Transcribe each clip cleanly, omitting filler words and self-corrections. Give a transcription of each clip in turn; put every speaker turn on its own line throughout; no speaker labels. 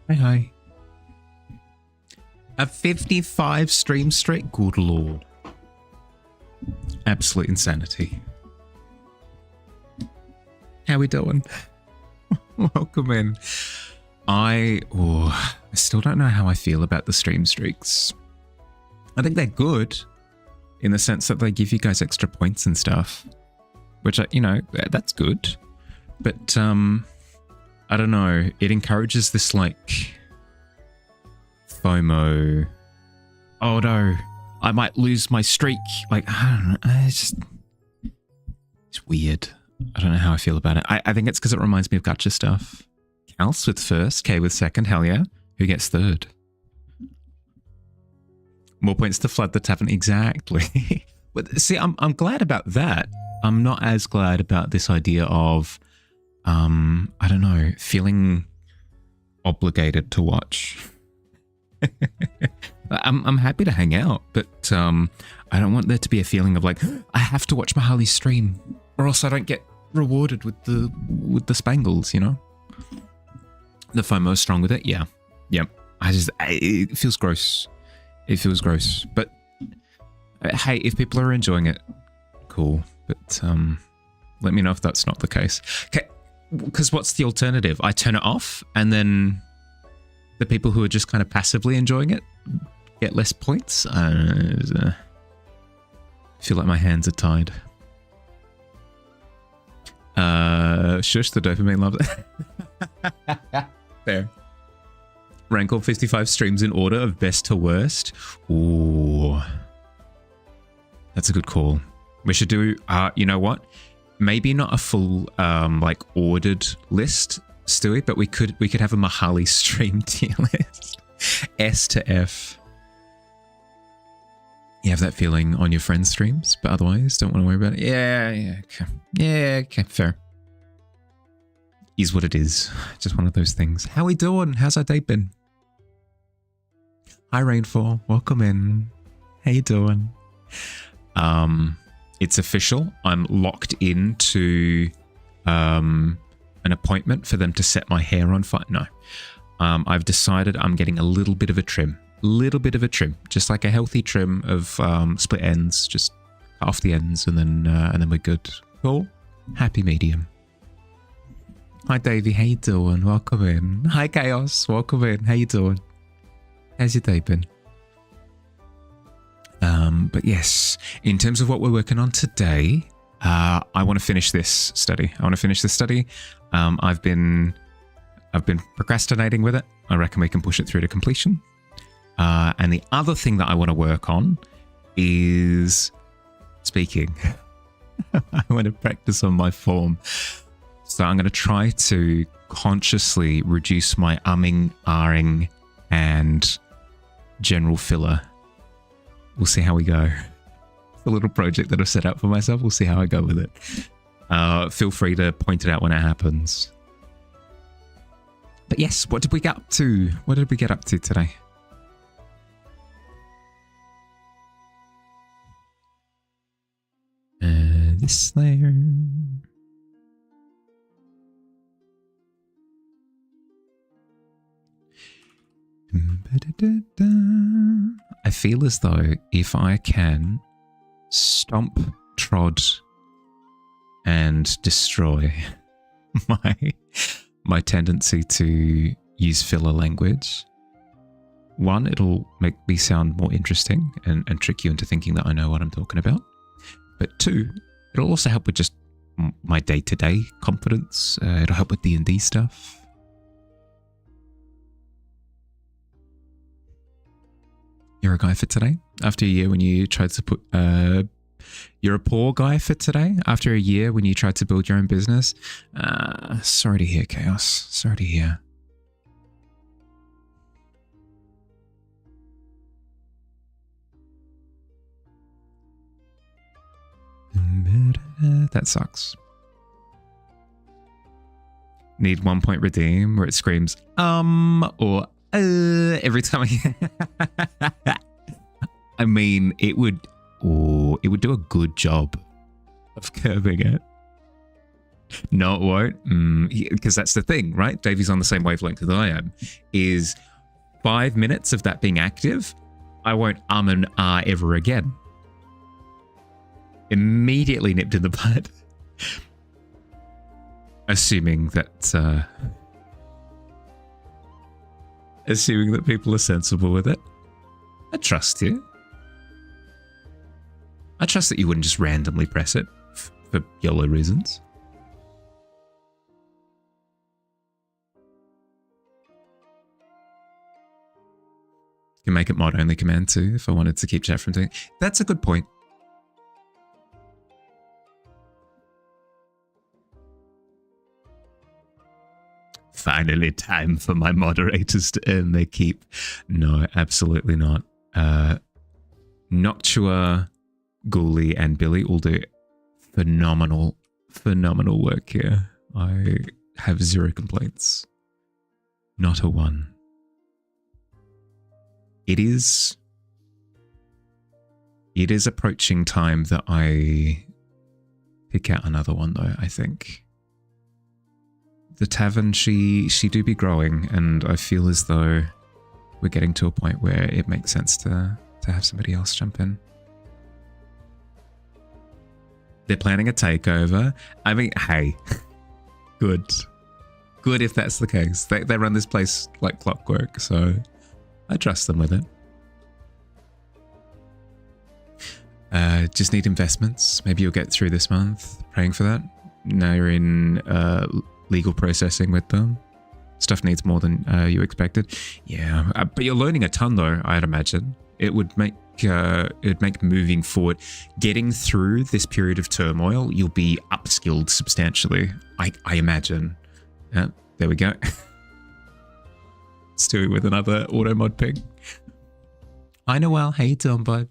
Hi, hi. A 55 stream streak? Good lord. Absolute insanity. How we doing? Welcome in. I still don't know how I feel about the stream streaks. I think they're good in the sense that they give you guys extra points and stuff, which, that's good. But I don't know. It encourages this like FOMO. Oh no, I might lose my streak. Like, I don't know. It's weird. I don't know how I feel about it. I think it's because it reminds me of gacha stuff. Kals with first, K with second. Hell yeah. Who gets third? More points to flood the tavern. Exactly. But see, I'm glad about that. I'm not as glad about this idea of, I don't know, feeling obligated to watch. I'm happy to hang out, but I don't want there to be a feeling of like, I have to watch Mahali's stream or else I don't get rewarded with the spangles, you know? The FOMO is strong with it, yeah. Yep. It feels gross. It feels gross. But hey, if people are enjoying it, cool. But let me know if that's not the case. Okay, because what's the alternative? I turn it off and then the people who are just kind of passively enjoying it get less points? I feel like my hands are tied. Shush, the dopamine loves it. Fair. Rank all 55 streams in order of best to worst. Ooh. That's a good call. We should do, you know what? Maybe not a full, like, ordered list, Stewie, but we could have a Mahali stream tier list. S to F. You have that feeling on your friends' streams, but otherwise don't want to worry about it. Yeah, okay. Yeah, okay, fair. Is what it is. Just one of those things. How we doing? How's our day been? Hi, Rainfall. Welcome in. How you doing? It's official. I'm locked into an appointment for them to set my hair on fire. No. I've decided I'm getting a little bit of a trim. Little bit of a trim. Just like a healthy trim of split ends. Just cut off the ends and then we're good. Cool. Happy medium. Hi, Davey. How you doing? Welcome in. Hi, Chaos. Welcome in. How you doing? How's your day been? But yes, in terms of what we're working on today, I want to finish this study. I've been procrastinating with it. I reckon we can push it through to completion. And the other thing that I want to work on is speaking. I want to practice on my form. So I'm going to try to consciously reduce my umming, ahhing, and general filler. We'll see how we go. It's a little project that I've set up for myself. We'll see how I go with it. Feel free to point it out when it happens. But yes, what did we get up to? What did we get up to today? This layer. I feel as though if I can stomp, trod, and destroy my tendency to use filler language, one, it'll make me sound more interesting and trick you into thinking that I know what I'm talking about. But two, it'll also help with just my day-to-day confidence. It'll help with D&D stuff. You're a guy for today? After a year when you tried to put... you're a poor guy for today? After a year when you tried to build your own business? Sorry to hear, Chaos. Sorry to hear. That sucks. Need 1 point redeem where it screams, or every time I mean, it would do a good job of curbing it. No, it won't. Because that's the thing, right? Davey's on the same wavelength that I am. Is 5 minutes of that being active, I won't and ah ever again. Immediately nipped in the bud. Assuming that people are sensible with it. I trust you. I trust that you wouldn't just randomly press it for YOLO reasons. You can make it mod only command too if I wanted to keep chat from doing. That's a good point. Finally, time for my moderators to earn their keep. No, absolutely not. Noctua, Ghoulie, and Billy all do phenomenal work here. I have zero complaints. Not a one. It is approaching time that I pick out another one though, I think. The Tavern, she do be growing, and I feel as though we're getting to a point where it makes sense to have somebody else jump in. They're planning a takeover. I mean, hey, good if that's the case. They run this place like clockwork, so I trust them with it. Just need investments. Maybe you'll get through this month. Praying for that. Now you're in legal processing with them. Stuff needs more than you expected. Yeah, but you're learning a ton though, I'd imagine. It would make moving forward, getting through this period of turmoil, you'll be upskilled substantially. I imagine. Yeah, there we go. Stewie with another auto mod ping. Hi Noel, how you doing, bud?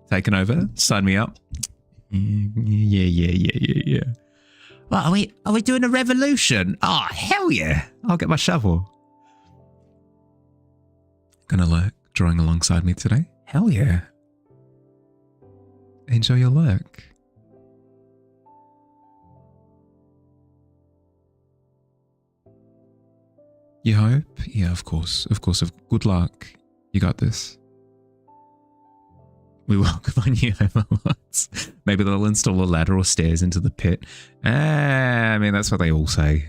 Taking over, sign me up. Yeah. Well, are we doing a revolution? Oh, hell yeah. I'll get my shovel. Gonna lurk, drawing alongside me today? Hell yeah. Enjoy your lurk. You hope? Yeah, of course. Good luck. You got this. We welcome our new overlords. Maybe they'll install a ladder or stairs into the pit. I mean, that's what they all say.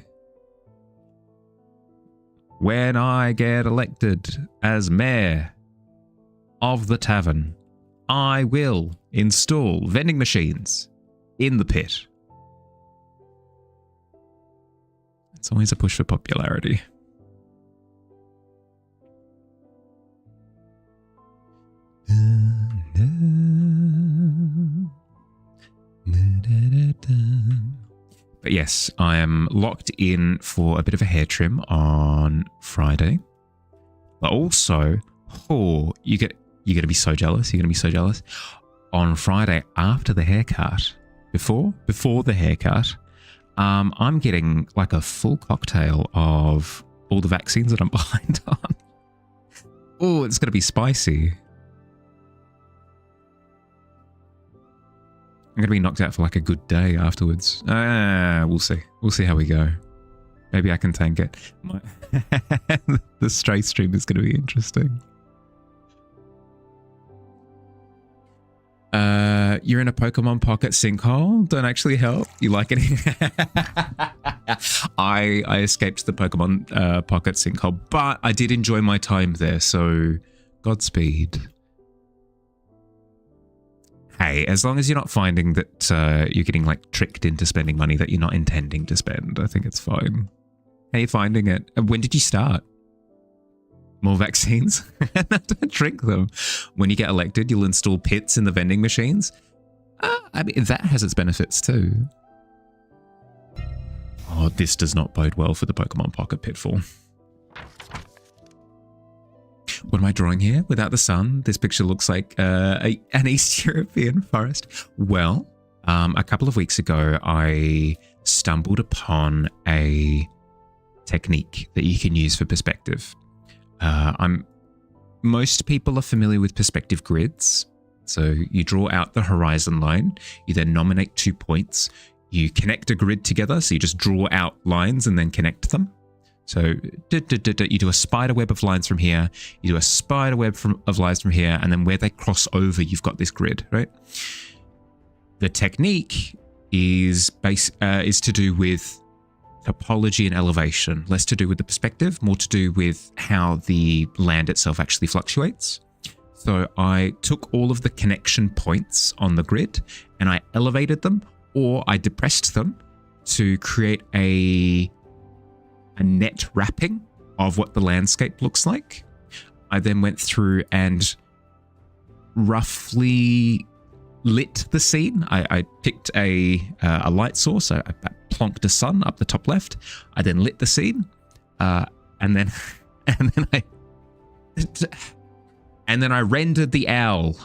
When I get elected as mayor of the tavern, I will install vending machines in the pit. It's always a push for popularity. But yes, I am locked in for a bit of a hair trim on Friday. But also, you're gonna be so jealous. You're gonna be so jealous. On Friday after the haircut, before the haircut, I'm getting like a full cocktail of all the vaccines that I'm behind on. Oh, it's gonna be spicy. I'm going to be knocked out for like a good day afterwards. We'll see. We'll see how we go. Maybe I can tank it. The stray stream is going to be interesting. You're in a Pokemon Pocket sinkhole? Don't actually help. You like it? I escaped the Pokemon Pocket sinkhole, but I did enjoy my time there, so Godspeed. Hey, as long as you're not finding that you're getting like tricked into spending money that you're not intending to spend, I think it's fine. How are you finding it? When did you start? More vaccines? Don't drink them. When you get elected, you'll install pits in the vending machines. I mean, that has its benefits too. Oh, this does not bode well for the Pokemon Pocket Pitfall. What am I drawing here? Without the sun, this picture looks like an East European forest. Well, a couple of weeks ago, I stumbled upon a technique that you can use for perspective. Most people are familiar with perspective grids. So you draw out the horizon line, you then nominate 2 points, you connect a grid together, so you just draw out lines and then connect them. So you do a spider web of lines from here, you do a spider web of lines from here, and then where they cross over, you've got this grid, right? The technique is to do with topology and elevation, less to do with the perspective, more to do with how the land itself actually fluctuates. So I took all of the connection points on the grid and I elevated them, or I depressed them to create a net wrapping of what the landscape looks like. I then went through and roughly lit the scene. I picked a light source. I plonked a sun up the top left. I then lit the scene, and then I rendered the owl.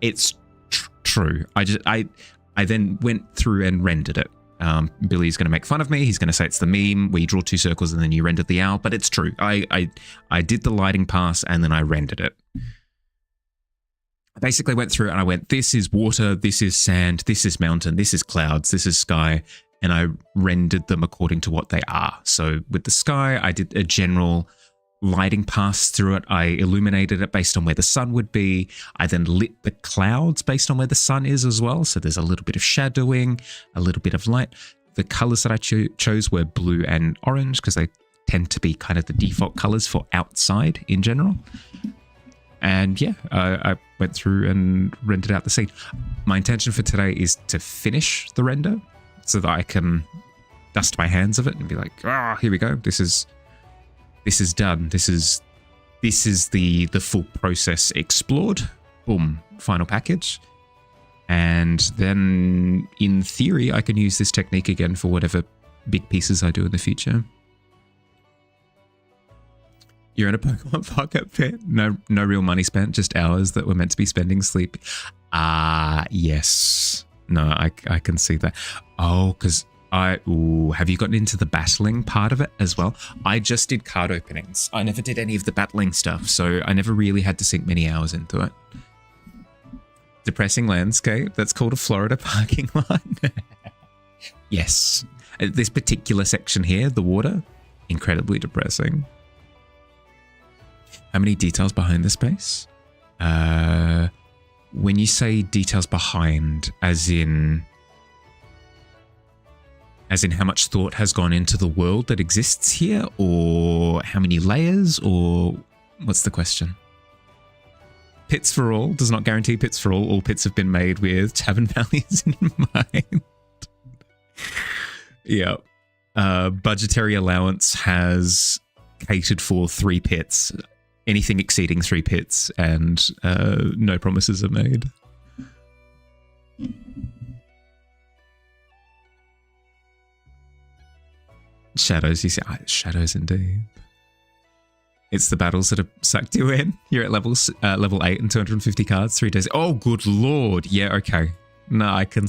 It's true. I then went through and rendered it. Billy's going to make fun of me. He's going to say it's the meme where you draw 2 circles and then you render the owl, but it's true. I did the lighting pass and then I rendered it. I basically went through and I went, this is water, this is sand, this is mountain, this is clouds, this is sky, and I rendered them according to what they are. So with the sky, I did a general lighting pass through it. I illuminated it based on where the sun would be. I then lit the clouds based on where the sun is as well. So there's a little bit of shadowing, a little bit of light. The colors that I chose were blue and orange because they tend to be kind of the default colors for outside in general. And yeah, I went through and rendered out the scene. My intention for today is to finish the render so that I can dust my hands of it and be like, here we go. This is done. This is the full process explored. Boom, final package. And then in theory, I can use this technique again for whatever big pieces I do in the future. You're in a Pokemon pocket pit. No real money spent, just hours that were meant to be spending sleep. Yes. No, I can see that. Oh, because have you gotten into the battling part of it as well? I just did card openings. I never did any of the battling stuff, so I never really had to sink many hours into it. Depressing landscape. That's called a Florida parking lot. Yes. This particular section here, the water, incredibly depressing. How many details behind the space? When you say details behind, as in how much thought has gone into the world that exists here, or how many layers, or what's the question? Pits for all does not guarantee pits for all. All pits have been made with Tavern values in mind. Yeah. Budgetary allowance has catered for 3 pits. Anything exceeding 3 pits, and no promises are made. Shadows, you see, shadows indeed. It's the battles that have sucked you in. You're at level 8 and 250 cards, 3 days. Oh, good lord. Yeah, okay. No, I can...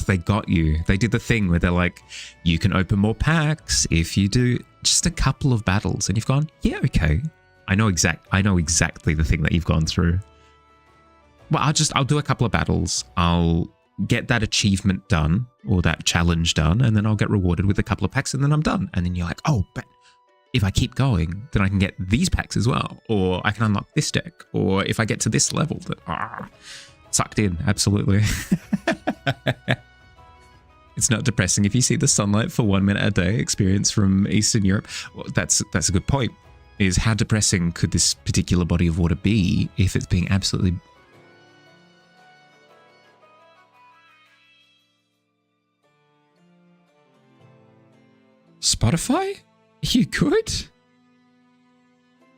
They got you. They did the thing where they're like, you can open more packs if you do just a couple of battles. And you've gone, yeah, okay. I know exactly the thing that you've gone through. Well, I'll do a couple of battles. I'll get that achievement done or that challenge done, and then I'll get rewarded with a couple of packs, and then I'm done. And then you're like, oh, but if I keep going, then I can get these packs as well, or I can unlock this deck, or if I get to this level, that sucked in, absolutely. It's not depressing if you see the sunlight for 1 minute a day experience from Eastern Europe. Well, that's a good point. Is how depressing could this particular body of water be if it's being absolutely... Spotify? Are you good?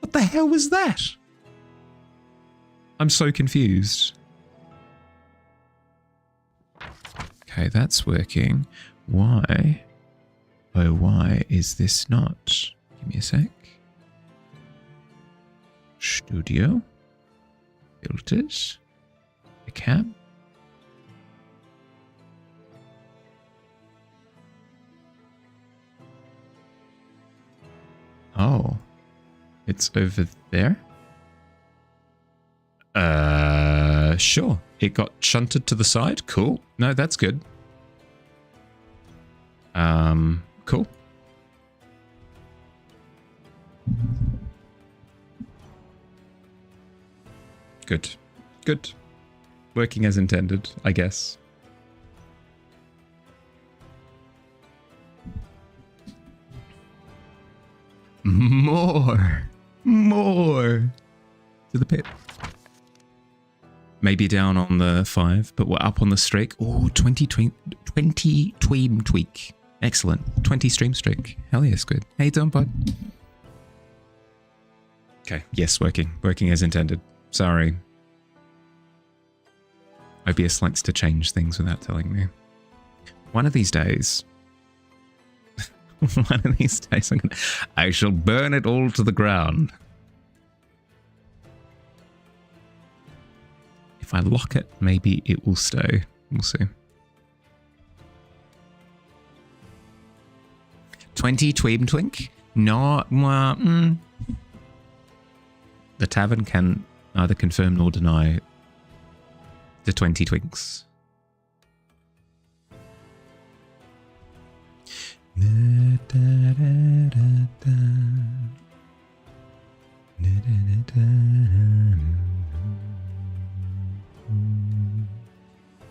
What the hell was that? I'm so confused. Okay, that's working. Why? Oh, why is this not? Give me a sec. Studio. Filters. The cap. Oh. It's over there? Sure. It got shunted to the side. Cool. No, that's good. Cool. Good. Good. Working as intended, I guess. More to the pit. Maybe down on the 5, but we're up on the streak. Oh, 20 tweam tweak. Excellent. 20 stream streak. Hell yes, good. How you doing, bud? Okay, yes, working as intended. Sorry. OBS likes to change things without telling me. One of these days, I shall burn it all to the ground. If I lock it, maybe it will stay. We'll see. 20 tweem twink? No, The Tavern can neither confirm nor deny the 20 twinks.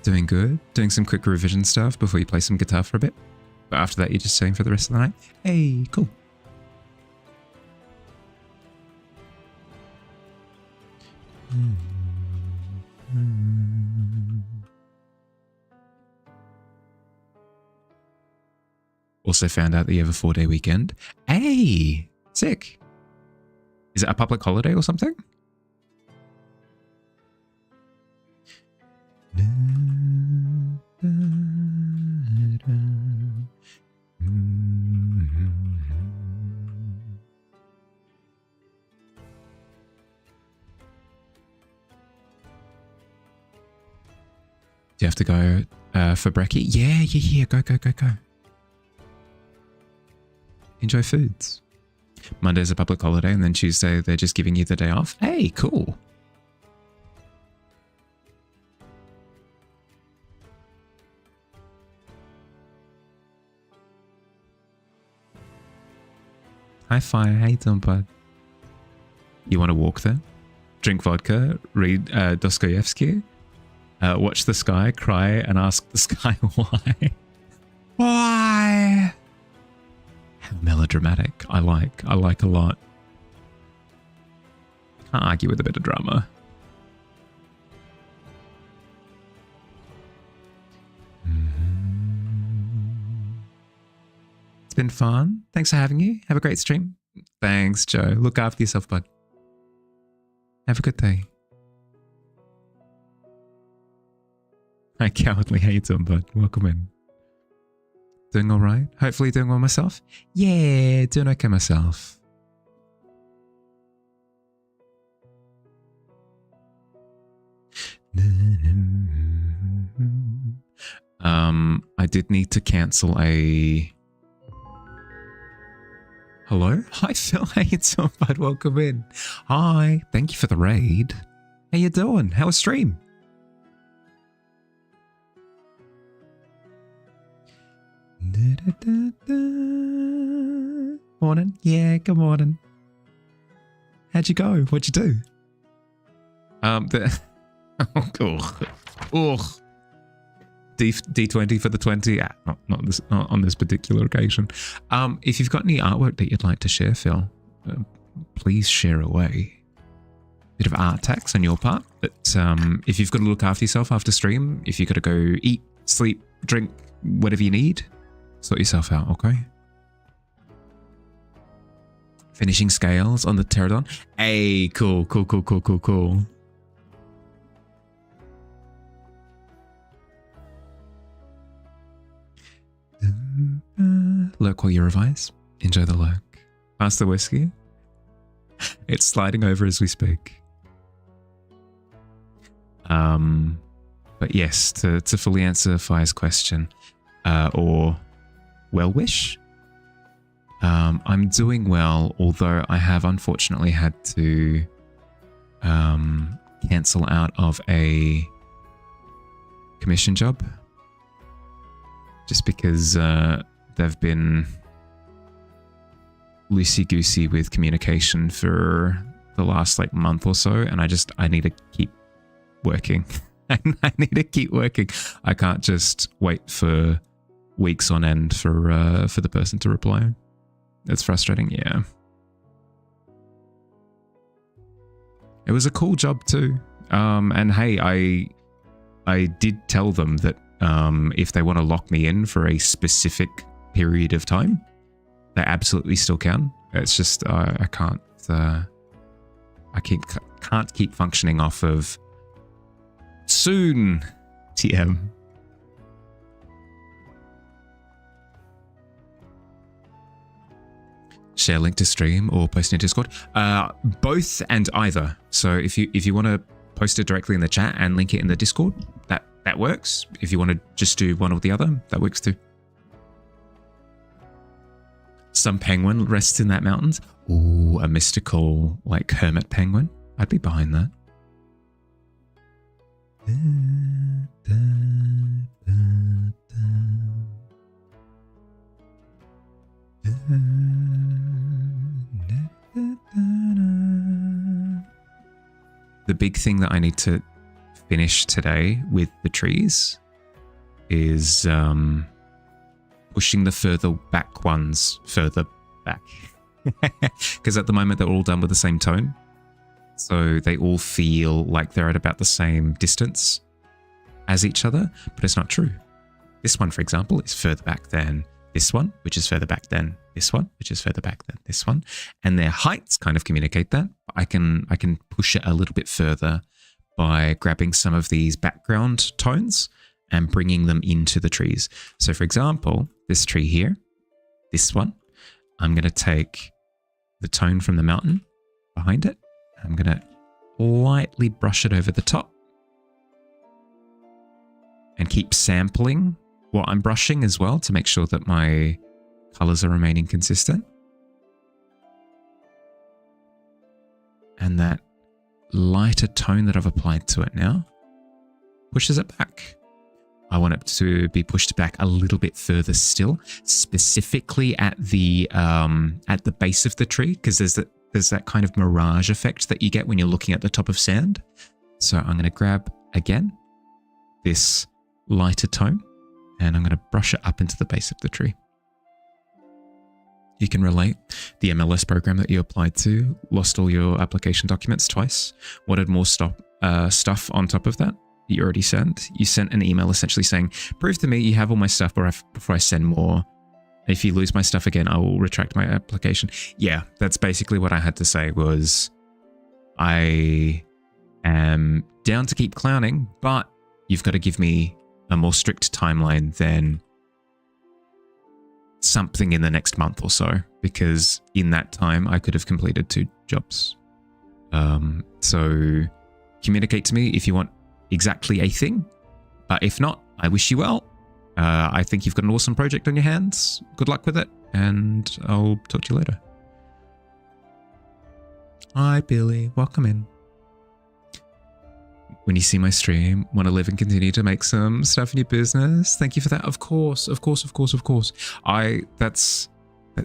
Doing good. Doing some quick revision stuff before you play some guitar for a bit. But after that, you're just staying for the rest of the night. Hey, cool. Also found out that you have a 4-day weekend. Hey, sick. Is it a public holiday or something? Do you have to go for brekkie? Yeah. Go. Enjoy foods. Monday's a public holiday, and then Tuesday they're just giving you the day off. Hey, cool. Hi, Fire. How you doing, bud? You want to walk there? Drink vodka? Read Dostoevsky? Watch the sky, cry, and ask the sky why. Why? How melodramatic. I like a lot. Can't argue with a bit of drama. It's been fun. Thanks for having you. Have a great stream. Thanks, Joe. Look after yourself, bud. Have a good day. Hi, Cowardly. How you doing, bud? Welcome in. Doing all right? Hopefully doing well myself? Yeah, doing okay myself. I did need to cancel a... Hello? Hi, Phil. How you doing, bud? Welcome in. Hi. Thank you for the raid. How you doing? How was stream? Morning. Yeah, good morning. How'd you go? What'd you do? D20 for the 20. Not on this particular occasion. If you've got any artwork that you'd like to share, Phil, please share away. Bit of art tax on your part, but if you've got to look after yourself after stream, if you've got to go eat, sleep, drink, whatever you need, sort yourself out, okay? Finishing scales on the pterodon. Hey, cool. Lurk while you revise. Enjoy the lurk. Pass the whiskey. It's sliding over as we speak. But yes, to fully answer Fire's question, or well wish, I'm doing well, although I have unfortunately had to cancel out of a commission job just because they've been loosey-goosey with communication for the last like month or so, and I need to keep working. I need to keep working. I can't just wait for weeks on end for the person to reply. It's frustrating, yeah. It was a cool job too. And hey, I did tell them that if they want to lock me in for a specific period of time, they absolutely still can. It's just I can't. Can't keep functioning off of soon. TM. Share link to stream or post in Discord. Both and either. So if you want to post it directly in the chat and link it in the Discord, that works. If you want to just do one or the other, that works too. Some penguin rests in that mountains. Ooh, a mystical, like, hermit penguin. I'd be behind that. The big thing that I need to finish today with the trees is pushing the further back ones further back. Because at the moment they're all done with the same tone. So they all feel like they're at about the same distance as each other, but it's not true. This one, for example, is further back than this one, which is further back than this one, which is further back than this one. And their heights kind of communicate that. I can push it a little bit further by grabbing some of these background tones and bringing them into the trees. So for example, this tree here, this one, I'm going to take the tone from the mountain behind it. I'm going to lightly brush it over the top and keep sampling what I'm brushing as well to make sure that my colors are remaining consistent. And that lighter tone that I've applied to it now pushes it back. I want it to be pushed back a little bit further still, specifically at the base of the tree, because there's that kind of mirage effect that you get when you're looking at the top of sand. So I'm going to grab again this lighter tone and I'm going to brush it up into the base of the tree. You can relate. The MLS program that you applied to lost all your application documents twice. Wanted more stuff on top of that. You already sent. You sent an email essentially saying, prove to me you have all my stuff before I send more. If you lose my stuff again, I will retract my application. Yeah, that's basically what I had to say was, I am down to keep clowning, but you've got to give me a more strict timeline than something in the next month or so, because in that time I could have completed 2 jobs. So communicate to me if you want exactly a thing, but if not, I wish you well. I think you've got an awesome project on your hands. Good luck with it, and I'll talk to you later. Hi, Billy. Welcome in. When you see my stream, want to live and continue to make some stuff in your business? Thank you for that. Of course. That's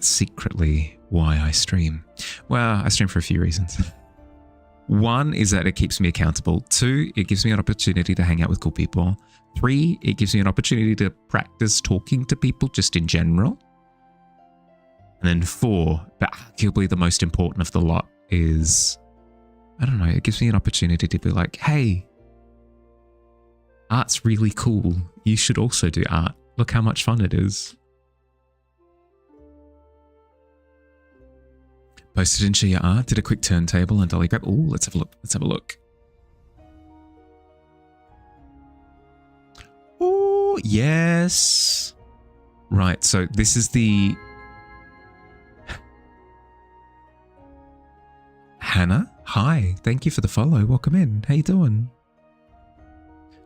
secretly why I stream. Well, I stream for a few reasons. 1 is that it keeps me accountable. 2, it gives me an opportunity to hang out with cool people. 3, it gives me an opportunity to practice talking to people just in general. And then 4, but arguably the most important of the lot is, I don't know, it gives me an opportunity to be like, hey, art's really cool. You should also do art. Look how much fun it is. Posted and share your art, did a quick turntable and dolly grab. Oh, let's have a look. Oh, yes. Right, so this is the... Hannah, hi. Thank you for the follow. Welcome in. How you doing?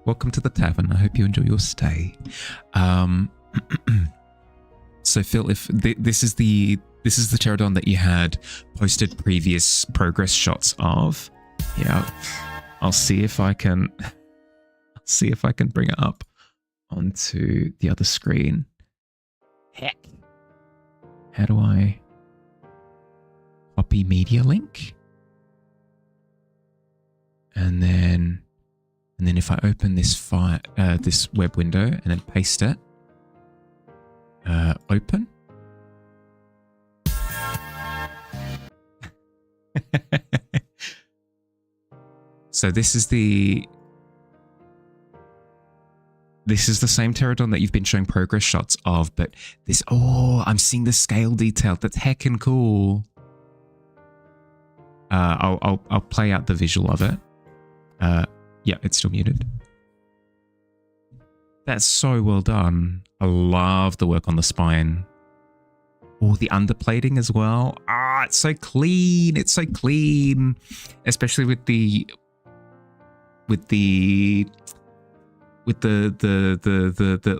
Welcome to the tavern. I hope you enjoy your stay. So Phil, if this is the pterodon that you had posted previous progress shots of. Yeah. I'll see if I can bring it up onto the other screen. Heck. How do I copy media link? And then if I open this file, this web window, and then paste it, open. So this is the same pterodon that you've been showing progress shots of, but this, oh, I'm seeing the scale detail. That's heckin' cool. I'll play out the visual of it. Yeah, it's still muted. That's so well done. I love the work on the spine. Oh, the underplating as well. Ah, it's so clean. It's so clean, especially with the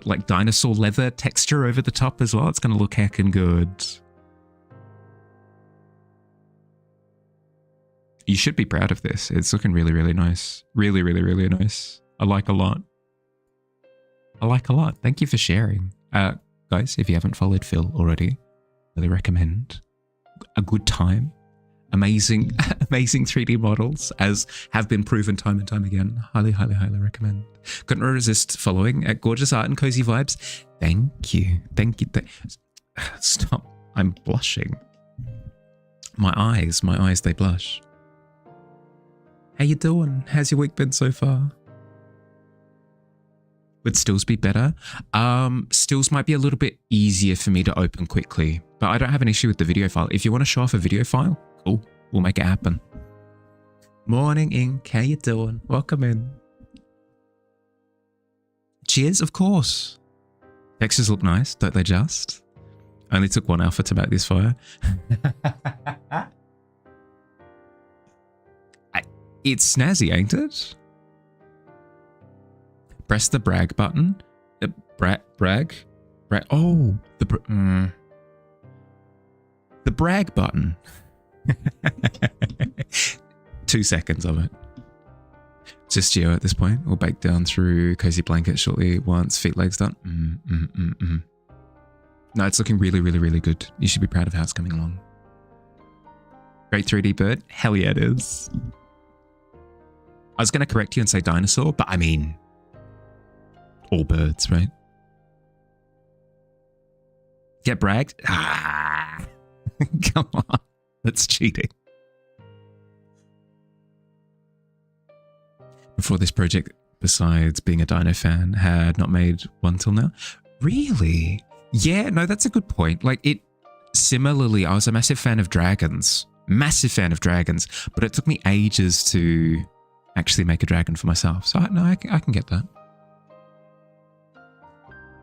like dinosaur leather texture over the top as well. It's going to look heckin' good. You should be proud of this. It's looking really, really nice. Really, really, really nice. I like a lot. I like a lot. Thank you for sharing. Guys, if you haven't followed Phil already, really recommend. A good time. Amazing, amazing 3D models, as have been proven time and time again. Highly, highly, highly recommend. Couldn't resist following at Gorgeous Art and Cozy Vibes. Thank you. Thank you. Stop. I'm blushing. My eyes, they blush. How you doing? How's your week been so far? Would stills be better? Stills might be a little bit easier for me to open quickly, but I don't have an issue with the video file. If you want to show off a video file, cool, we'll make it happen. Morning, Ink. How you doing? Welcome in. Cheers, of course. Textures look nice, don't they just? Only took one alpha to back this fire. It's snazzy, ain't it? Press the brag button. Brag? Oh, the brag button. 2 seconds of it. Just Geo at this point. We'll bake down through Cozy Blanket shortly once feet legs done. No, it's looking really, really, really good. You should be proud of how it's coming along. Great 3D bird. Hell yeah, it is. I was going to correct you and say dinosaur, but I mean all birds, right? Get bragged? Ah, come on. That's cheating. Before this project, besides being a dino fan, had not made one till now. Really? Yeah, no, that's a good point. Like similarly, I was a massive fan of dragons. Massive fan of dragons, but it took me ages to actually make a dragon for myself. So no, I can get that.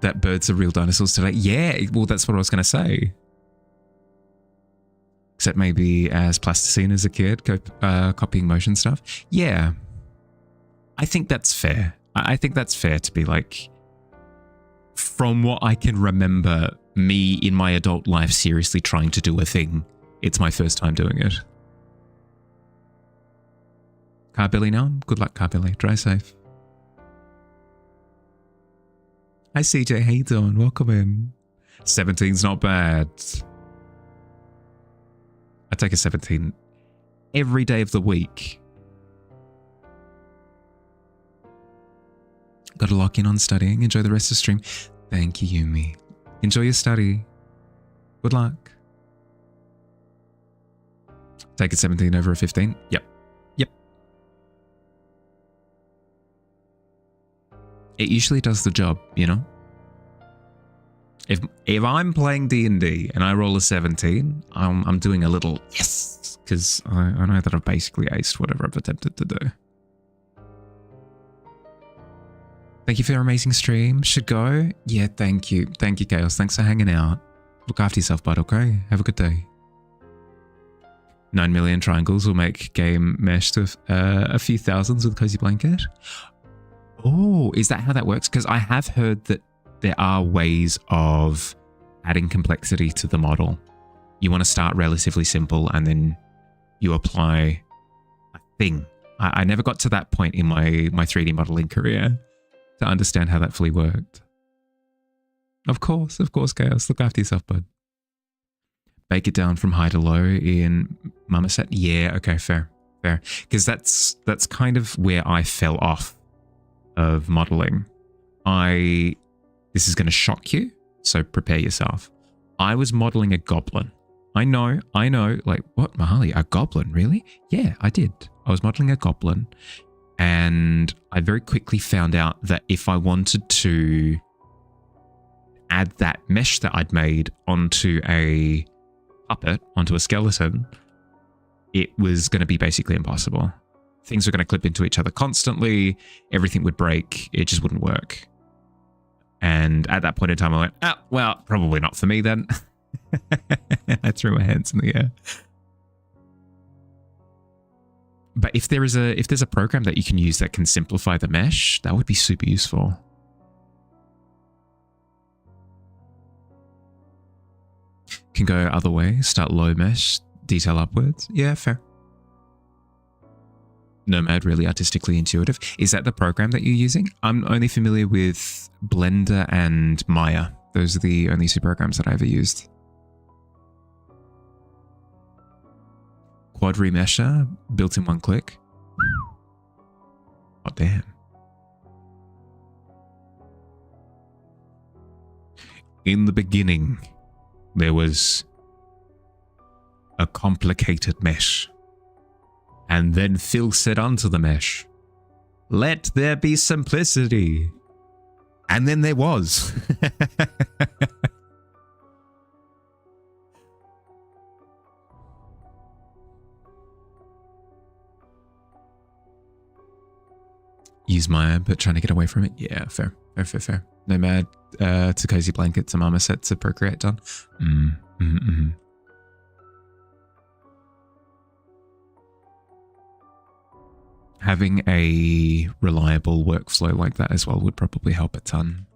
That birds are real dinosaurs today. Yeah, well, that's what I was going to say. Except maybe as plasticine as a kid, copying motion stuff. Yeah, I think that's fair. I think that's fair to be like, from what I can remember, me in my adult life seriously trying to do a thing, it's my first time doing it. Car Billy now? Good luck, Car Billy. Drive safe. Hi CJ, how you doing? Welcome in. 17's not bad. I take a 17 every day of the week. Got to lock in on studying. Enjoy the rest of the stream. Thank you, Yumi. Enjoy your study. Good luck. Take a 17 over a 15. Yep. Yep. It usually does the job, you know? If I'm playing D&D and I roll a 17, I'm doing a little yes, because I know that I've basically aced whatever I've attempted to do. Thank you for your amazing stream. Should go? Yeah, thank you. Thank you, Chaos. Thanks for hanging out. Look after yourself, bud, okay? Have a good day. 9 million triangles will make game mesh to a few thousands with Cozy Blanket. Oh, is that how that works? Because I have heard that there are ways of adding complexity to the model. You want to start relatively simple and then you apply a thing I never got to that point in my 3D modeling career to understand how that fully worked. Of course, Chaos. Look after yourself, bud. Bake it down from high to low in Marmoset. Yeah, okay, fair. Because that's kind of where I fell off of modeling. This is going to shock you, so prepare yourself. I was modeling a goblin. I know, like, what, Mahali, a goblin, really? Yeah, I did. I was modeling a goblin, and I very quickly found out that if I wanted to add that mesh that I'd made onto a puppet, onto a skeleton, it was going to be basically impossible. Things were going to clip into each other constantly. Everything would break. It just wouldn't work. And at that point in time, I went, oh, well, probably not for me then. I threw my hands in the air. But if there's a program that you can use that can simplify the mesh, that would be super useful. Can go other way, start low mesh, detail upwards. Yeah, fair. Nomad, really artistically intuitive. Is that the program that you're using? I'm only familiar with Blender and Maya. Those are the only two programs that I ever used. Quad remesher, built in one click. Oh, damn. In the beginning, there was a complicated mesh. And then Phil said unto the mesh, let there be simplicity. And then there was. Use Maya, but trying to get away from it. Yeah, fair. Nomad to cozy blanket to Marmoset to Procreate done. Having a reliable workflow like that as well would probably help a ton.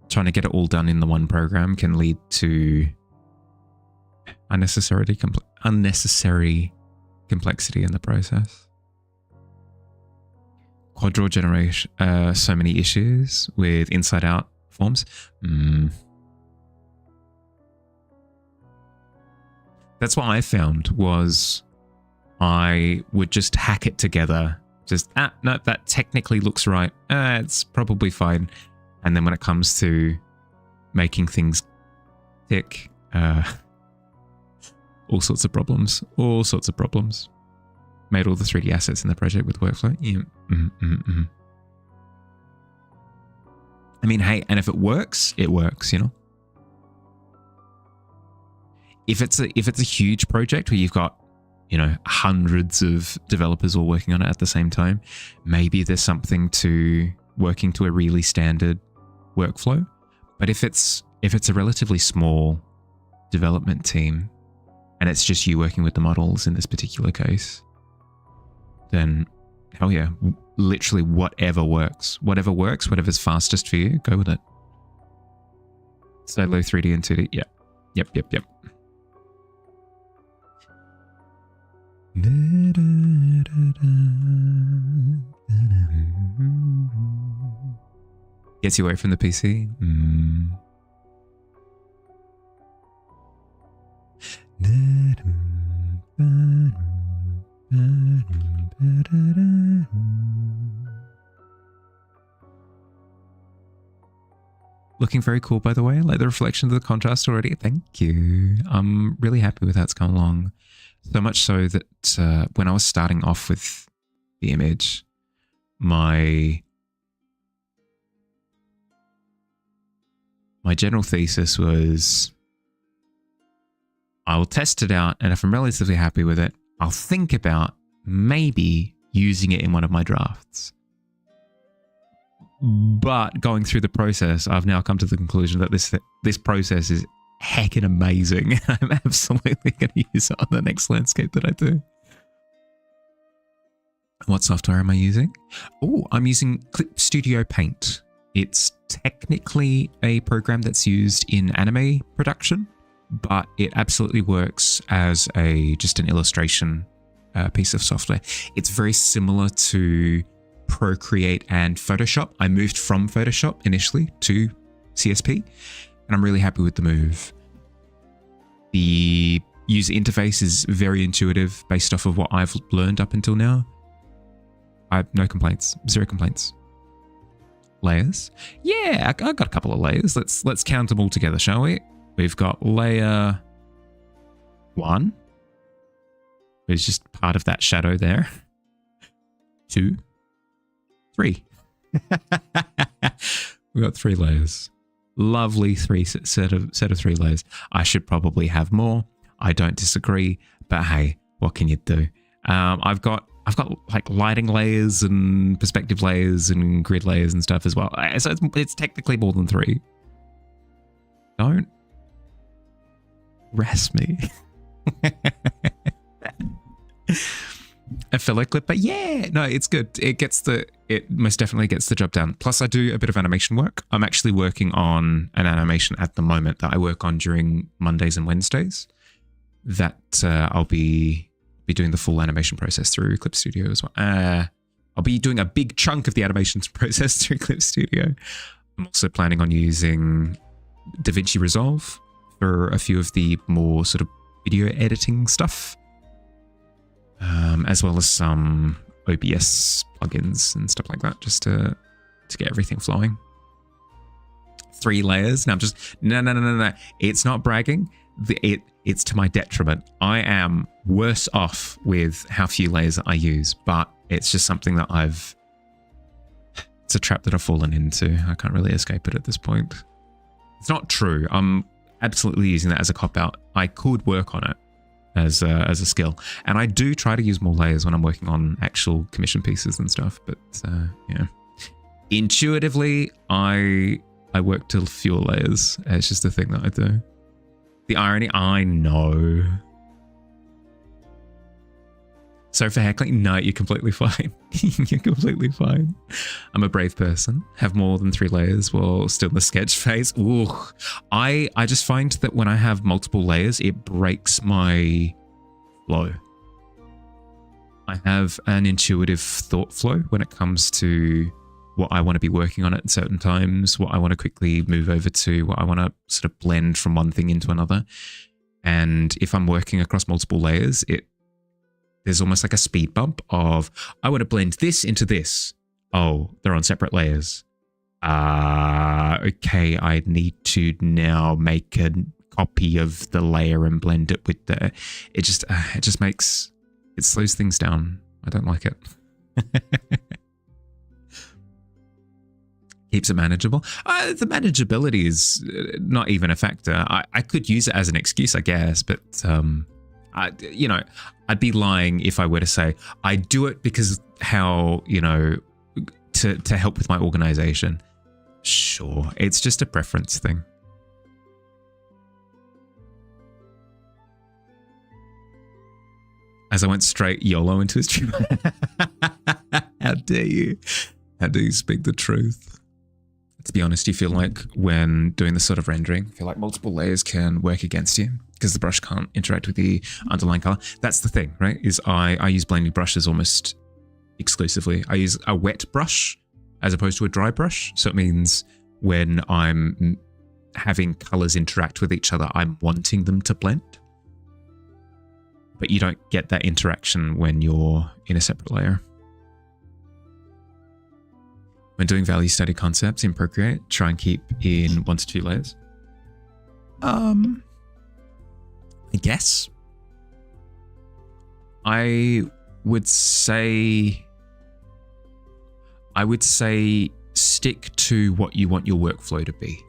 Trying to get it all done in the one program can lead to unnecessary complexity in the process. Quad draw generation, so many issues with inside out forms. That's what I found was I would just hack it together. Just, no, that technically looks right. It's probably fine. And then when it comes to making things tick, all sorts of problems. Made all the 3D assets in the project with workflow. Yeah. I mean, hey, and if it works, you know? If it's a huge project where you've got, you know, hundreds of developers all working on it at the same time, maybe there's something to working to a really standard workflow. But if it's a relatively small development team and it's just you working with the models in this particular case, then hell yeah, literally whatever works, whatever's fastest for you, go with it. Solo 3D and 2D, yeah. Yep. Gets you away from the PC. Looking very cool, by the way. I like the reflection of the contrast already. Thank you. I'm really happy with how it's come along. So much so that when I was starting off with the image, my general thesis was, I will test it out, and if I'm relatively happy with it, I'll think about maybe using it in one of my drafts. But going through the process, I've now come to the conclusion that this process is heckin' amazing. I'm absolutely going to use it on the next landscape that I do. What software am I using? Oh, I'm using Clip Studio Paint. It's technically a program that's used in anime production, but it absolutely works as just an illustration piece of software. It's very similar to Procreate and Photoshop. I moved from Photoshop initially to CSP, and I'm really happy with the move. The user interface is very intuitive based off of what I've learned up until now. I have no complaints, zero complaints. Layers? Yeah, I got a couple of layers. Let's count them all together, shall we? We've got layer 1. It's just part of that shadow there. 2, 3. We've got 3 layers. Lovely set of 3 layers. I should probably have more. I don't disagree, but hey, what can you do? I've got like lighting layers and perspective layers and grid layers and stuff as well. So it's technically more than 3. Don't rest me. A filler clip, but yeah, no, it's good. It most definitely gets the job done. Plus, I do a bit of animation work. I'm actually working on an animation at the moment that I work on during Mondays and Wednesdays. That I'll be doing the full animation process through Clip Studio as well. I'll be doing a big chunk of the animations process through Clip Studio. I'm also planning on using DaVinci Resolve for a few of the more sort of video editing stuff. As well as some OBS plugins and stuff like that, just to get everything flowing. 3 layers. Now I'm just no. It's not bragging. It's to my detriment. I am worse off with how few layers I use, but it's just something that it's a trap that I've fallen into. I can't really escape it at this point. It's not true. I'm absolutely using that as a cop-out. I could work on it as a skill, and I do try to use more layers when I'm working on actual commission pieces and stuff, but yeah, intuitively I work to fewer layers. It's just a thing that I do. The irony, I know. So for heckling, no, you're completely fine. You're completely fine. I'm a brave person. Have more than 3 layers while still in the sketch phase. Ooh, I just find that when I have multiple layers, it breaks my flow. I have an intuitive thought flow when it comes to what I want to be working on at certain times, what I want to quickly move over to, what I want to sort of blend from one thing into another. And if I'm working across multiple layers, there's almost like a speed bump of, I want to blend this into this. Oh, they're on separate layers. Okay, I need to now make a copy of the layer and blend it with the... It just makes... It slows things down. I don't like it. Keeps it manageable. The manageability is not even a factor. I could use it as an excuse, I guess, but... I'd be lying if I were to say I do it because how, to help with my organization. Sure, it's just a preference thing. As I went straight YOLO into his stream. How dare you? How do you speak the truth? To be honest, you feel like when doing this sort of rendering, feel like multiple layers can work against you because the brush can't interact with the underlying color. That's the thing, right? Is I use blending brushes almost exclusively. I use a wet brush as opposed to a dry brush. So it means when I'm having colors interact with each other, I'm wanting them to blend. But you don't get that interaction when you're in a separate layer. When doing value study concepts in Procreate, try and keep in 1 to 2 layers. I guess. I would say stick to what you want your workflow to be.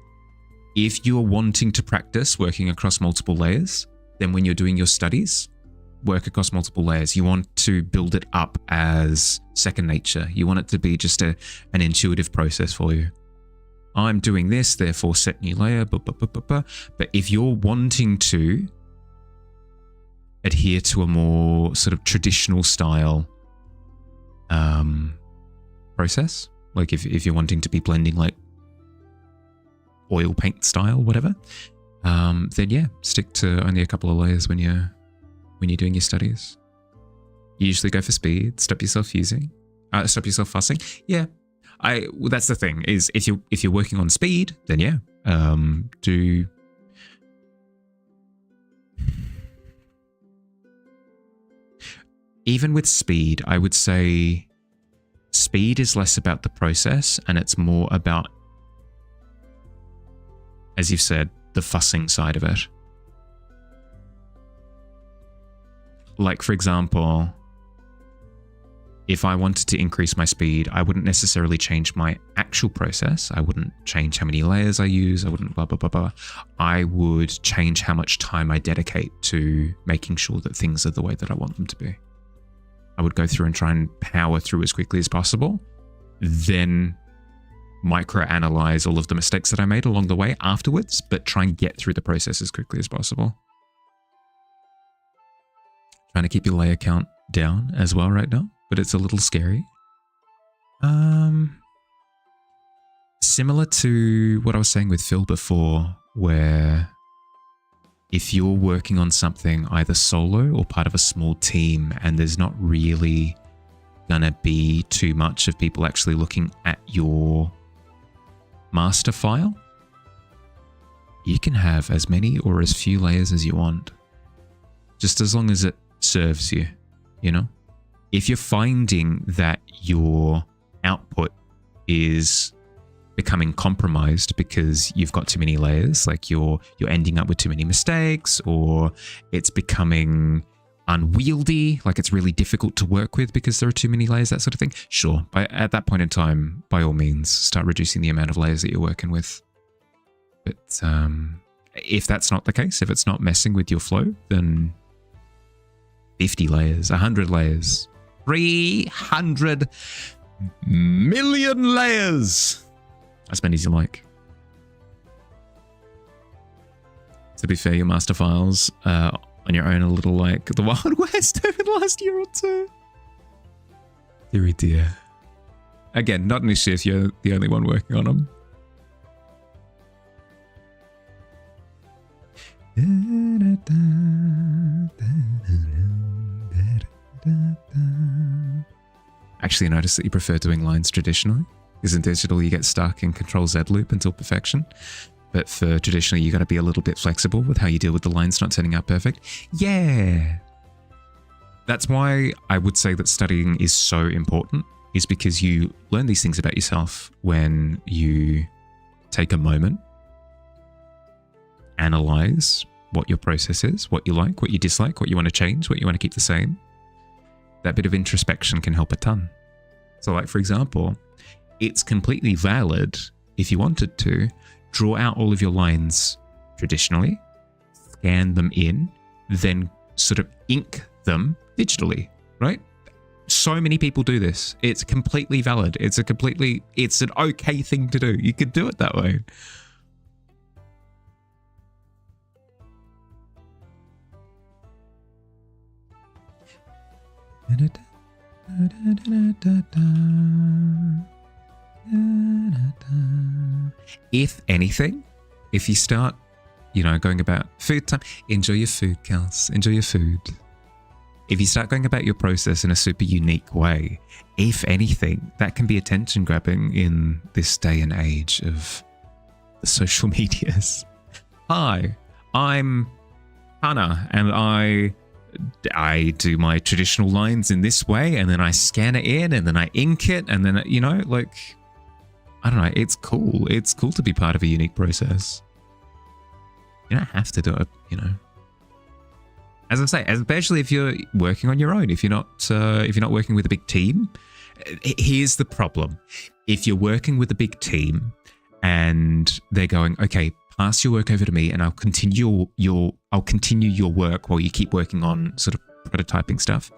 If you're wanting to practice working across multiple layers, then when you're doing your studies, work across multiple layers. You want to build it up as second nature. You want it to be just an intuitive process for you. I'm doing this, therefore set new layer, But if you're wanting to adhere to a more sort of traditional style process, like if you're wanting to be blending like oil paint style, whatever, then yeah, stick to only a couple of layers when you're doing your studies. You usually go for speed. Stop yourself fussing. Yeah. Well, that's the thing is if you're working on speed, then yeah. Do even with speed, I would say speed is less about the process and it's more about, as you've said, the fussing side of it. Like, for example, if I wanted to increase my speed, I wouldn't necessarily change my actual process. I wouldn't change how many layers I use. I wouldn't blah, blah, blah, blah. I would change how much time I dedicate to making sure that things are the way that I want them to be. I would go through and try and power through as quickly as possible, then micro-analyze all of the mistakes that I made along the way afterwards, but try and get through the process as quickly as possible. Trying to keep your layer count down as well right now, but it's a little scary. Similar to what I was saying with Phil before, where if you're working on something either solo or part of a small team and there's not really gonna be too much of people actually looking at your master file, you can have as many or as few layers as you want, just as long as it serves you, you know? If you're finding that your output is becoming compromised because you've got too many layers, like you're ending up with too many mistakes, or it's becoming unwieldy, like it's really difficult to work with because there are too many layers, that sort of thing, sure, at that point in time, by all means, start reducing the amount of layers that you're working with. But if that's not the case, if it's not messing with your flow, then 50 layers, 100 layers, 300 million layers. As many as you like. To be fair, your master files on your own are a little like the Wild West over the last year or two. Dear, dear. Again, not an issue if you're the only one working on them. Actually, I noticed that you prefer doing lines traditionally. Because in digital, you get stuck in Control-Z loop until perfection. But for traditionally, you got to be a little bit flexible with how you deal with the lines not turning out perfect. Yeah. That's why I would say that studying is so important, is because you learn these things about yourself when you take a moment, analyze what your process is, what you like, what you dislike, what you want to change, what you want to keep the same. That bit of introspection can help a ton. So like, for example, it's completely valid, if you wanted to, draw out all of your lines traditionally, scan them in, then sort of ink them digitally, right? So many people do this. It's completely valid. It's an okay thing to do. You could do it that way. If anything, if you start, going about food time, enjoy your food, Kels. Enjoy your food. If you start going about your process in a super unique way, if anything, that can be attention grabbing in this day and age of the social medias. Hi, I'm Hannah, and I do my traditional lines in this way, and then I scan it in, and then I ink it, and then, I don't know, it's cool. It's cool to be part of a unique process. You don't have to do it, As I say, especially if you're working on your own, if you're not working with a big team. Here's the problem. If you're working with a big team and they're going, okay, pass your work over to me and I'll continue your work while you keep working on sort of prototyping stuff.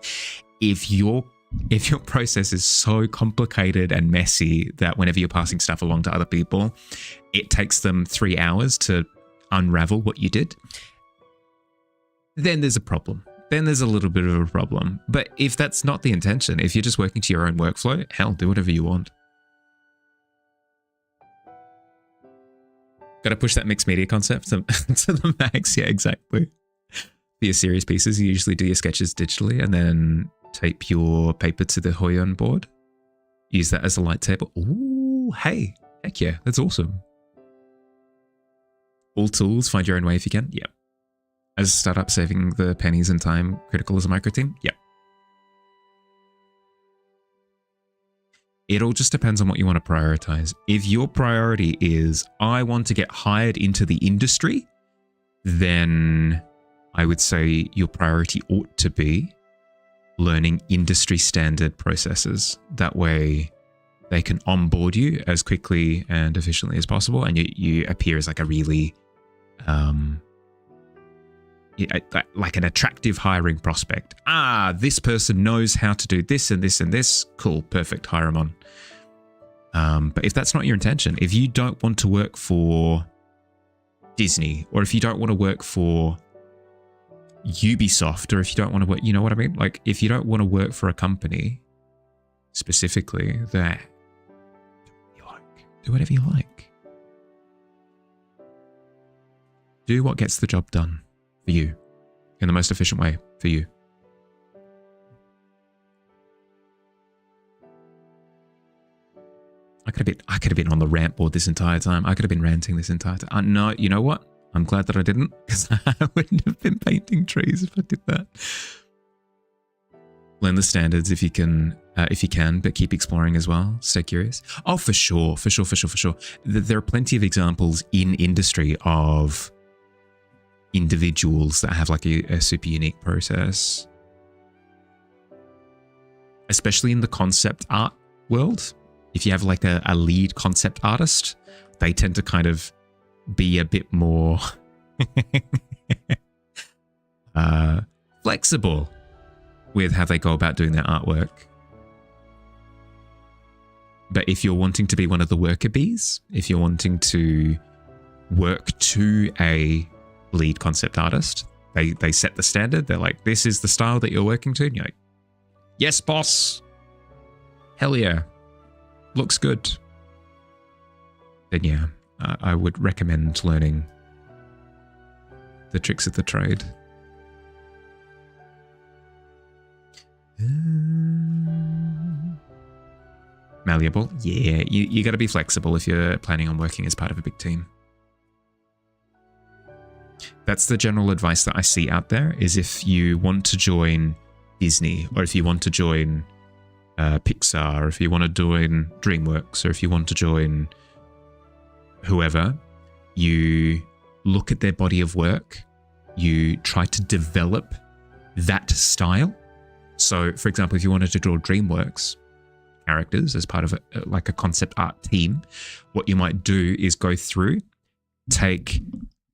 If your process is so complicated and messy that whenever you're passing stuff along to other people, it takes them 3 hours to unravel what you did, then there's a problem. Then there's a little bit of a problem. But if that's not the intention, if you're just working to your own workflow, hell, do whatever you want. Got to push that mixed media concept to the max. Yeah, exactly. For your serious pieces, you usually do your sketches digitally, and then tape your paper to the Hoyon board. Use that as a light table. Ooh, hey, heck yeah, that's awesome. All tools, find your own way if you can. Yep. As a startup, saving the pennies and time critical as a micro team. Yep. It all just depends on what you want to prioritize. If your priority is, I want to get hired into the industry, then I would say your priority ought to be learning industry standard processes. That way they can onboard you as quickly and efficiently as possible, and you appear as like a really like an attractive hiring prospect. This person knows how to do this and this and this. Cool, perfect, hire them on. But if that's not your intention, if you don't want to work for Disney, or if you don't want to work for Ubisoft, or if you don't want to work, you know what I mean? Like, if you don't want to work for a company specifically, that do whatever you like. Do what gets the job done for you in the most efficient way for you. I could have been on the rant board this entire time. I could have been ranting this entire time. No, you know what? I'm glad that I didn't, because I wouldn't have been painting trees if I did that. Learn the standards if you can, but keep exploring as well. Stay curious. Oh, for sure. There are plenty of examples in industry of individuals that have like a super unique process, especially in the concept art world. If you have like a lead concept artist, they tend to kind of be a bit more flexible with how they go about doing their artwork. But if you're wanting to be one of the worker bees, if you're wanting to work to a lead concept artist, they set the standard. They're like, this is the style that you're working to. And you're like, yes, boss. Hell yeah. Looks good. Then yeah, I would recommend learning the tricks of the trade. Malleable? Yeah, you got to be flexible if you're planning on working as part of a big team. That's the general advice that I see out there, is if you want to join Disney, or if you want to join Pixar, or if you want to join DreamWorks, or if you want to join whoever, you look at their body of work, you try to develop that style. So, for example, if you wanted to draw DreamWorks characters as part of like a concept art team, what you might do is go through, take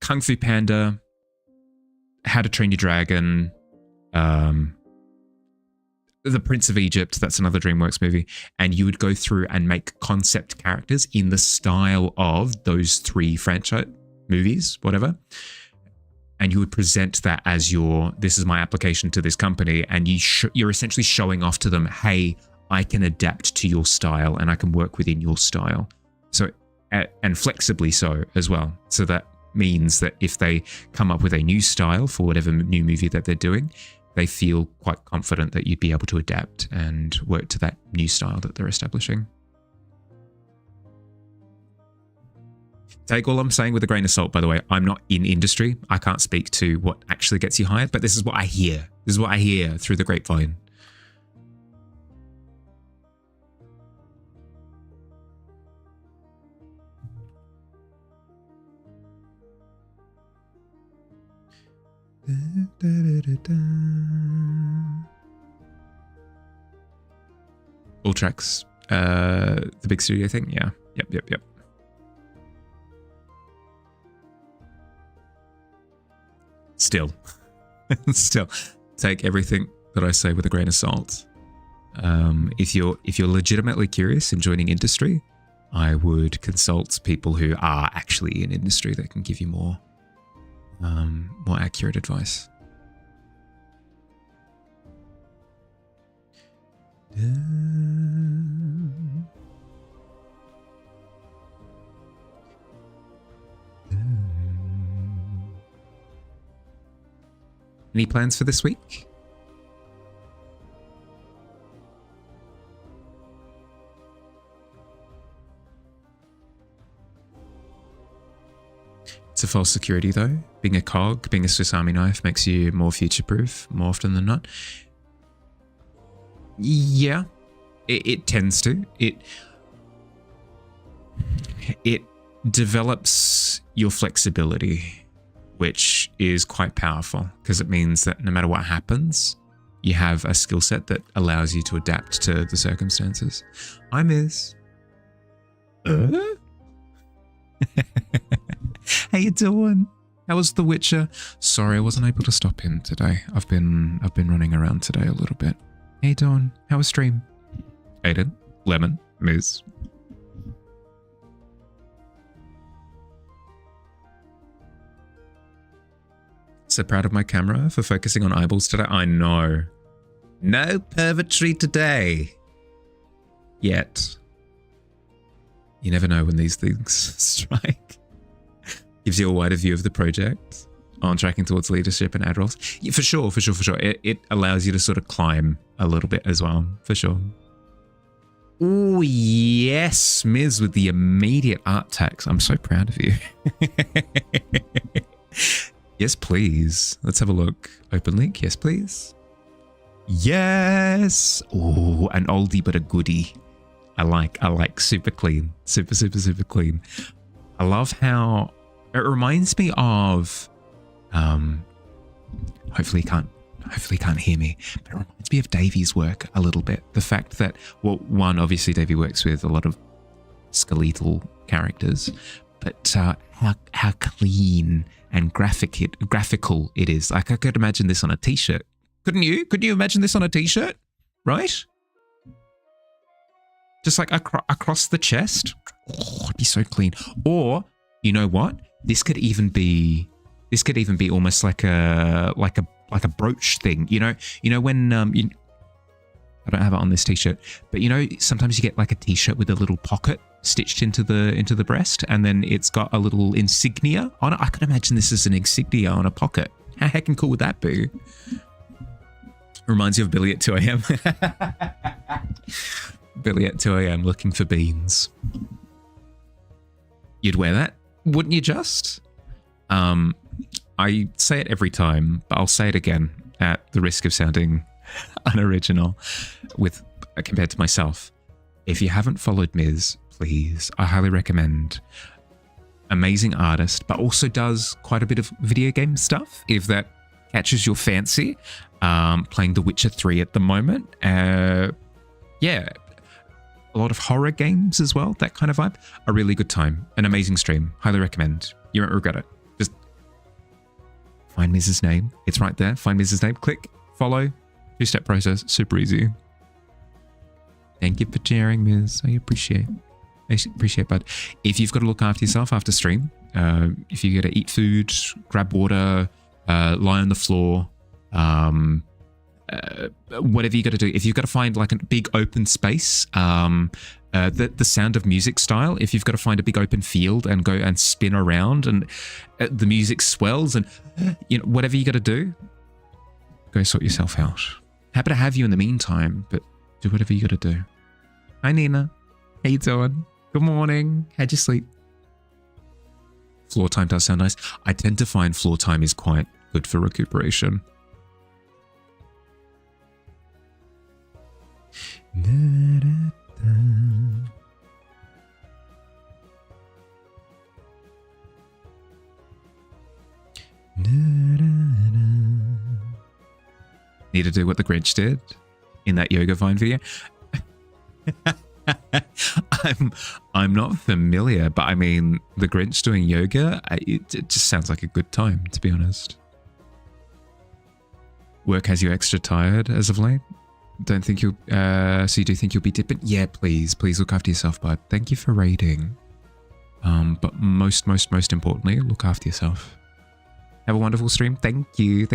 Kung Fu Panda, How to Train Your Dragon, The Prince of Egypt, that's another DreamWorks movie, and you would go through and make concept characters in the style of those three franchise movies, whatever. And you would present that as this is my application to this company, and you're essentially showing off to them, hey, I can adapt to your style and I can work within your style. So, and flexibly so as well. So that means that if they come up with a new style for whatever new movie that they're doing, they feel quite confident that you'd be able to adapt and work to that new style that they're establishing. Take all I'm saying with a grain of salt, by the way. I'm not in industry. I can't speak to what actually gets you hired, but this is what I hear. This is what I hear through the grapevine. All tracks. The big studio thing? Yeah. Yep. Still, take everything that I say with a grain of salt. If you're legitimately curious in joining industry, I would consult people who are actually in industry that can give you more accurate advice. Any plans for this week? to false security though. Being a cog, being a Swiss Army knife makes you more future-proof more often than not. Yeah, it tends to. It develops your flexibility, which is quite powerful because it means that no matter what happens, you have a skill set that allows you to adapt to the circumstances. Hi, Miz. How you doing? How was The Witcher? Sorry, I wasn't able to stop in today. I've been running around today a little bit. How you doing? How was stream? Aiden, Lemon, Miz. So proud of my camera for focusing on eyeballs today. I know. No pervertry today. Yet. You never know when these things strike. Gives you a wider view of the project on tracking towards leadership and ad roles. Yeah, for sure. It allows you to sort of climb a little bit as well, for sure. Oh, yes, Miz with the immediate art tax. I'm so proud of you. Yes, please. Let's have a look. Open link. Yes, please. Yes. Oh, an oldie but a goodie. I like super clean. Super clean. I love how it reminds me of hopefully you can't hear me, but it reminds me of Davey's work a little bit. The fact that, well, one, obviously Davey works with a lot of skeletal characters, but how clean and graphical it is. Like, I could imagine this on a t-shirt. Couldn't you? Could you imagine this on a t-shirt? Right? Just like across the chest. Oh, it'd be so clean. Or, you know what? This could even be almost like a brooch thing. You know when I don't have it on this t-shirt, but you know sometimes you get like a t-shirt with a little pocket stitched into the breast, and then it's got a little insignia on it. I could imagine this as an insignia on a pocket. How heckin' cool would that be? Reminds you of Billy at 2 a.m. Billy at 2 a.m. looking for beans. You'd wear that, wouldn't you just? I say it every time, but I'll say it again at the risk of sounding unoriginal compared to myself. If you haven't followed Miz, please, I highly recommend. Amazing artist, but also does quite a bit of video game stuff, if that catches your fancy. Playing The Witcher 3 at the moment. Yeah, a lot of horror games as well, that kind of vibe. A really good time. An amazing stream. Highly recommend. You won't regret it. Just find Miz's name. It's right there. Find Miz's name. Click. Follow. Two-step process. Super easy. Thank you for sharing, Miz. I appreciate, bud. If you've got to look after yourself after stream, if you got to eat food, grab water, lie on the floor, whatever you got to do. If you've got to find like a big open space, the Sound of Music style, if you've got to find a big open field and go and spin around and the music swells and whatever you got to do, go sort yourself out. Happy to have you in the meantime, but do whatever you got to do. Hi, Nina. How you doing? Good morning. How'd you sleep? Floor time does sound nice. I tend to find floor time is quite good for recuperation. Need to do what the Grinch did in that yoga Vine video. I'm not familiar, but I mean, the Grinch doing yoga, it just sounds like a good time, to be honest. Work has you extra tired as of late? Don't think you'll, so you do think you'll be dipping? Yeah, please look after yourself, bud. Thank you for raiding. But most importantly, look after yourself. Have a wonderful stream. Thank you.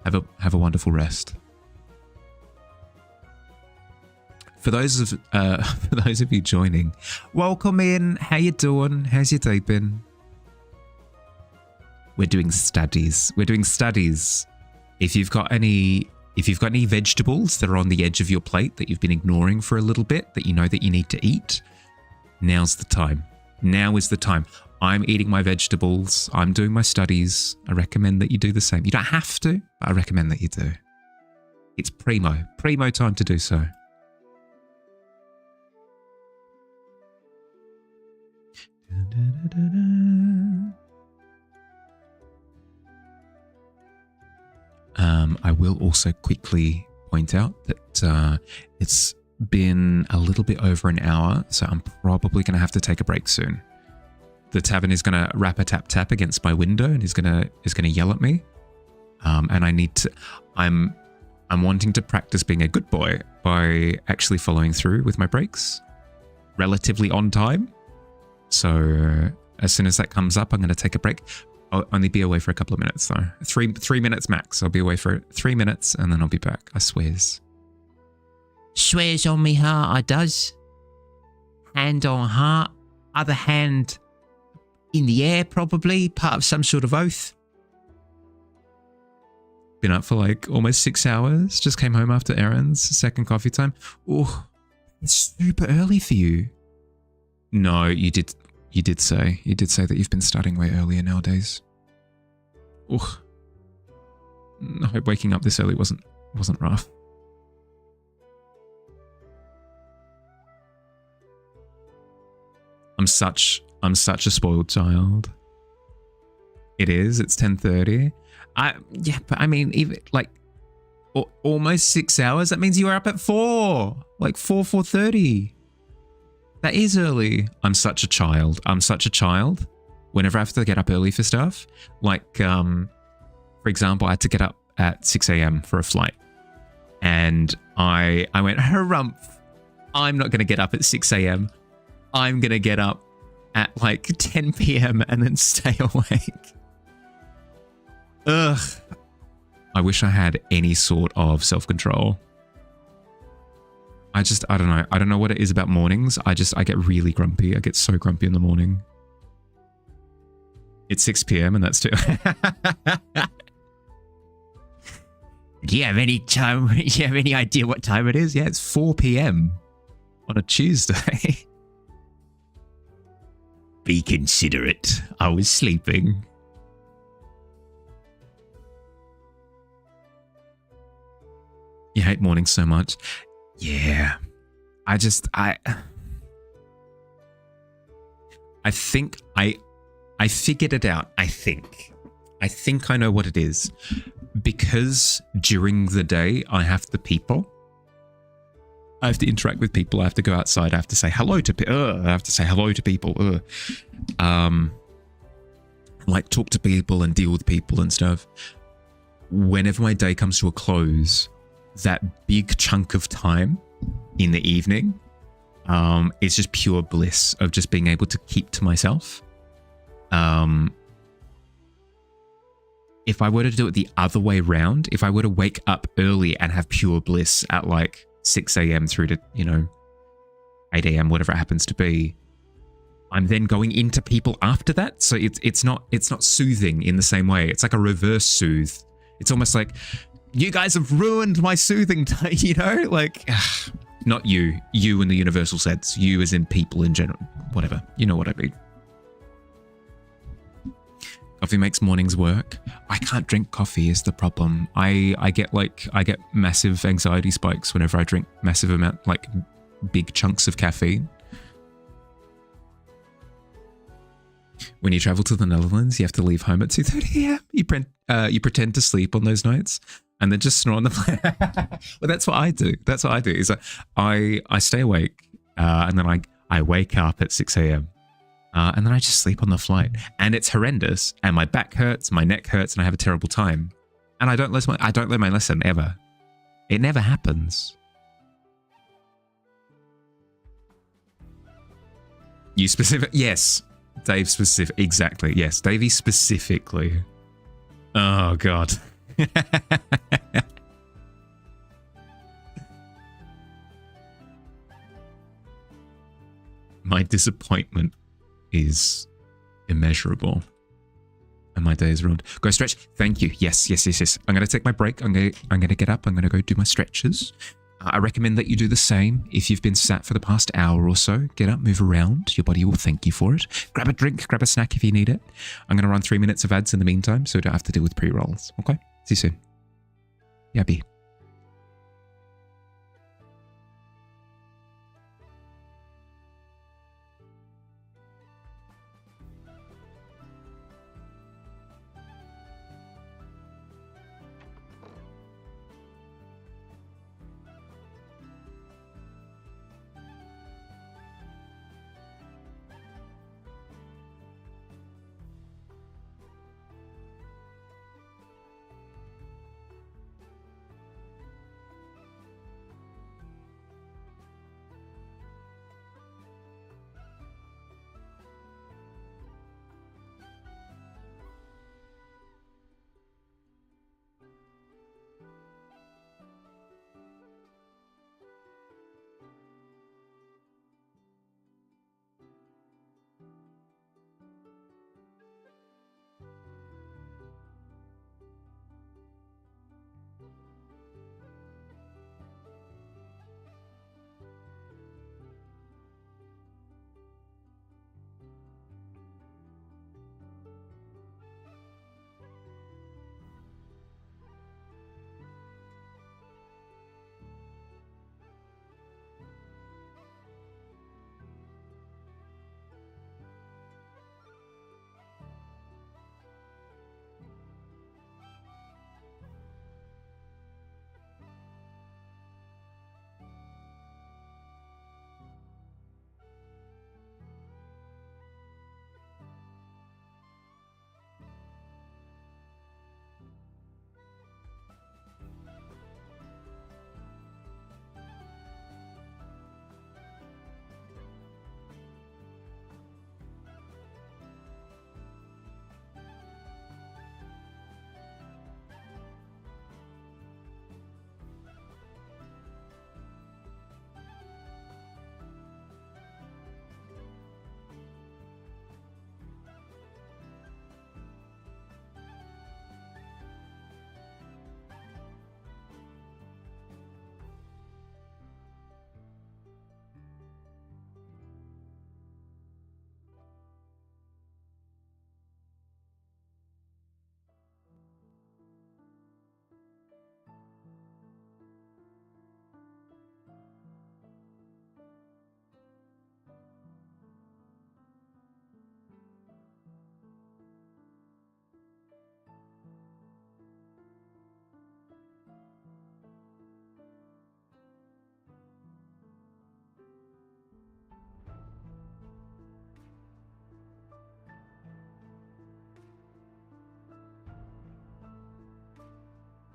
Have a wonderful rest. For those of you joining, welcome in. How you doing? How's your day been? We're doing studies. If you've got any vegetables that are on the edge of your plate that you've been ignoring for a little bit, that you know that you need to eat, now's the time. Now is the time. I'm eating my vegetables. I'm doing my studies. I recommend that you do the same. You don't have to, but I recommend that you do. It's primo time to do so. I will also quickly point out that it's been a little bit over an hour, so I'm probably going to have to take a break soon. The tavern is going to rap-a-tap-tap against my window and is going to yell at me. And I need to. I'm wanting to practice being a good boy by actually following through with my breaks, relatively on time. So as soon as that comes up, I'm going to take a break. I'll only be away for a couple of minutes though. Three minutes max. I'll be away for 3 minutes and then I'll be back. I swears.
Swears on me heart, I does. Hand on heart, other hand in the air, probably part of some sort of oath.
Been up for like almost 6 hours. Just came home after errands. Second coffee time. Oh, it's super early for you. No, you did say that you've been starting way earlier nowadays. Oh, I hope waking up this early wasn't rough. I'm such a spoiled child. It is. It's 10:30. Yeah, but I mean, even like almost 6 hours. That means you were up at 4, like 4:30. That is early. I'm such a child. Whenever I have to get up early for stuff, like for example, I had to get up at 6 a.m. for a flight, and I went, harumph. I'm not going to get up at 6 a.m. I'm going to get up at like 10 p.m. and then stay awake. Ugh. I wish I had any sort of self-control. I don't know. I don't know what it is about mornings. I get really grumpy. I get so grumpy in the morning. It's 6 p.m. and that's too...
Do you have any time? Do you have any idea what time it is?
Yeah, it's 4 p.m. on a Tuesday.
Be considerate. I was sleeping.
You hate mornings so much. Yeah. I think I figured it out. I think I know what it is. Because during the day I have to people. I have to interact with people. I have to go outside. I have to say hello to people. I have to say hello to people. Like talk to people and deal with people and stuff. Whenever my day comes to a close, that big chunk of time in the evening is just pure bliss of just being able to keep to myself. If I were to do it the other way round, if I were to wake up early and have pure bliss at like 6 a.m. through to, 8 a.m., whatever it happens to be, I'm then going into people after that. So it's not soothing in the same way. It's like a reverse soothe. It's almost like, you guys have ruined my soothing time, like, not you in the universal sense, you as in people in general, whatever, you know what I mean. Coffee makes mornings work. I can't drink coffee is the problem. I get massive anxiety spikes whenever I drink massive amount, like big chunks of caffeine. When you travel to the Netherlands, you have to leave home at 2:30 a.m. You pretend to sleep on those nights and then just snore on the plane. Well, that's what I do. Is I stay awake and then I wake up at 6 a.m. And then I just sleep on the flight, and it's horrendous. And my back hurts, my neck hurts, and I have a terrible time. And I don't learn my lesson ever. It never happens. You specific? Yes, Dave specific. Exactly. Yes, Davey specifically. Oh God. My disappointment is immeasurable, and my day is ruined. Go stretch. Thank you. Yes. I'm going to take my break. I'm going to get up. I'm going to go do my stretches. I recommend that you do the same. If you've been sat for the past hour or so, get up, move around. Your body will thank you for it. Grab a drink, grab a snack if you need it. I'm going to run 3 minutes of ads in the meantime, so we don't have to deal with pre-rolls. Okay? See you soon. Yabby.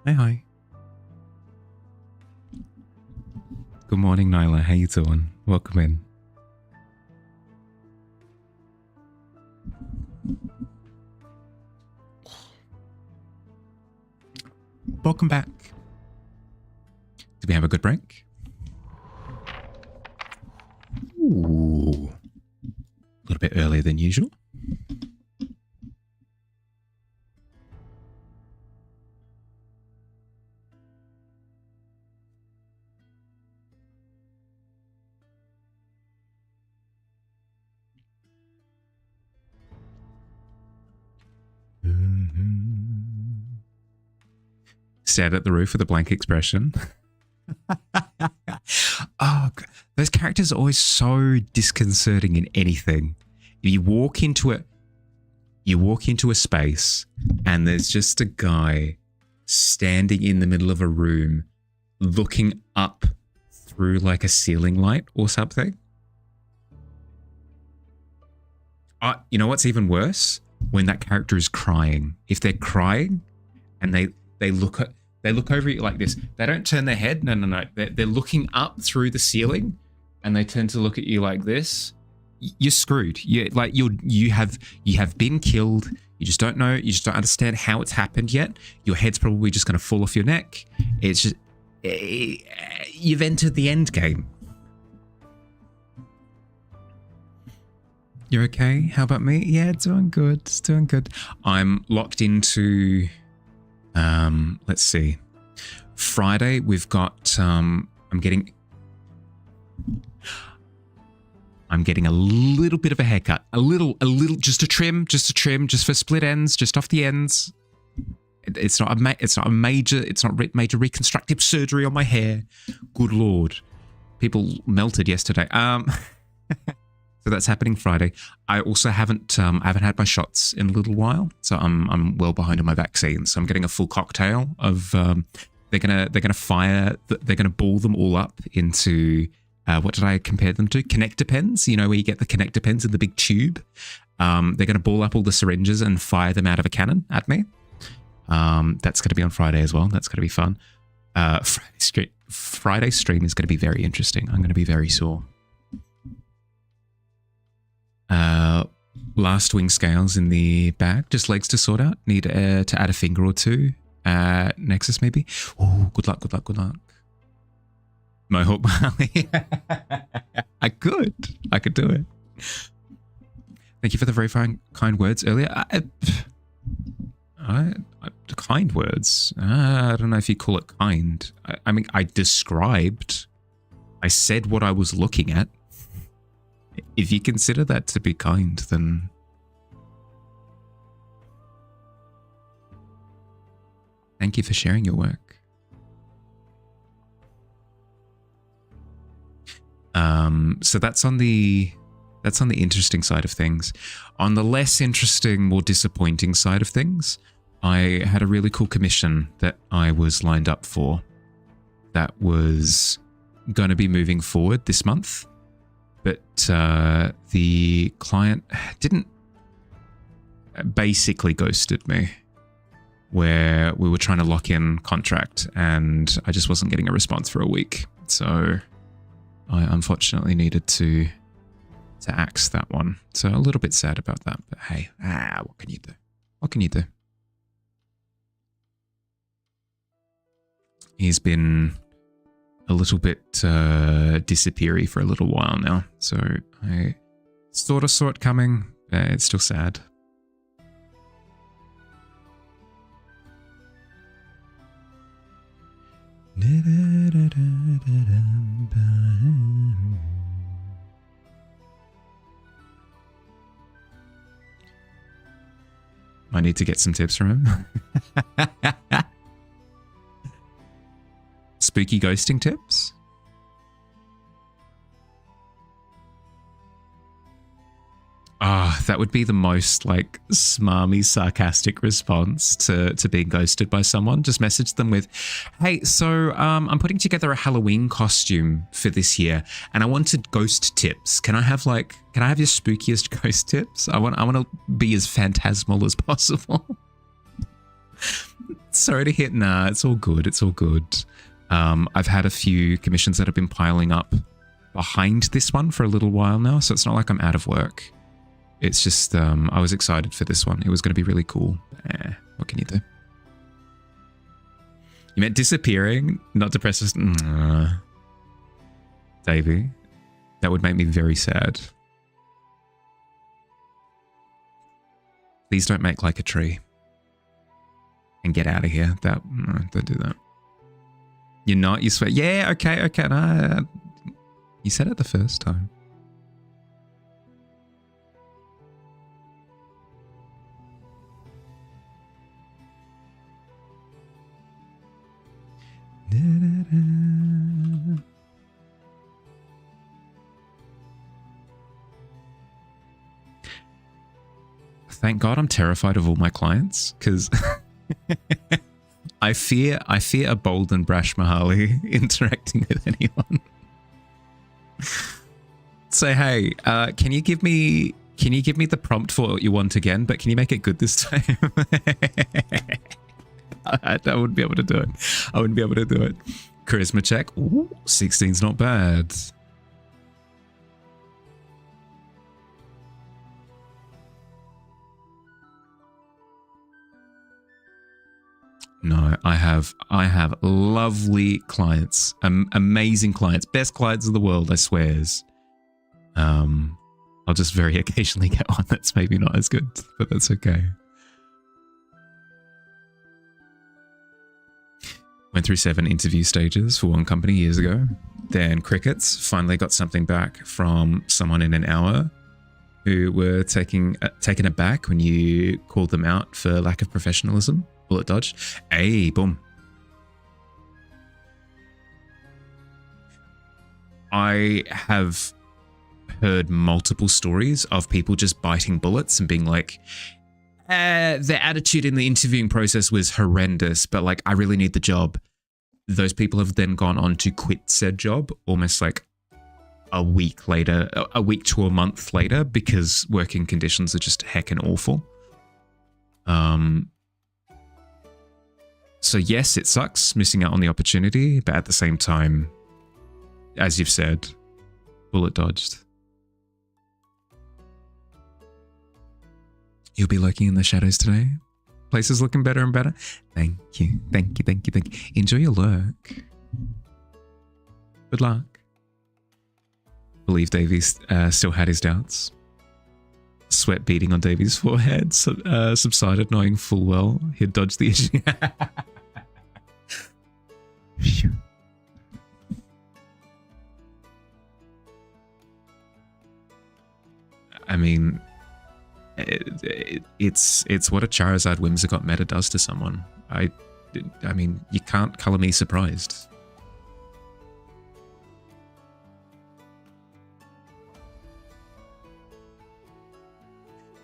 Hi. Good morning, Nyla. How you doing? Welcome in. Welcome back. Did we have a good break? Ooh. A little bit earlier than usual. Stared at the roof with a blank expression. Oh, those characters are always so disconcerting in anything. You walk into a space and there's just a guy standing in the middle of a room looking up through like a ceiling light or something. You know what's even worse? When that character is crying. If they're crying and they look over you like this. They don't turn their head. No. They're looking up through the ceiling, and they tend to look at you like this. You're screwed. You have been killed. You just don't know. You just don't understand how it's happened yet. Your head's probably just going to fall off your neck. It's just you've entered the end game. You're okay? How about me? Yeah, doing good. It's doing good. I'm locked into, let's see. Friday, we've got I'm getting a little bit of a haircut. A little, just a trim, just for split ends, just off the ends. It's not major reconstructive surgery on my hair. Good Lord. People melted yesterday. So that's happening Friday. I also haven't had my shots in a little while, so I'm well behind on my vaccines. So I'm getting a full cocktail of they're gonna ball them all up into what did I compare them to? Connector pens. You know where you get the connector pens in the big tube. They're gonna ball up all the syringes and fire them out of a cannon at me. That's gonna be on Friday as well. That's gonna be fun. Friday stream is gonna be very interesting. I'm gonna be very sore. Last wing scales in the bag, just legs to sort out. Need to add a finger or two. Nexus maybe. Oh, good luck. Mohawk Bali. I could do it. Thank you for the very kind words earlier. Kind words. I don't know if you call it kind. I mean, I said what I was looking at. If you consider that to be kind, then thank you for sharing your work. So that's on the interesting side of things. On the less interesting, more disappointing side of things, I had a really cool commission that I was lined up for that was going to be moving forward this month. But the client basically ghosted me, where we were trying to lock in contract and I just wasn't getting a response for a week. So I unfortunately needed to axe that one. So a little bit sad about that, but hey, what can you do? What can you do? He's been a little bit disappeary for a little while now, so I sort of saw it coming. It's still sad. I need to get some tips from him. Spooky ghosting tips? That would be the most like smarmy, sarcastic response to being ghosted by someone. Just message them with, hey, so I'm putting together a Halloween costume for this year and I wanted ghost tips. Can I have your spookiest ghost tips? I want to be as phantasmal as possible. Sorry to hit, it's all good. It's all good. I've had a few commissions that have been piling up behind this one for a little while now, so it's not like I'm out of work. It's just I was excited for this one. It was going to be really cool. What can you do? You meant disappearing, not depressed. Davey, that would make me very sad. Please don't make like a tree and get out of here. Don't do that. You're not, you swear. Yeah, okay. No, you said it the first time. Thank God I'm terrified of all my clients, because I fear a bold and brash Mahali interacting with anyone. Say, hey, can you give me the prompt for what you want again, but can you make it good this time? I wouldn't be able to do it. Charisma check. Ooh, 16's not bad. No, I have lovely clients, amazing clients, best clients in the world, I swears. I'll just very occasionally get one that's maybe not as good, but that's okay. Went through 7 interview stages for one company years ago. Then crickets, finally got something back from someone in an hour who were taken aback when you called them out for lack of professionalism. Bullet dodge. Hey, boom. I have heard multiple stories of people just biting bullets and being like, their attitude in the interviewing process was horrendous, but like, I really need the job. Those people have then gone on to quit said job almost like a week to a month later, because working conditions are just heckin' awful. So yes, it sucks missing out on the opportunity, but at the same time, as you've said, bullet dodged. You'll be lurking in the shadows today. Place is looking better and better. Thank you. Thank you. Thank you. Thank you. Enjoy your lurk. Good luck. Believe Davey still had his doubts. Sweat beating on Davey's forehead subsided, knowing full well he'd dodged the issue. I mean, it's what a Charizard Whimsicott meta does to someone. I mean, you can't color me surprised.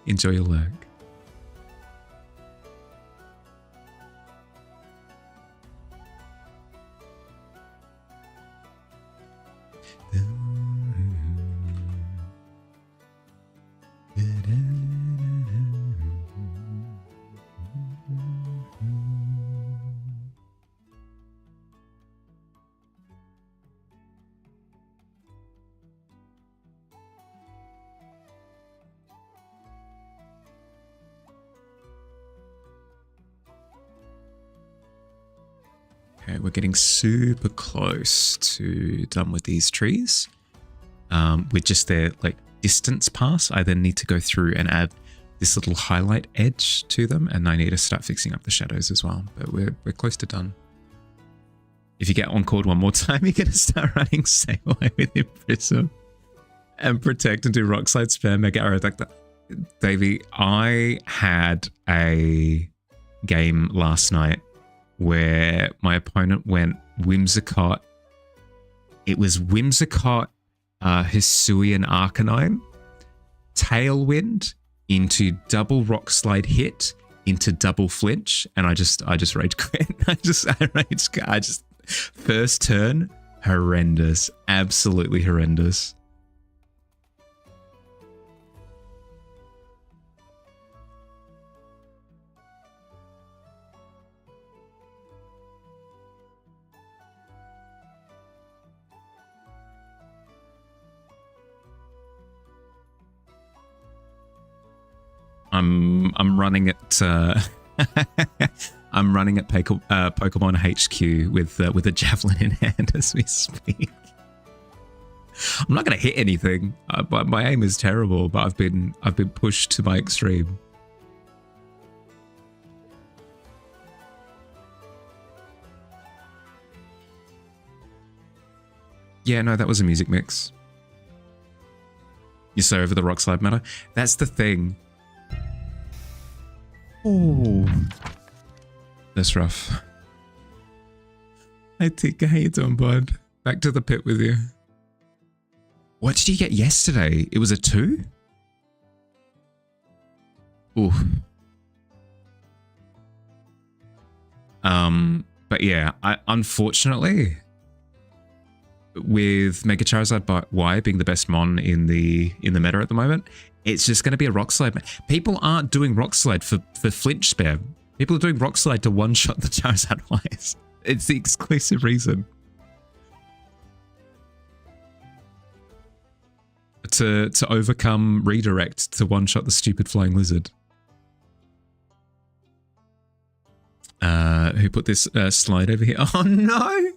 Enjoy your lurk. Okay, we're getting super close to done with these trees. With just their like distance pass, I then need to go through and add this little highlight edge to them, and I need to start fixing up the shadows as well. But we're close to done. If you get encored one more time, you're gonna start running same way with Imprism and protect and do rock slide spam mega arrow like that. Davey, I had a game last night where my opponent went Whimsicott. It was Whimsicott, Hisuian Arcanine, Tailwind into double rock slide hit into double flinch, and I just rage quit. I just first turn horrendous, absolutely horrendous. I'm running at I'm running at Pokemon HQ with a javelin in hand as we speak. I'm not going to hit anything, but my aim is terrible. But I've been pushed to my extreme. Yeah, no, that was a music mix. You're so over the rock slide matter. That's the thing. Oh, that's rough. Hey Tika, how you doing, bud? Back to the pit with you. What did you get yesterday? It was a 2? Ooh. But yeah, unfortunately, with Mega Charizard Y being the best mon in the meta at the moment, it's just going to be a rock slide. People aren't doing rock slide for flinch spam. People are doing rock slide to one-shot the Charizard Ys. It's the exclusive reason. To overcome redirect to one-shot the stupid flying lizard. Who put this slide over here? Oh no!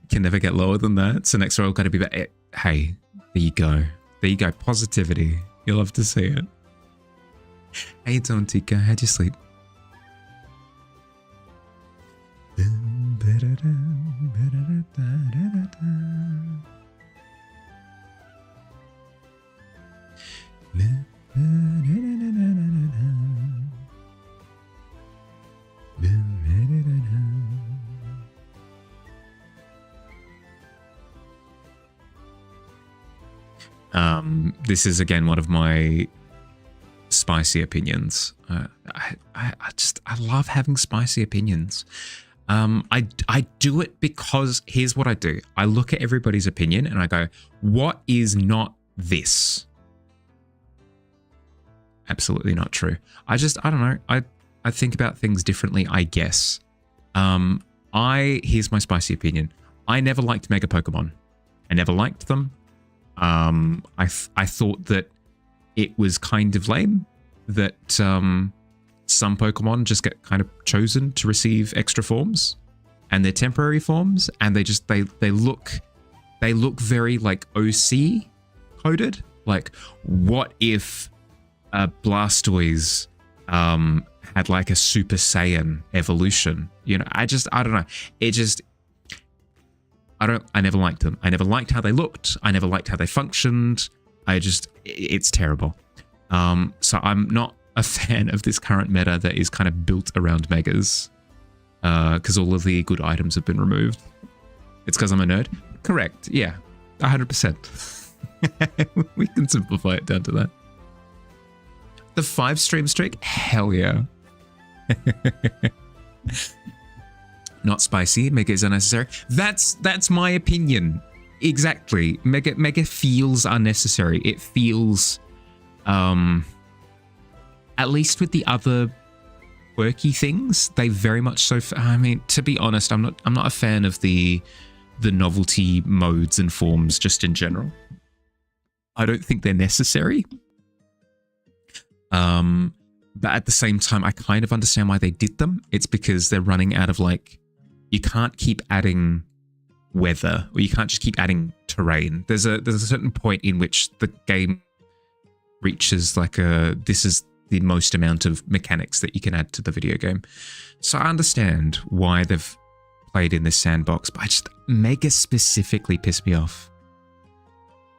Can never get lower than that. So next roll got to be better. Hey, there you go. There you go. Positivity. You'll love to see it. How you doing, Tika? How'd you sleep? This is again one of my spicy opinions. I love having spicy opinions. I do it because here's what I do. I look at everybody's opinion and I go, what is not this? Absolutely not true. I don't know. I think about things differently, I guess. Here's my spicy opinion. I never liked Mega Pokemon. I never liked them. I thought that it was kind of lame that some Pokemon just get kind of chosen to receive extra forms, and they're temporary forms, and they look very like OC coded. Like, what if Blastoise had like a Super Saiyan evolution? You know, I don't know. I never liked them. I never liked how they looked. I never liked how they functioned. It's terrible. So I'm not a fan of this current meta that is kind of built around megas, because all of the good items have been removed. It's because I'm a nerd? Correct. Yeah, 100%. We can simplify it down to that. The 5-stream streak? Hell yeah. Not spicy. Mega is unnecessary. That's my opinion. Exactly. Mega feels unnecessary. It feels, at least with the other quirky things, they very much so. I mean, to be honest, I'm not a fan of the novelty modes and forms just in general. I don't think they're necessary. But at the same time, I kind of understand why they did them. It's because they're running out of, like, you can't keep adding weather, or you can't just keep adding terrain. There's a certain point in which the game reaches like this is the most amount of mechanics that you can add to the video game. So I understand why they've played in this sandbox, but Mega specifically pissed me off.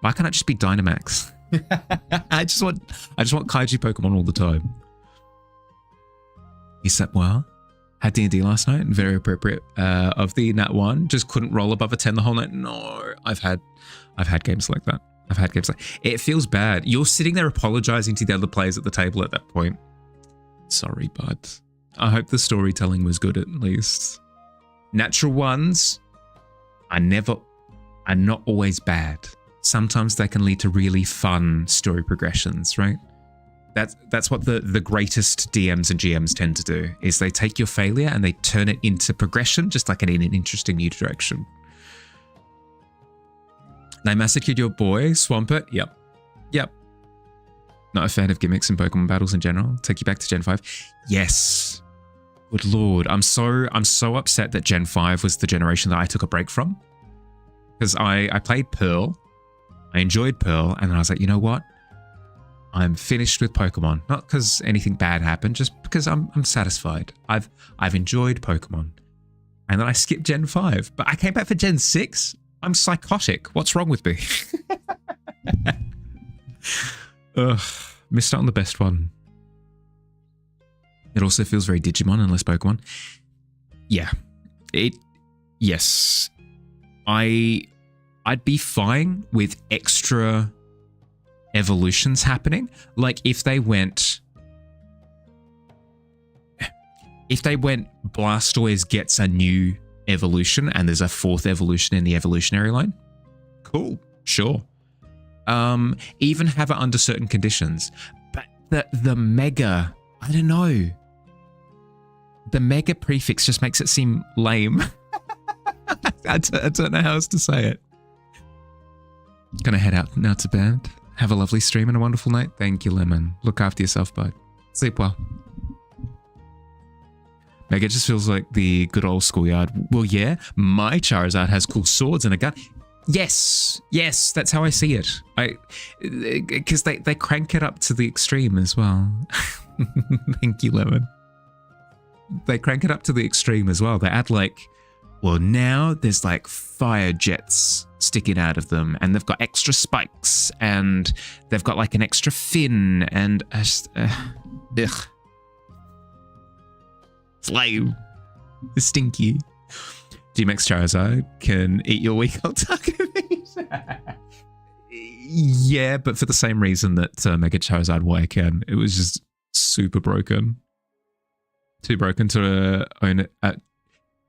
Why can't it just be Dynamax? I just want Kaiju Pokemon all the time. You slept well? Had D&D last night, and very appropriate of the Nat 1. Just couldn't roll above a 10 the whole night. No, I've had games like that. It feels bad. You're sitting there apologizing to the other players at the table at that point. Sorry, bud. I hope the storytelling was good at least. Natural ones are not always bad. Sometimes they can lead to really fun story progressions, right? That's what the greatest DMs and GMs tend to do, is they take your failure and they turn it into progression, just like in an interesting new direction. They massacred your boy, Swampert. Yep. Not a fan of gimmicks in Pokemon battles in general. Take you back to Gen 5. Yes. Good lord. I'm so upset that Gen 5 was the generation that I took a break from. Because I played Pearl. I enjoyed Pearl, and then I was like, you know what? I'm finished with Pokemon. Not because anything bad happened, just because I'm satisfied. I've enjoyed Pokemon. And then I skipped Gen 5. But I came back for Gen 6. I'm psychotic. What's wrong with me? Ugh, missed out on the best one. It also feels very Digimon and less Pokemon. Yeah. Yes. I'd be fine with extra evolutions happening. Like if they went Blastoise gets a new evolution and there's a 4th evolution in the evolutionary line. Cool, sure. Even have it under certain conditions. But the Mega, I don't know. The Mega prefix just makes it seem lame. I don't know how else to say it. Gonna head out now to bed. Have a lovely stream and a wonderful night. Thank you, Lemon. Look after yourself, bud. Sleep well. Mega just feels like the good old schoolyard. Well, yeah, my Charizard has cool swords and a gun. Yes, that's how I see it. Because they crank it up to the extreme as well. Thank you, Lemon. They crank it up to the extreme as well. They add like, well, now there's like fire jets sticking out of them, and they've got extra spikes, and they've got like an extra fin, and ugh. It's lame. It's stinky. GMX Charizard can eat your weak old taco meat. Yeah, but for the same reason that Mega Charizard Y can. It was just super broken. Too broken to own it.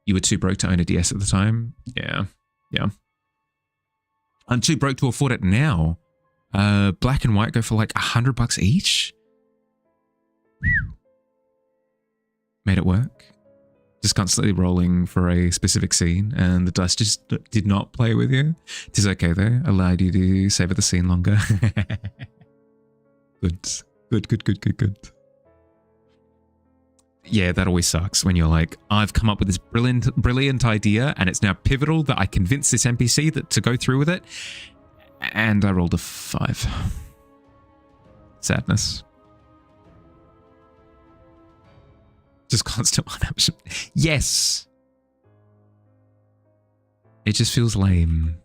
You were too broke to own a DS at the time? Yeah. I'm too broke to afford it now. Black and white go for like $100 each. Made it work. Just constantly rolling for a specific scene, and the dice just did not play with you. It is okay though. Allowed you to savor the scene longer. Good. Yeah, that always sucks when you're like, I've come up with this brilliant idea, and it's now pivotal that I convince this NPC to go through with it, and I rolled a 5. Sadness. Just constant one-up. Yes. It just feels lame.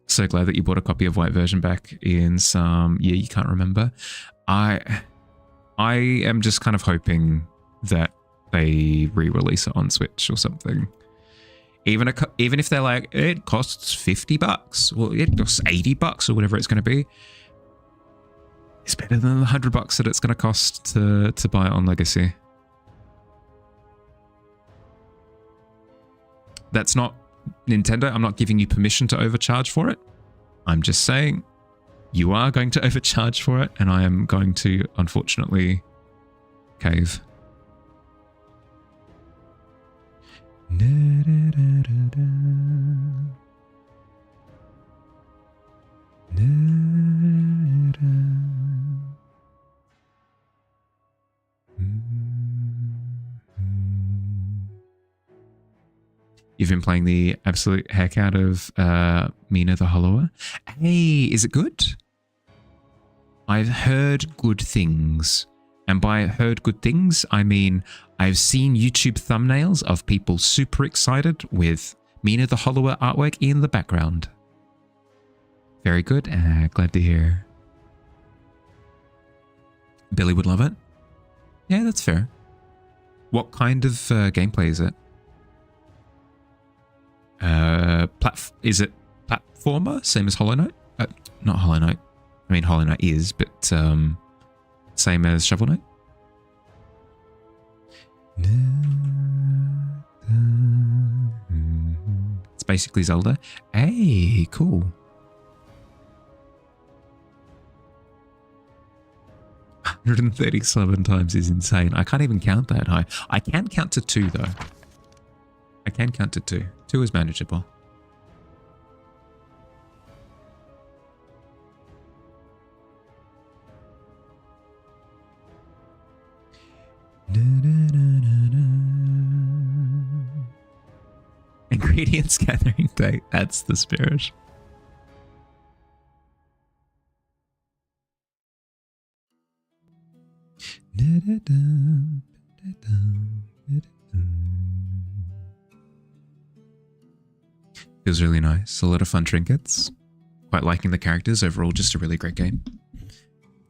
So glad that you bought a copy of White version back in some year you can't remember. I am just kind of hoping that they re-release it on Switch or something. Even if they're like, it costs $50, or it costs $80 or whatever it's going to be. It's better than the $100 that it's going to cost to buy it on Legacy. That's not Nintendo. I'm not giving you permission to overcharge for it. I'm just saying you are going to overcharge for it, and I am going to, unfortunately, cave. You've been playing the absolute heck out of Mina the Hollower. Hey, is it good? I've heard good things. And by heard good things, I mean I've seen YouTube thumbnails of people super excited with Mina the Hollower artwork in the background. Very good. Glad to hear. Billy would love it. Yeah, that's fair. What kind of gameplay is it? Is it platformer? Same as Hollow Knight? Not Hollow Knight. I mean, Hollow Knight is, but same as Shovel Knight? It's basically Zelda. Hey, cool. 137 times is insane. I can't even count that high. I can count to 2 though. I can count to 2. 2 is manageable. Ingredients gathering day. That's the spirit. Feels really nice. A lot of fun trinkets. Quite liking the characters. Overall, just a really great game.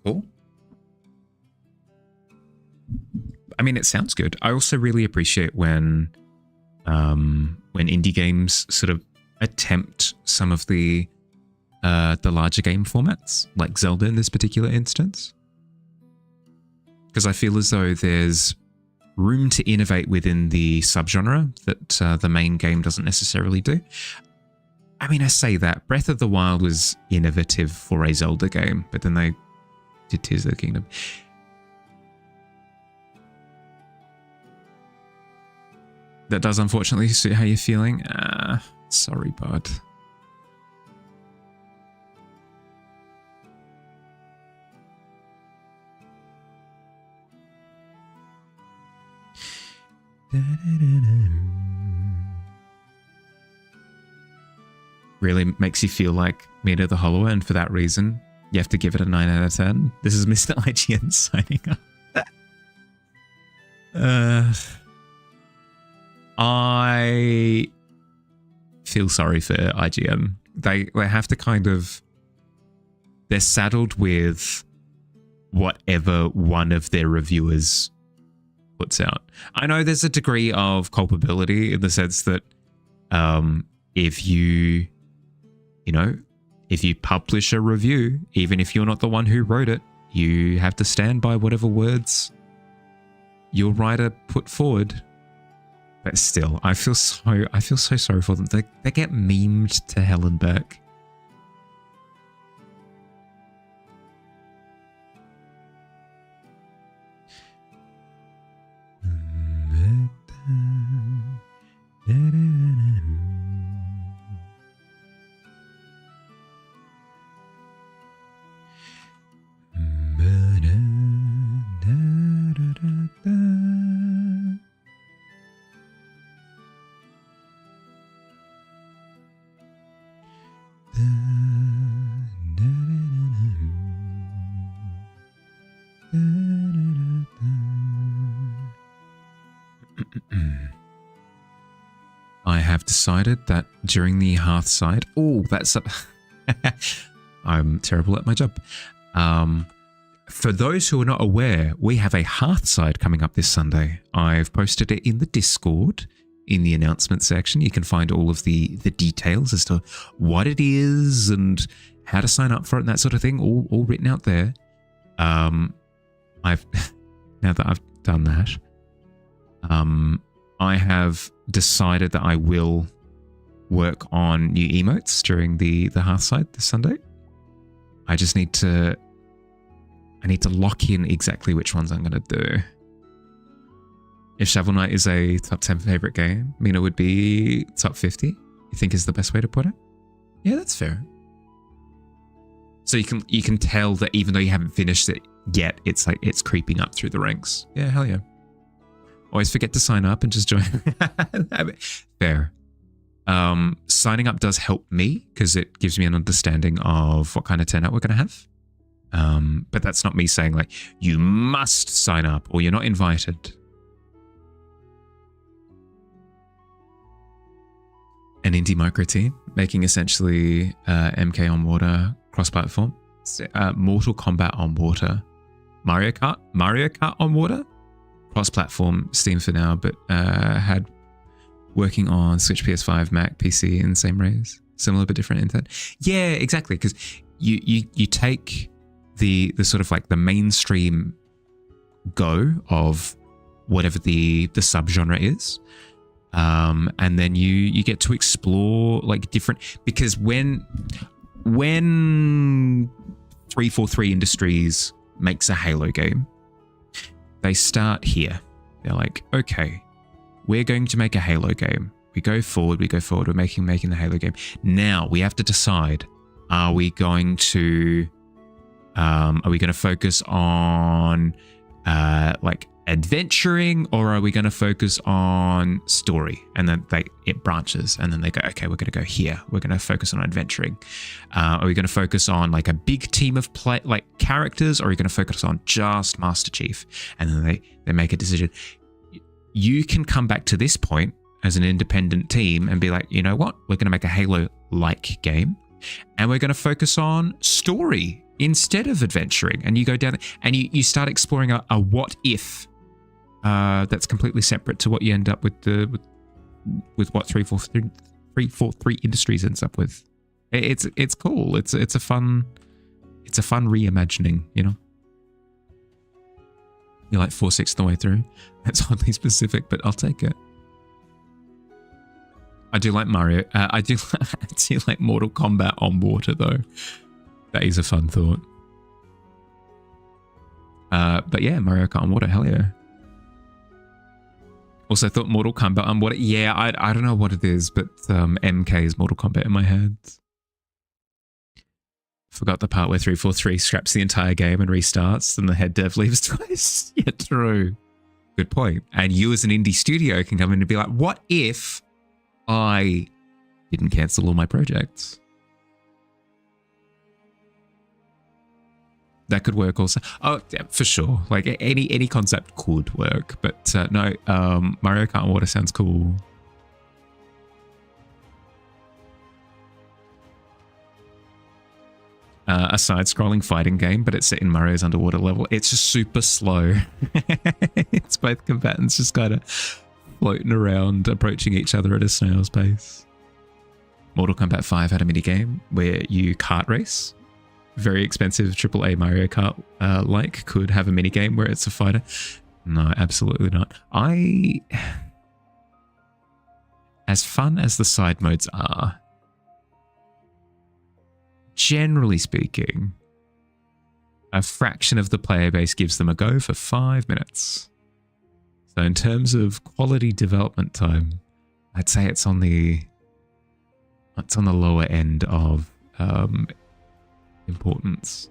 Cool. I mean, it sounds good. I also really appreciate when indie games sort of attempt some of the larger game formats, like Zelda in this particular instance. Because I feel as though there's room to innovate within the subgenre that the main game doesn't necessarily do. I mean, I say that. Breath of the Wild was innovative for a Zelda game, but then they did Tears of the Kingdom. That does unfortunately suit how you're feeling. Sorry, bud. Really makes you feel like Mina the Hollower, and for that reason, you have to give it a 9 out of 10. This is Mr. IGN signing up. I feel sorry for IGN. They have to kind of... They're saddled with whatever one of their reviewers puts out. I know there's a degree of culpability in the sense that if you you know, if you publish a review, even if you're not the one who wrote it, you have to stand by whatever words your writer put forward. But still, I feel so sorry for them. They get memed to hell and back. I have decided that during the Hearthside... Oh, that's... I'm terrible at my job. For those who are not aware, we have a Hearthside coming up this Sunday. I've posted it in the Discord, in the announcement section. You can find all of the details as to what it is and how to sign up for it and that sort of thing, all written out there. Now that I've done that, I have decided that I will work on new emotes during the Hearthside this Sunday. I just need to lock in exactly which ones I'm going to do. If Shovel Knight is a top 10 favorite game, I mean, it would be top 50, you think is the best way to put it? Yeah, that's fair. So you can tell that even though you haven't finished it yet, it's like it's creeping up through the ranks. Yeah, hell yeah. Always forget to sign up and just join. Fair. Signing up does help me because it gives me an understanding of what kind of turnout we're going to have. But that's not me saying like, you must sign up or you're not invited. An indie micro team making essentially MK on water cross-platform. Mortal Kombat on water. Mario Kart on water. Cross-platform, Steam for now, but had working on Switch, PS5, Mac, PC in the same ways. Similar but different intent. Yeah, exactly, because you take the sort of like the mainstream go of whatever the subgenre is, and then you get to explore like different, because when 343 Industries makes a Halo game, they start here. They're like, okay, we're going to make a Halo game. We go forward, we're making the Halo game. Now we have to decide, are we going to focus on like adventuring, or are we going to focus on story? And then it branches, and then they go, okay, we're going to go here. We're going to focus on adventuring. Are we going to focus on like a big team of characters, or are we going to focus on just Master Chief? And then they make a decision. You can come back to this point as an independent team and be like, you know what? We're going to make a Halo-like game, and we're going to focus on story instead of adventuring. And you go down and you start exploring a what if that's completely separate to what you end up with what 343 Industries ends up with. It's cool. It's a fun reimagining, you know. You're like 4/6 of the way through. That's oddly specific, but I'll take it. I do like Mario. I do like Mortal Kombat on water though. That is a fun thought. But yeah, Mario Kart on water, hell yeah. Also thought Mortal Kombat on water. Yeah, I don't know what it is, but MK is Mortal Kombat in my head. Forgot the part where 343 scraps the entire game and restarts, and the head dev leaves twice. Yeah, true. Good point. And you as an indie studio can come in and be like, what if I didn't cancel all my projects? That could work also. Oh, yeah, for sure. Like any concept could work, but no, Mario Kart on water sounds cool. A side-scrolling fighting game, but it's set in Mario's underwater level. It's just super slow. It's both combatants just kind of floating around, approaching each other at a snail's pace. Mortal Kombat 5 had a mini game where you kart race. Very expensive AAA Mario Kart could have a mini game where it's a fighter. No, absolutely not. As fun as the side modes are, generally speaking, a fraction of the player base gives them a go for 5 minutes. So in terms of quality development time, I'd say it's on the lower end of importance.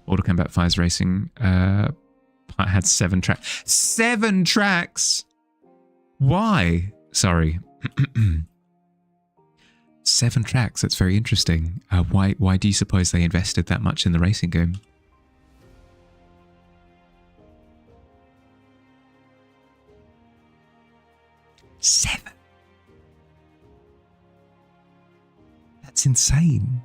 Mortal Kombat 5's racing had 7 tracks. 7 tracks? Why? Sorry. 7 tracks. That's very interesting. Why do you suppose they invested that much in the racing game? Seven. That's insane.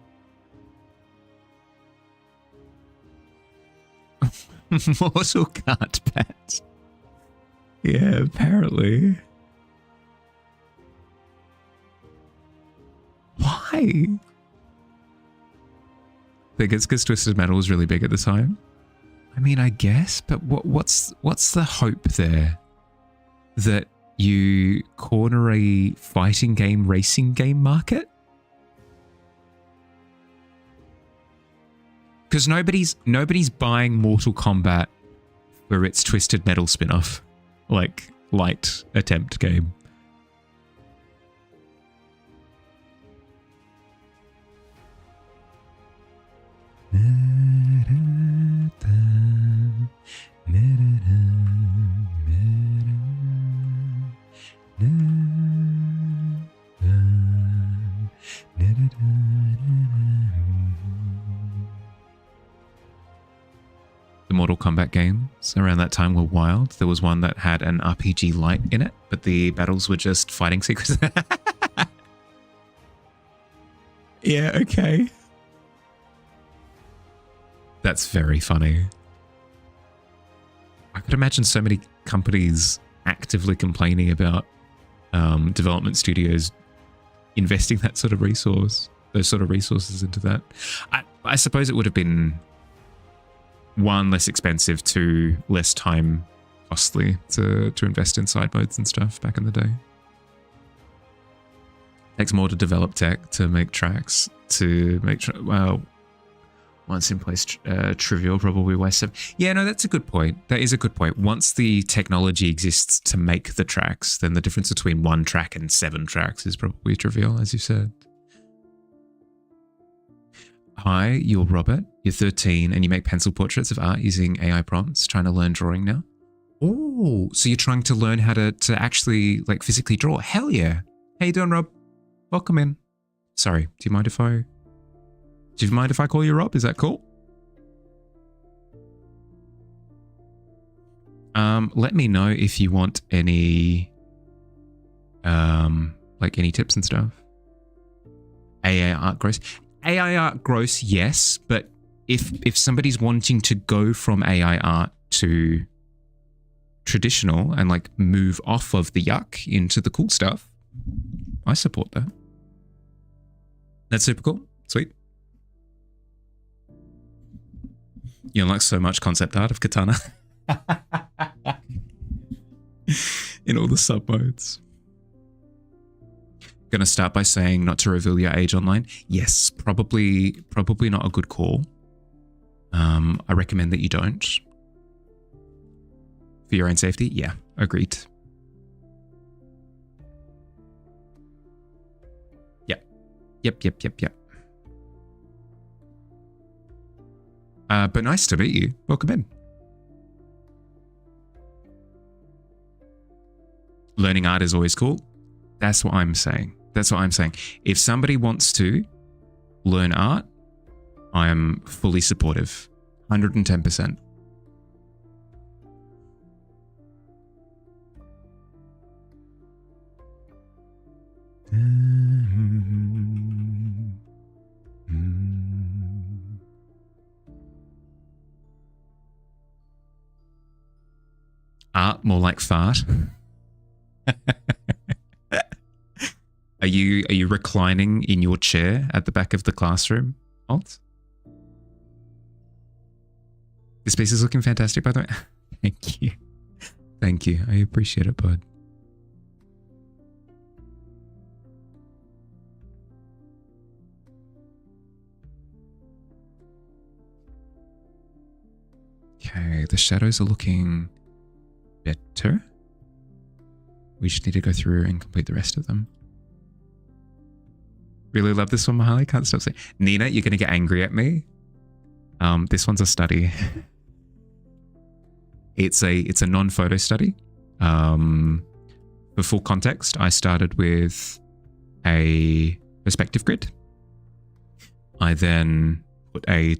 Mortal Kart Pet. Yeah, apparently. Why? I think it's because Twisted Metal was really big at the time. I mean, I guess, but what's the hope there? That you corner a fighting game, racing game market? Because nobody's buying Mortal Kombat for its Twisted Metal spin-off, like light attempt game. The Mortal Kombat games around that time were wild. There was one that had an RPG light in it, but the battles were just fighting sequences. Yeah, okay. That's very funny. I could imagine so many companies actively complaining about development studios investing those sort of resources into that. I suppose it would have been 1, less expensive, 2, less time costly to invest in side modes and stuff back in the day. Takes more to develop tech, to make tracks, well, once in place trivial, probably why 7. Yeah, no, that's a good point. That is a good point. Once the technology exists to make the tracks, then the difference between 1 track and 7 tracks is probably trivial, as you said. Hi, you're Robert. You're 13 and you make pencil portraits of art using AI prompts, trying to learn drawing now. Oh, so you're trying to learn how to actually like physically draw. Hell yeah. How you doing, Rob? Welcome in. Sorry, do you mind if I call you Rob? Is that cool? Let me know if you want any any tips and stuff. AI art gross. AI art gross, yes, but if somebody's wanting to go from AI art to traditional and like move off of the yuck into the cool stuff, I support that. That's super cool. Sweet. You unlock so much concept art of Katana in all the sub modes. Gonna start by saying not to reveal your age online. Yes, probably not a good call. I recommend that you don't. For your own safety, yeah, agreed. Yep. But nice to meet you. Welcome in. Learning art is always cool. That's what I'm saying. If somebody wants to learn art, I am fully supportive. 110%. More like fart. Are you reclining in your chair at the back of the classroom, Alt? This piece is looking fantastic, by the way. Thank you. Thank you. I appreciate it, bud. Okay, the shadows are looking better. We just need to go through and complete the rest of them. Really love this one, Mahali. Can't stop saying. Nina, you're going to get angry at me. This one's a study. It's a non-photo study. For full context, I started with a perspective grid. I then put a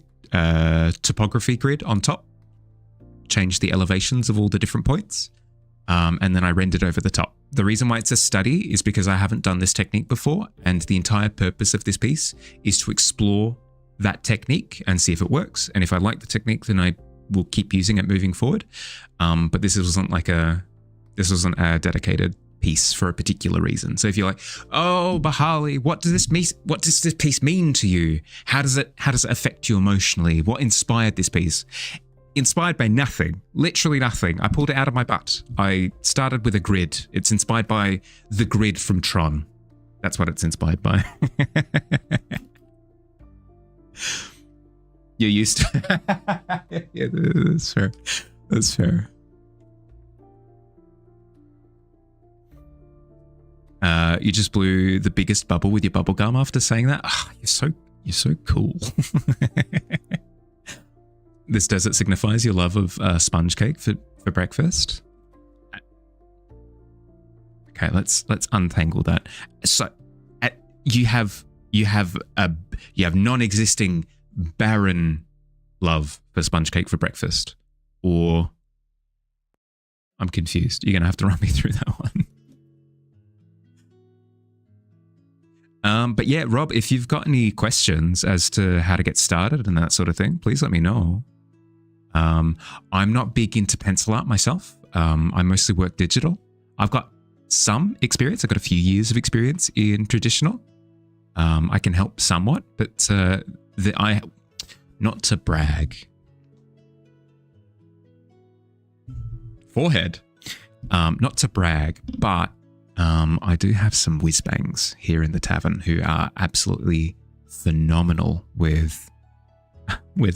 topography grid on top, changed the elevations of all the different points, and then I rendered over the top. The reason why it's a study is because I haven't done this technique before, and the entire purpose of this piece is to explore that technique and see if it works. And if I like the technique, then I will keep using it moving forward. But this wasn't a dedicated piece for a particular reason. So if you're like, oh, Bahali, what does this piece mean to you? How does it affect you emotionally? What inspired this piece? Inspired by nothing, literally nothing. I pulled it out of my butt. I started with a grid. It's inspired by the grid from Tron. That's what it's inspired by. You're used to yeah, that's fair. That's fair. You just blew the biggest bubble with your bubble gum after saying that. Oh, you're so cool. This desert signifies your love of sponge cake for breakfast. Okay, let's untangle that. So, you have non-existing barren love for sponge cake for breakfast, or I'm confused. You're gonna have to run me through that one. But yeah, Rob, if you've got any questions as to how to get started and that sort of thing, please let me know. I'm not big into pencil art myself. I mostly work digital. I've got some experience. I've got a few years of experience in traditional. I can help somewhat, but not to brag. Forehead. Not to brag, but I do have some whiz-bangs here in the tavern who are absolutely phenomenal with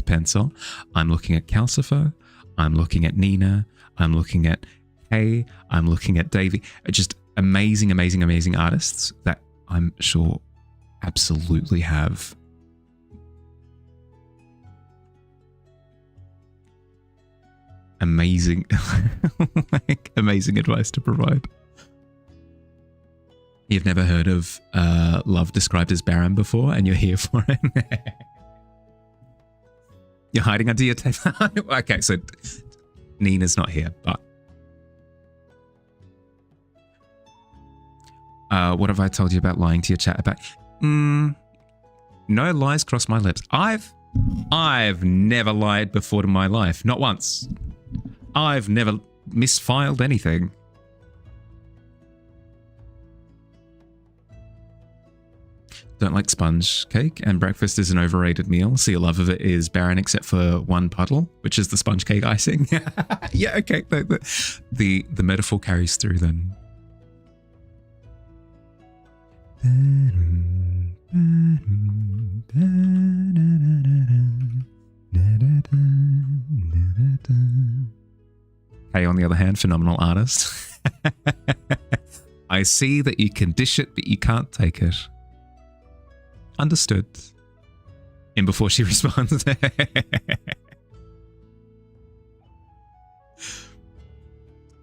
pencil. I'm looking at Calcifer. I'm looking at Nina. I'm looking at Hay. I'm looking at Davey. Just amazing, amazing, amazing artists that I'm sure absolutely have amazing, amazing advice to provide. You've never heard of love described as barren before, and you're here for it. You're hiding under your table. Okay, so Nina's not here, but what have I told you about lying to your chat about? No lies cross my lips. I've never lied before in my life, not once. I've never misfiled anything. Don't like sponge cake, and breakfast is an overrated meal, so your love of it is barren except for one puddle, which is the sponge cake icing. Yeah, okay. The metaphor carries through then. Hey, on the other hand, phenomenal artist. I see that you can dish it, but you can't take it. Understood. And before she responds.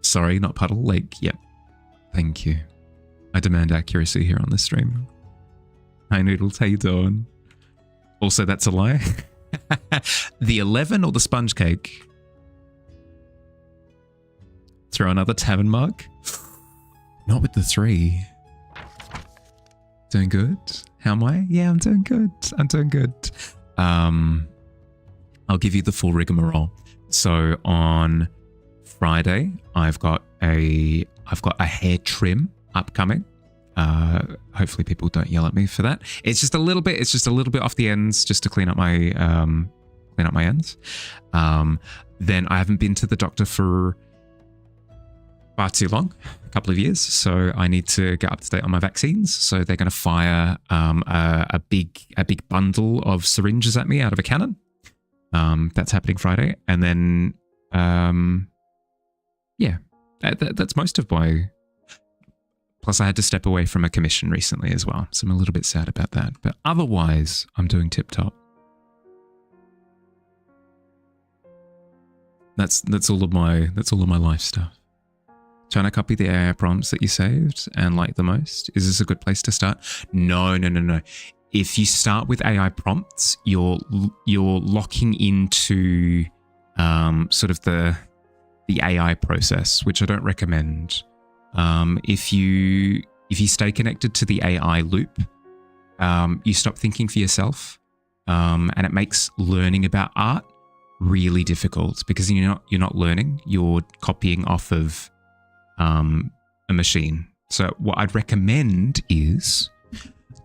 Sorry, not puddle. Like, yep. Thank you. I demand accuracy here on the stream. Hi, Noodles. How you doing? Also, that's a lie. The 11 or the sponge cake? Throw another tavern mug? Not with the 3. Doing good? How am I? Yeah, I'm doing good. I'm doing good. I'll give you the full rigmarole. So on Friday, I've got a hair trim upcoming. Hopefully people don't yell at me for that. It's just a little bit off the ends, just to clean up my ends. Then I haven't been to the doctor for far too long, a couple of years, so I need to get up to date on my vaccines. So they're going to fire a big bundle of syringes at me out of a cannon. That's happening Friday, and then that's most of my. Plus, I had to step away from a commission recently as well, so I'm a little bit sad about that. But otherwise, I'm doing tip top. That's all of my life stuff. Trying to copy the AI prompts that you saved and like the most. Is this a good place to start? No. If you start with AI prompts, you're locking into sort of the AI process, which I don't recommend. If you stay connected to the AI loop, you stop thinking for yourself, and it makes learning about art really difficult because you're not learning, you're copying off of a machine. So what I'd recommend is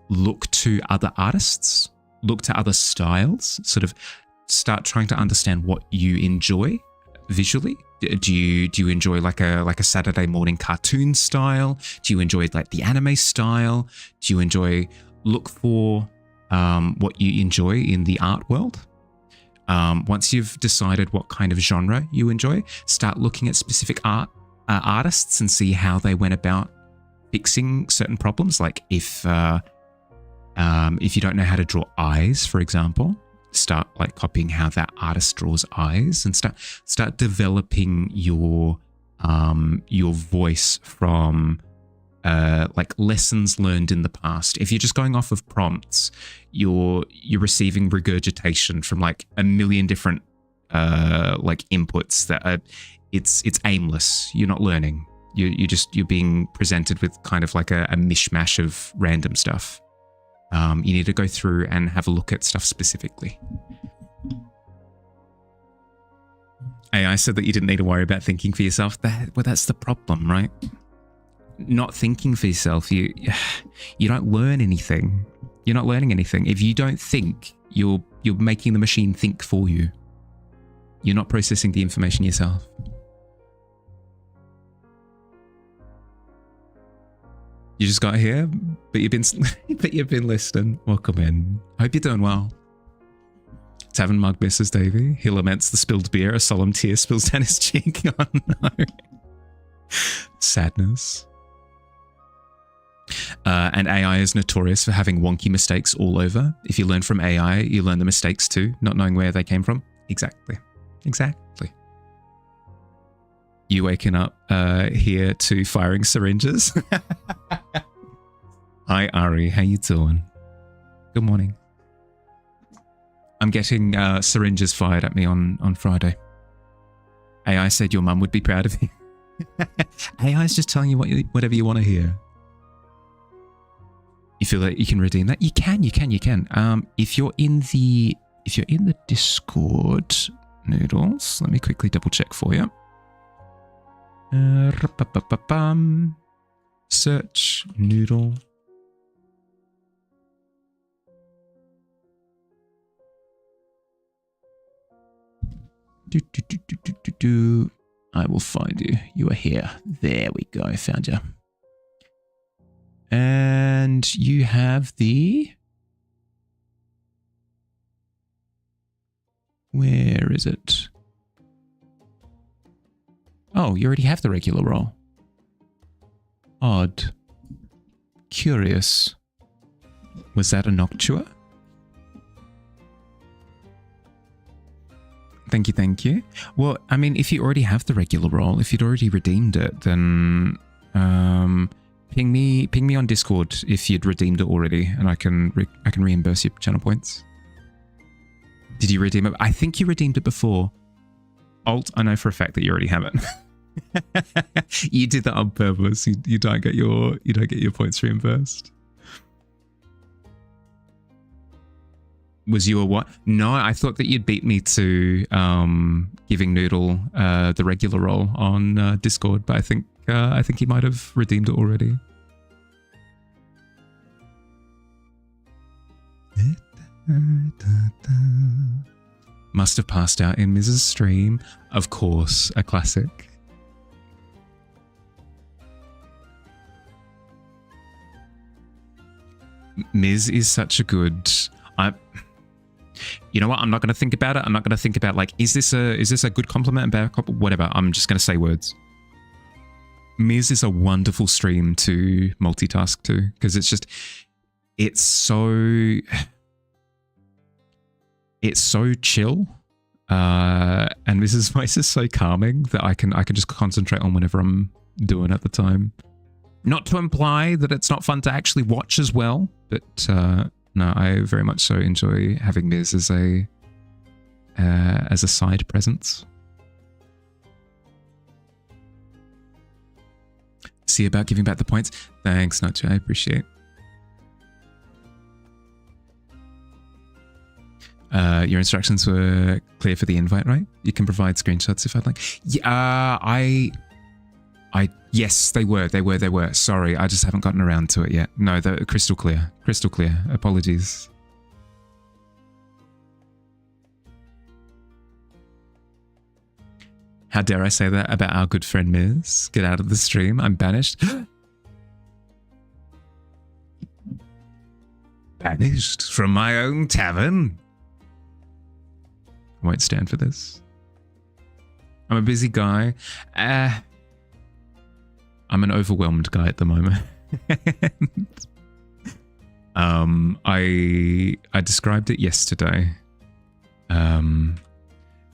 look to other artists, look to other styles, sort of start trying to understand what you enjoy visually. Do you enjoy like a Saturday morning cartoon style? Do you enjoy like the anime style? Do you look for what you enjoy in the art world? Once you've decided what kind of genre you enjoy, start looking at specific artists and see how they went about fixing certain problems. Like if you don't know how to draw eyes, for example, start like copying how that artist draws eyes and start developing your voice from like lessons learned in the past. If you're just going off of prompts, you're receiving regurgitation from like a million different like inputs that are it's aimless. You're not learning. You're being presented with kind of like a mishmash of random stuff. You need to go through and have a look at stuff specifically. AI said that you didn't need to worry about thinking for yourself. That's the problem, right? Not thinking for yourself, you don't learn anything. You're not learning anything. If you don't think, you're making the machine think for you. You're not processing the information yourself. You just got here, but you've been listening. Welcome in. Hope you're doing well. Tavern mug misses Davey. He laments the spilled beer. A solemn tear spills down his cheek. Oh no. Sadness. And AI is notorious for having wonky mistakes all over. If you learn from AI, you learn the mistakes too, not knowing where they came from. Exactly. You waking up here to firing syringes. Hi Ari, how you doing? Good morning. I'm getting syringes fired at me on Friday. AI said your mum would be proud of you. AI is just telling you whatever you want to hear. You feel that you can redeem that? You can. If you're in the Discord, Noodles, let me quickly double check for you. Search Noodle. I will find you. You are here. There we go. I found you. And you have the... Where is it? Oh, you already have the regular role. Odd. Curious. Was that a Noctua? Thank you. Well, I mean, if you already have the regular role, if you'd already redeemed it, then ping me on Discord if you'd redeemed it already, and I can reimburse your channel points. Did you redeem it? I think you redeemed it before. Alt, I know for a fact that you already have it. You did that on purpose. You don't get your points reimbursed. Was you a what? No, I thought that you'd beat me to giving Noodle the regular role on Discord, but I think he might have redeemed it already. Must have passed out in Mrs. Stream. Of course, a classic. Ms. is such a good... You know what? I'm not going to think about it. I'm not going to think about like, is this a good compliment and bad compliment? Whatever. I'm just going to say words. Ms. is a wonderful stream to multitask to because it's so chill. And Mrs. Voice is so calming that I can just concentrate on whatever I'm doing at the time. Not to imply that it's not fun to actually watch as well, but no, I very much so enjoy having Miz as a side presence. See about giving back the points. Thanks, Nacho. I appreciate. Your instructions were clear for the invite, right? You can provide screenshots if I'd like. Yeah, yes, they were. Sorry, I just haven't gotten around to it yet. No, they're crystal clear. Crystal clear. Apologies. How dare I say that about our good friend Miz? Get out of the stream. I'm banished. Banished from my own tavern. I won't stand for this. I'm a busy guy. I'm an overwhelmed guy at the moment. I described it yesterday.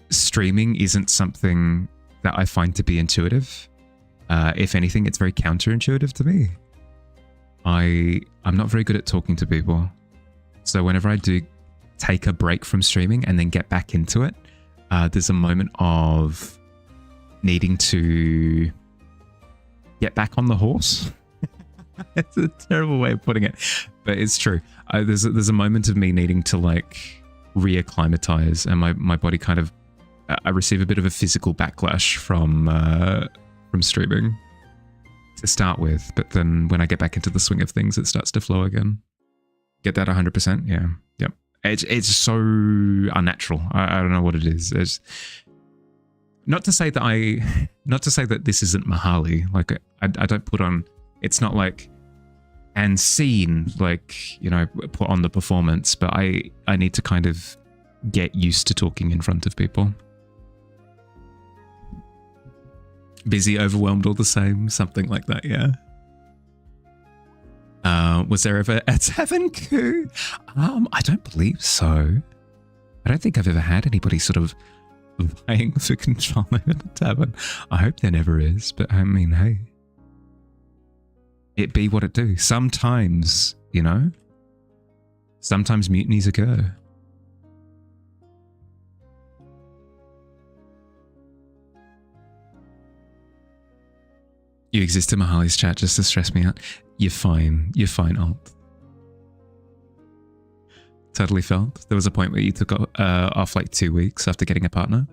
Streaming isn't something that I find to be intuitive. If anything, it's very counterintuitive to me. I'm not very good at talking to people. So whenever I do take a break from streaming and then get back into it, there's a moment of needing to get back on the horse. It's a terrible way of putting it, but it's true. There's a moment of me needing to like reacclimatize, and my body kind of I receive a bit of a physical backlash from streaming to start with, but then when I get back into the swing of things, it starts to flow again. Get that 100%? Yeah, yep. It's so unnatural. I don't know what it is. It's not to say that this isn't Mahali. Like I don't put on. It's not like and scene like put on the performance, but I need to kind of get used to talking in front of people. Busy, overwhelmed, all the same, something like that. Yeah. Was there ever a tavern coup? I don't believe so. I don't think I've ever had anybody sort of vying for control over the tavern. I hope there never is, but I mean, hey. It be what it do. Sometimes, sometimes mutinies occur. You exist in Mahali's chat just to stress me out. You're fine. You're fine, Alt. Totally felt. There was a point where you took off like 2 weeks after getting a partner.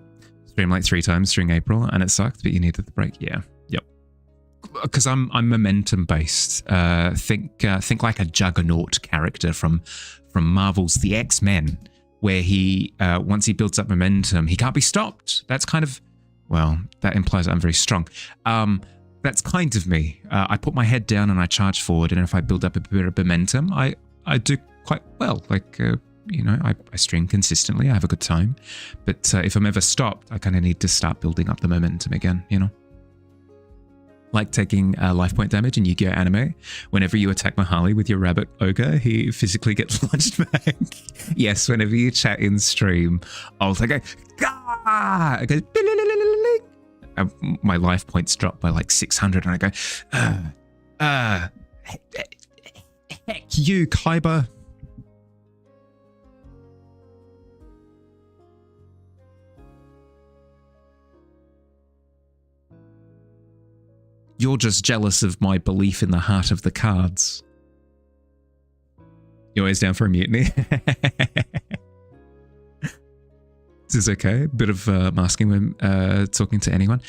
Streamed like 3 times during April, and it sucked, but you needed the break. Yeah. Yep. Because I'm momentum based. Think like a juggernaut character from Marvel's The X-Men, where he once he builds up momentum, he can't be stopped. That's kind of, well, that implies I'm very strong. That's kind of me. I put my head down and I charge forward, and if I build up a bit of momentum, I do quite well. Like I stream consistently. I have a good time, but if I'm ever stopped, I kind of need to start building up the momentum again. Like taking life point damage in Yu-Gi-Oh! Anime. Whenever you attack Mahali with your rabbit ogre, he physically gets launched back. Yes, whenever you chat in stream, I'll go, Gah! I go, my life points drop by like 600, and I go, heck you, Kaiba. You're just jealous of my belief in the heart of the cards. You're always down for a mutiny? is okay. A bit of masking when talking to anyone.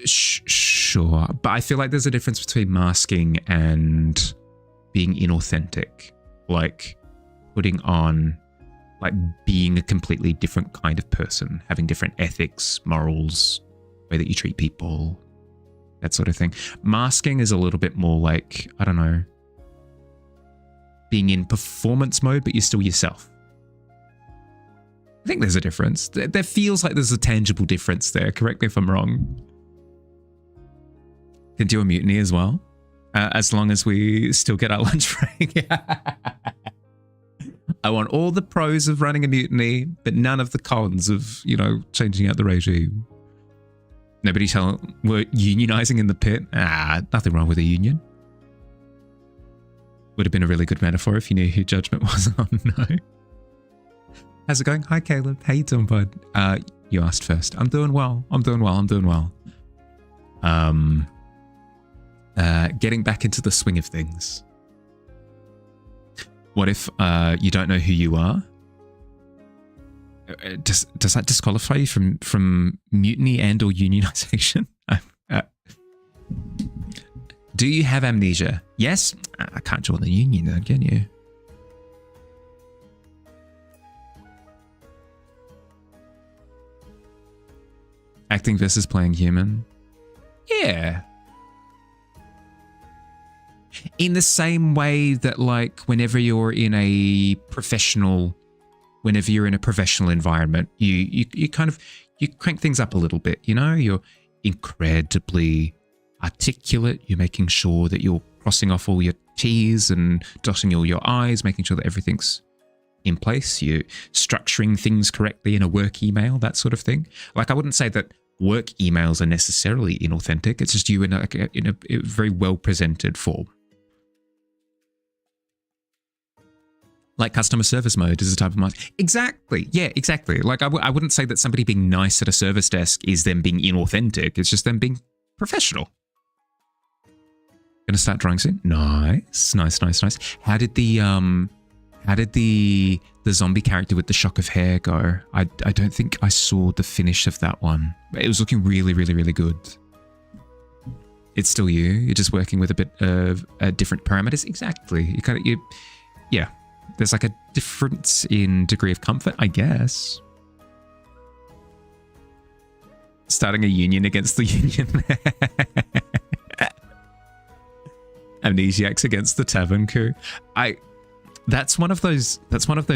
Sure. But I feel like there's a difference between masking and being inauthentic. Like putting on, like being a completely different kind of person, having different ethics, morals, way that you treat people, that sort of thing. Masking is a little bit more like, I don't know, being in performance mode, but you're still yourself. I think there's a difference. There feels like there's a tangible difference there. Correct me if I'm wrong. Can do a mutiny as well, as long as we still get our lunch break. I want all the pros of running a mutiny, but none of the cons of, you know, changing out the regime. Nobody tell we're unionizing in the pit. Nothing wrong with a union. Would have been a really good metaphor if you knew who Judgment was. Oh no. How's it going? Hi Caleb. How you doing, bud? You asked first. I'm doing well. I'm doing well. Getting back into the swing of things. What if you don't know who you are? Does that disqualify you from mutiny and or unionization? Do you have amnesia? Yes? I can't join the union then, can you? Acting versus playing human? Yeah. In the same way that, like, whenever you're in a professional environment, you kind of, you crank things up a little bit, you know? You're incredibly articulate. You're making sure that you're crossing off all your T's and dotting all your I's, making sure that everything's in place. You're structuring things correctly in a work email, that sort of thing. Like, I wouldn't say that work emails are necessarily inauthentic. It's just you in a very well presented form. Like customer service mode is a type of mask. Exactly. Yeah, exactly. Like I wouldn't say that somebody being nice at a service desk is them being inauthentic. It's just them being professional. Gonna start drawing soon. Nice. How did the zombie character with the shock of hair go? I don't think I saw the finish of that one. It was looking really, really, really good. It's still you. You're just working with a bit of different parameters. Exactly. Yeah. There's like a difference in degree of comfort, I guess. Starting a union against the union. Amnesiacs against the Tavern coup. That's one of those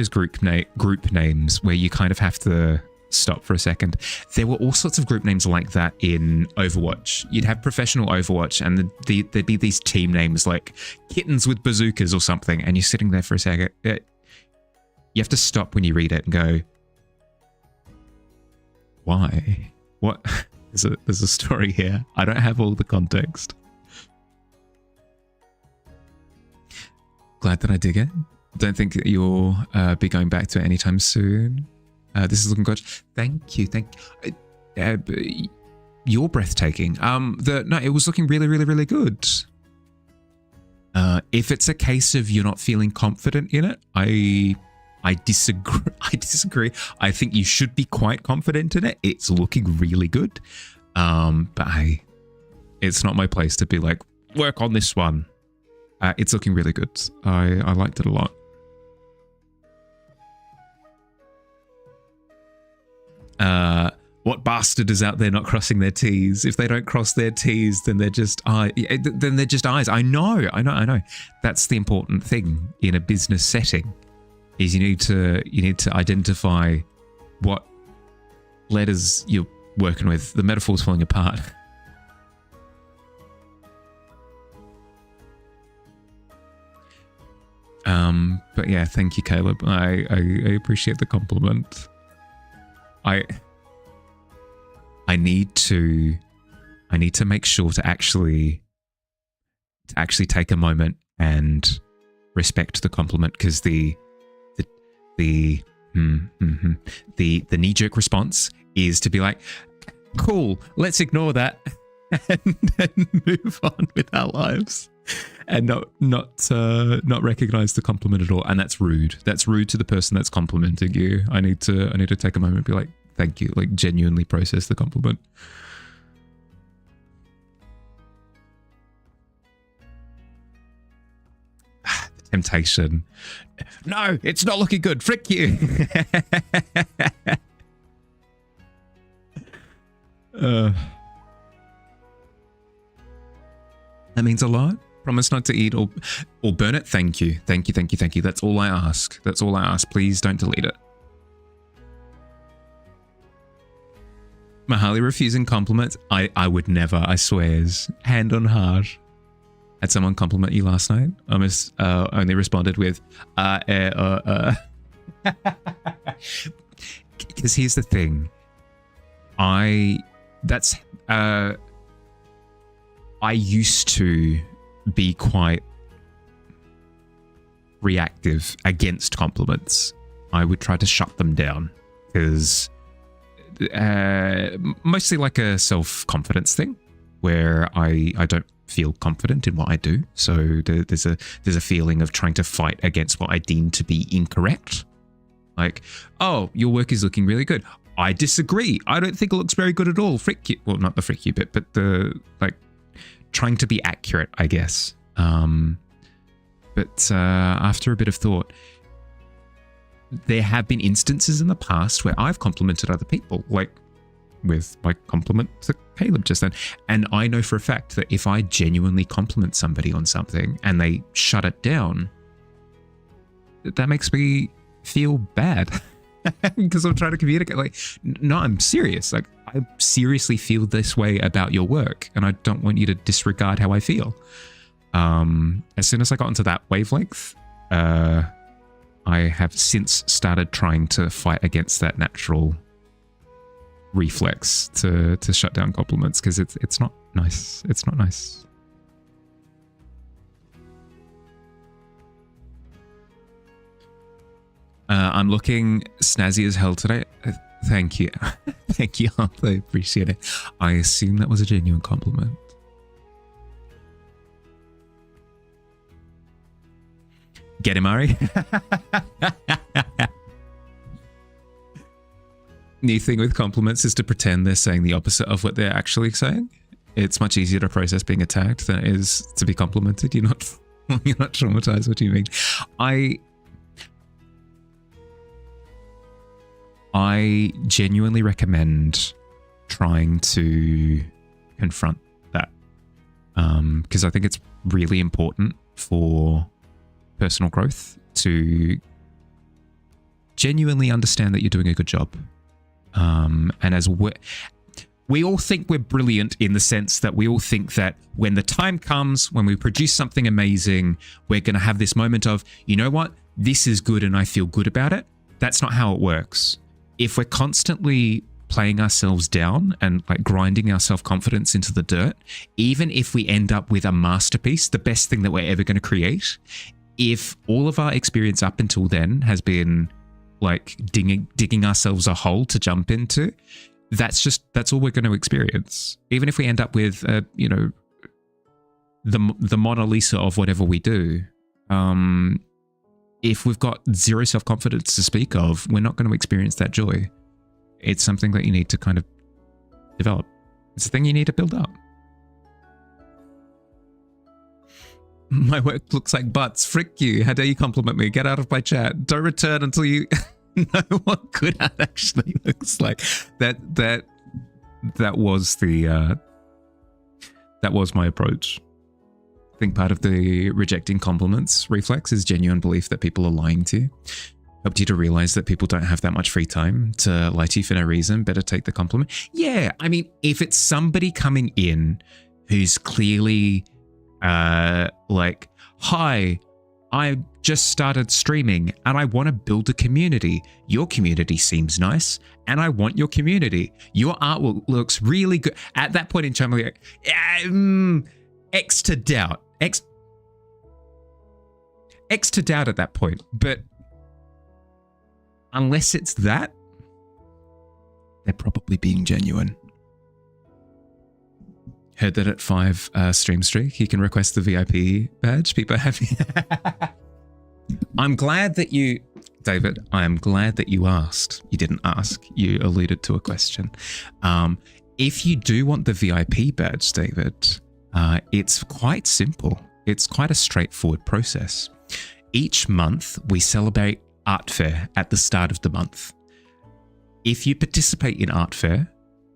group names where you kind of have to stop for a second. There were all sorts of group names like that in Overwatch. You'd have professional Overwatch and there'd be these team names like Kittens with Bazookas or something, and you're sitting there for a second. You have to stop when you read it and go, why? What? There's a story here. I don't have all the context. Glad that I dig it. Don't think that you'll be going back to it anytime soon. This is looking good. Thank you. You're breathtaking. No, it was looking really, really, really good. If it's a case of you're not feeling confident in it, I disagree. I think you should be quite confident in it. It's looking really good. But it's not my place to be like, work on this one. It's looking really good. I liked it a lot. What bastard is out there not crossing their T's? If they don't cross their T's, then they're just eyes. I know. That's the important thing in a business setting. Is you need to identify what letters you're working with. The metaphor's falling apart. But yeah, thank you, Caleb. I appreciate the compliment. I need to make sure to actually take a moment and respect the compliment, because the knee-jerk response is to be like, cool, let's ignore that and move on with our lives, and not recognize the compliment at all. And that's rude. That's rude to the person that's complimenting you. I need to take a moment and be like, thank you. Like genuinely process the compliment. The temptation. No, it's not looking good. Frick you. That means a lot. Promise not to eat or burn it. Thank you. Thank you, thank you, thank you. That's all I ask. That's all I ask. Please don't delete it. Mahali refusing compliments. I would never, I swears. Hand on heart. Had someone compliment you last night? Almost only responded with, Because here's the thing. I used to be quite reactive against compliments. I would try to shut them down because mostly like a self-confidence thing where I don't feel confident in what I do. So there's a feeling of trying to fight against what I deem to be incorrect. Like, oh, your work is looking really good. I disagree. I don't think it looks very good at all. Frick you. Well, not the frick you bit, but the like trying to be accurate, I guess. But after a bit of thought, there have been instances in the past where I've complimented other people, like with my compliment to Caleb just then. And I know for a fact that if I genuinely compliment somebody on something and they shut it down, that makes me feel bad because I'm trying to communicate. Like, no, I'm serious. Like, I seriously feel this way about your work and I don't want you to disregard how I feel. As soon as I got into that wavelength, I have since started trying to fight against that natural reflex to shut down compliments because it's not nice. It's not nice. I'm looking snazzy as hell today. Thank you. Thank you, I appreciate it. I assume that was a genuine compliment. Get him, Ari. New thing with compliments is to pretend they're saying the opposite of what they're actually saying. It's much easier to process being attacked than it is to be complimented. You're not traumatized. What do you mean? I genuinely recommend trying to confront that because I think it's really important for personal growth to genuinely understand that you're doing a good job. And as we all think we're brilliant in the sense that we all think that when the time comes, when we produce something amazing, we're going to have this moment of, you know what, this is good and I feel good about it. That's not how it works. If we're constantly playing ourselves down and like grinding our self-confidence into the dirt, even if we end up with a masterpiece, the best thing that we're ever going to create, if all of our experience up until then has been like digging ourselves a hole to jump into, that's all we're going to experience. Even if we end up with, the Mona Lisa of whatever we do, if we've got zero self-confidence to speak of, we're not going to experience that joy. It's something that you need to kind of develop. It's a thing you need to build up. My work looks like butts. Frick you. How dare you compliment me? Get out of my chat. Don't return until you know what good art actually looks like. That was my approach. I think part of the rejecting compliments reflex is genuine belief that people are lying to you. Helped you to realize that people don't have that much free time to lie to you for no reason. Better take the compliment. Yeah, I mean, if it's somebody coming in who's clearly like, hi, I just started streaming and I want to build a community. Your community seems nice and I want your community. Your artwork looks really good. At that point in time, I'm like, X to doubt. X to doubt at that point. But unless it's that, they're probably being genuine. Heard that at 5 stream streak, you can request the VIP badge. People are happy. I'm glad that you David, I am glad that you asked. You didn't ask, you alluded to a question. If you do want the VIP badge, David, it's quite simple. It's quite a straightforward process. Each month, we celebrate Art Fair at the start of the month. If you participate in Art Fair,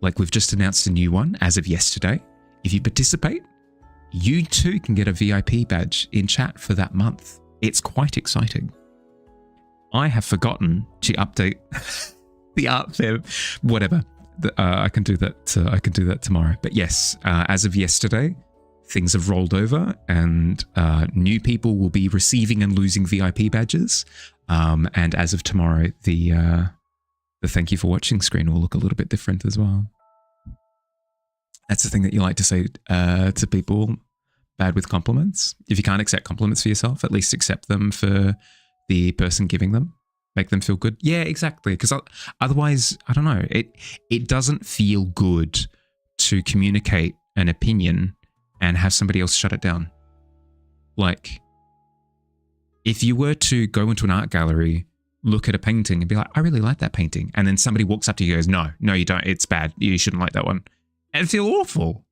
like we've just announced a new one as of yesterday, if you participate, you too can get a VIP badge in chat for that month. It's quite exciting. I have forgotten to update the Art Fair, whatever. I can do that. I can do that tomorrow. But yes, as of yesterday, things have rolled over, and new people will be receiving and losing VIP badges. And as of tomorrow, the thank you for watching screen will look a little bit different as well. That's the thing that you like to say to people, bad with compliments. If you can't accept compliments for yourself, at least accept them for the person giving them. Make them feel good. Yeah, exactly. Because otherwise, I don't know, it doesn't feel good to communicate an opinion and have somebody else shut it down. Like, if you were to go into an art gallery, look at a painting and be like, I really like that painting. And then somebody walks up to you and goes, no, you don't. It's bad. You shouldn't like that one. And it'd feel awful.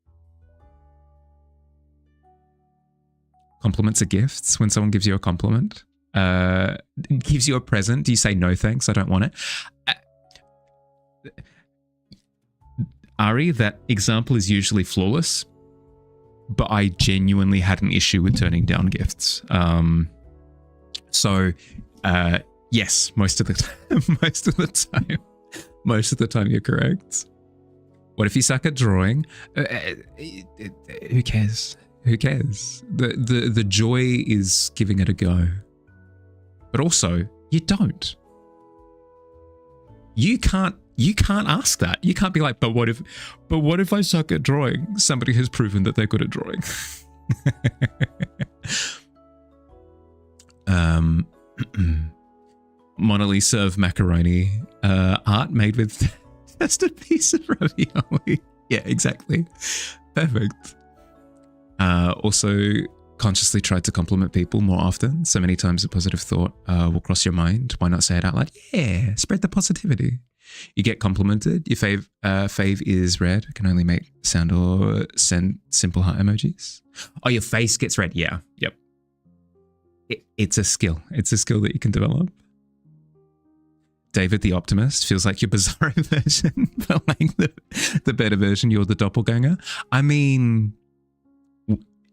Compliments are gifts. When someone gives you a compliment, gives you a present, do you say, no, thanks, I don't want it? Ari, that example is usually flawless, but I genuinely had an issue with turning down gifts. Yes, most of the time you're correct. What if you suck at drawing? Who cares? Who cares? The joy is giving it a go. But also, you don't. You can't ask that. You can't be like, but what if I suck at drawing? Somebody has proven that they're good at drawing. Mona Lisa of macaroni art made with just a piece of ravioli. Yeah, exactly. Perfect. Also, consciously tried to compliment people more often. So many times a positive thought will cross your mind. Why not say it out loud? Yeah, spread the positivity. You get complimented. Your fave is red. Can only make sound or send simple heart emojis. Oh, your face gets red. Yeah, yep. It's a skill. It's a skill that you can develop. David the Optimist feels like your Bizarro version, but like the better version, you're the doppelganger. I mean,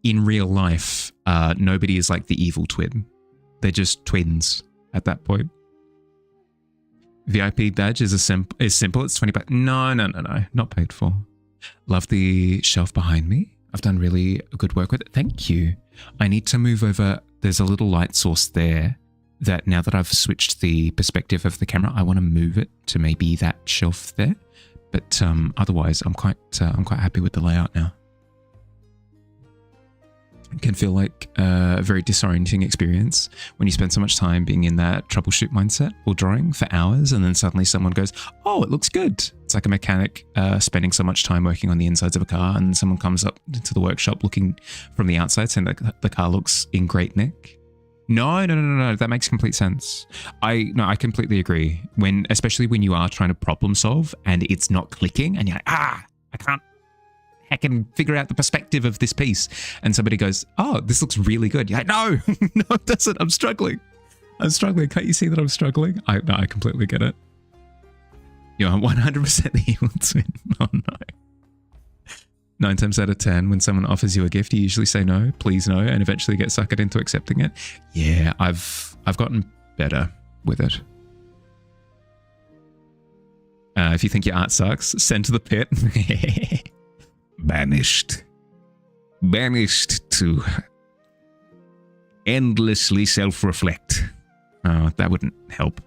in real life, nobody is like the evil twin. They're just twins at that point. VIP badge is simple. It's 20 bucks. No, not paid for. Love the shelf behind me. I've done really good work with it. Thank you. I need to move over. There's a little light source there that now that I've switched the perspective of the camera, I want to move it to maybe that shelf there. But otherwise, I'm quite happy with the layout now. It can feel like a very disorienting experience when you spend so much time being in that troubleshoot mindset or drawing for hours, and then suddenly someone goes, oh, it looks good. It's like a mechanic spending so much time working on the insides of a car, and someone comes up to the workshop looking from the outside saying that the car looks in great nick. No, that makes complete sense. I completely agree. Especially when you are trying to problem solve and it's not clicking and you're like, I can't can figure out the perspective of this piece. And somebody goes, oh, this looks really good. You're like, no, it doesn't. I'm struggling. Can't you see that I'm struggling? I completely get it. You're 100% the evil twin. Oh no. 9 times out of 10, when someone offers you a gift, you usually say no, please no, and eventually get suckered into accepting it. Yeah, I've gotten better with it. If you think your art sucks, send to the pit. Banished to endlessly self-reflect. Oh, that wouldn't help.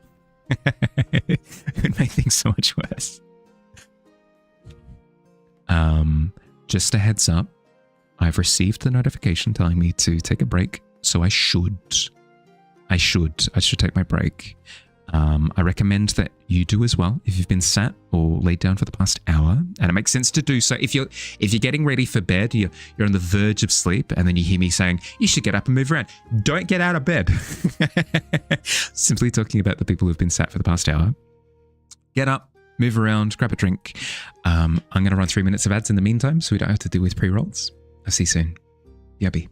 It would make things so much worse. Just a heads up, I've received the notification telling me to take a break, so I should take my break. I recommend that you do as well if you've been sat or laid down for the past hour, and it makes sense to do so. If you're getting ready for bed, you're on the verge of sleep, and then you hear me saying you should get up and move around. Don't get out of bed. Simply talking about the people who've been sat for the past hour. Get up, move around, grab a drink. I'm going to run 3 minutes of ads in the meantime, so we don't have to deal with pre-rolls. I'll see you soon. Yabby.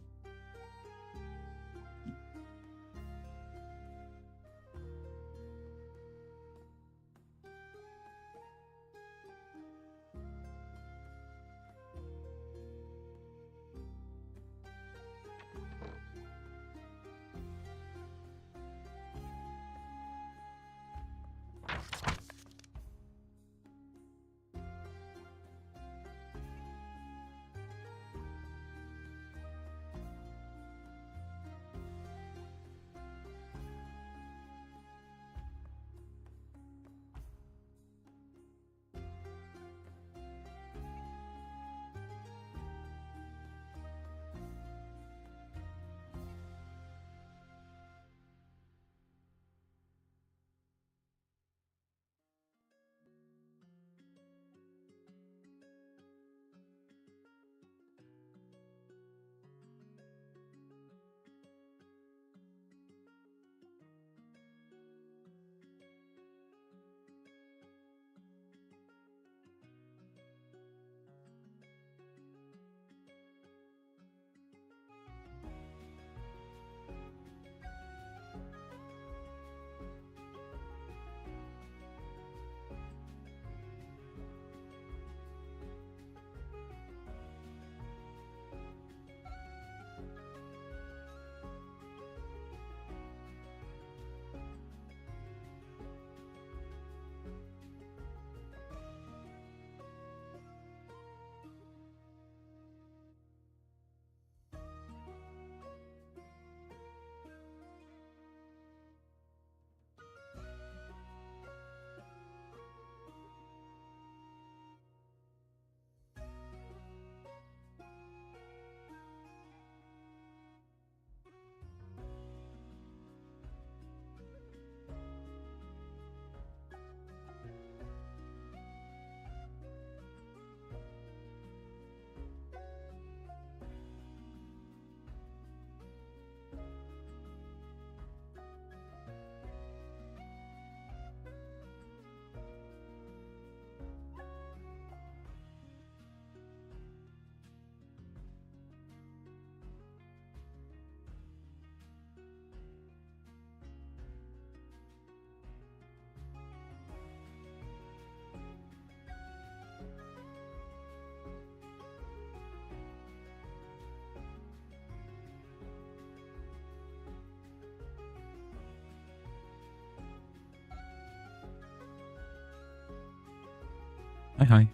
Hi.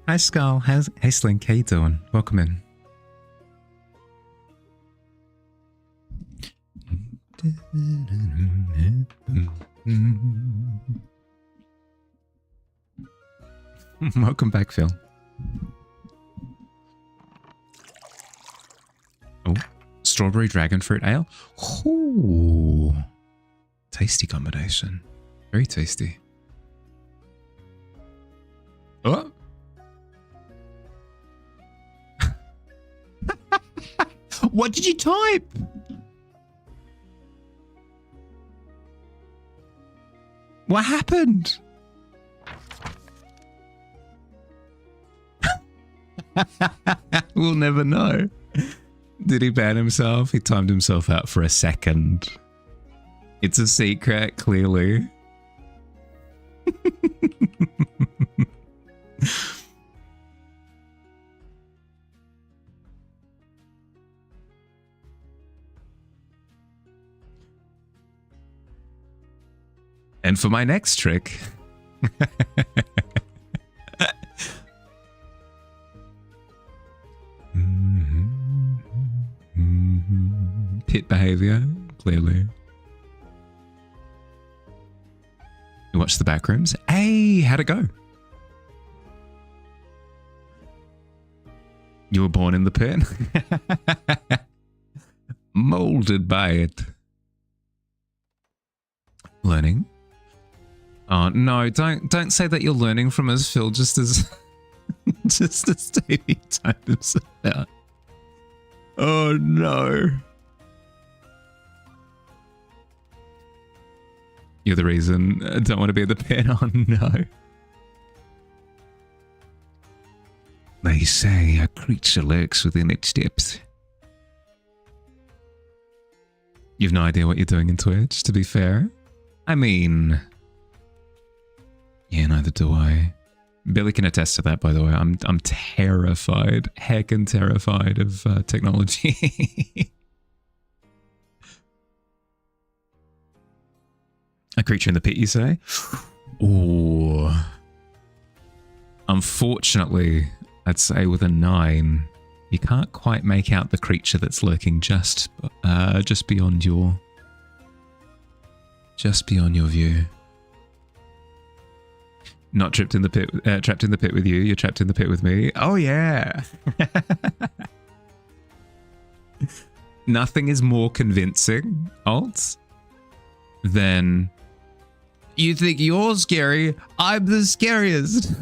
Hi, Skull. Hey, Slink. How you doing? Welcome in. Welcome back, Phil. Oh, strawberry dragon fruit ale. Ooh, tasty combination. Very tasty. Oh. What did you type? What happened? We'll never know. Did he ban himself? He timed himself out for a second. It's a secret, clearly. And for my next trick, pit behavior, clearly. You watch the back rooms. Hey, how'd it go? You were born in the pit? Molded by it. Learning? Oh no, don't say that you're learning from us, Phil, just as just as Davey typed himself out. Oh no. You're the reason I don't want to be at the pit. Oh no. They say a creature lurks within its depth. You've no idea what you're doing in Twitch, to be fair. I mean... Yeah, neither do I. Billy can attest to that, by the way. I'm terrified, heckin' terrified of technology. A creature in the pit, you say? Ooh. Unfortunately, I'd say with a 9, you can't quite make out the creature that's lurking just beyond your view. Not trapped in the pit with you. You're trapped in the pit with me. Oh yeah. Nothing is more convincing, Alt, than you think you're scary. I'm the scariest.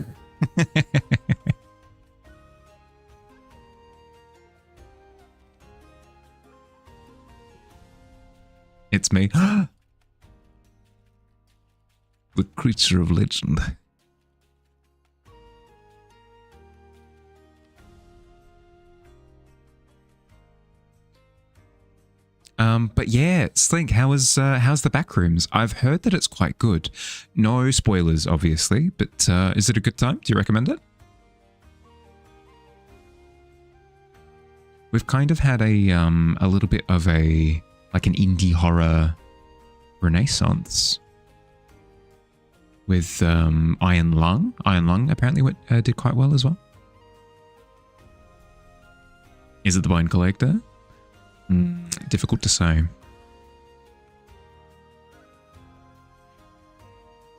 It's me. The creature of legend. But yeah, Slink, how's the backrooms? I've heard that it's quite good. No spoilers, obviously, but is it a good time? Do you recommend it? We've kind of had a little bit of an indie horror renaissance with Iron Lung. Iron Lung apparently did quite well as well. Is it the Bind Collector? Difficult to say.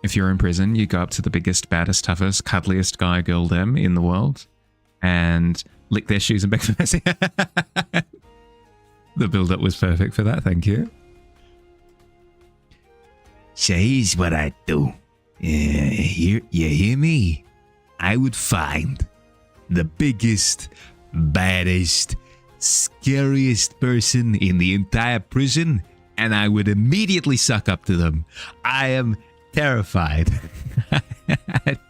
If you're in prison, you go up to the biggest, baddest, toughest, cuddliest guy, girl, them in the world and lick their shoes and beg for mercy. The build-up was perfect for that, thank you.
So here's what I'd do. You hear me? I would find the biggest, baddest, scariest person in the entire prison, and I would immediately suck up to them. I am terrified.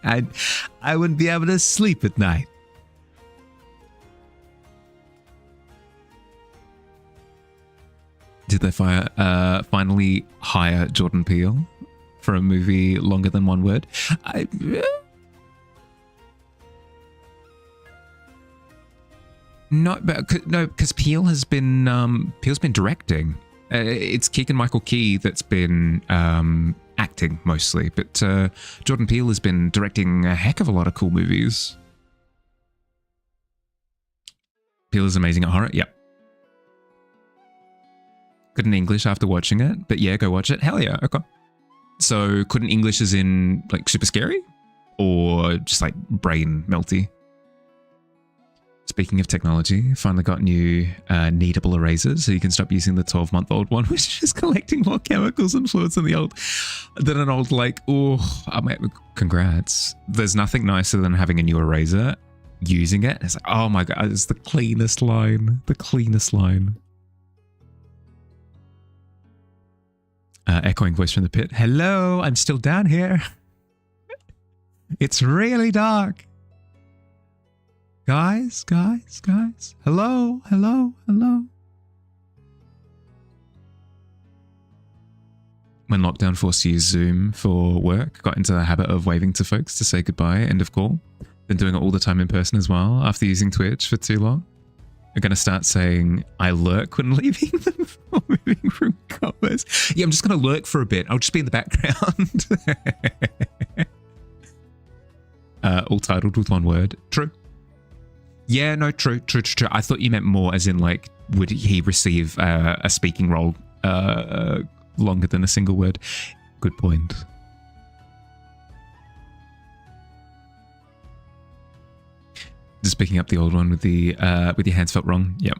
I wouldn't be able to sleep at night.
Did they finally hire Jordan Peele for a movie longer than one word? No, because Peele has been directing. It's Keegan-Michael Key that's been acting mostly, but Jordan Peele has been directing a heck of a lot of cool movies. Peele is amazing at horror. Yep. Couldn't English after watching it, but yeah, go watch it. Hell yeah, okay. So couldn't English as in like super scary, or just like brain melty? Speaking of technology, finally got new kneadable erasers, so you can stop using the 12-month-old one, which is just collecting more chemicals and fluids than an old like. Oh, congrats! There's nothing nicer than having a new eraser, using it. It's like, oh my god, it's the cleanest line. The cleanest line. Echoing voice from the pit. Hello, I'm still down here. It's really dark. Guys. Hello. When lockdown forced to use Zoom for work, got into the habit of waving to folks to say goodbye, end of call. Been doing it all the time in person as well after using Twitch for too long. I'm going to start saying I lurk when leaving them or moving from covers. Yeah, I'm just going to lurk for a bit. I'll just be in the background. All titled with one word. True. Yeah, no, true. I thought you meant more as in like, would he receive a speaking role longer than a single word? Good point. Just picking up the old one with your hands felt wrong. Yep.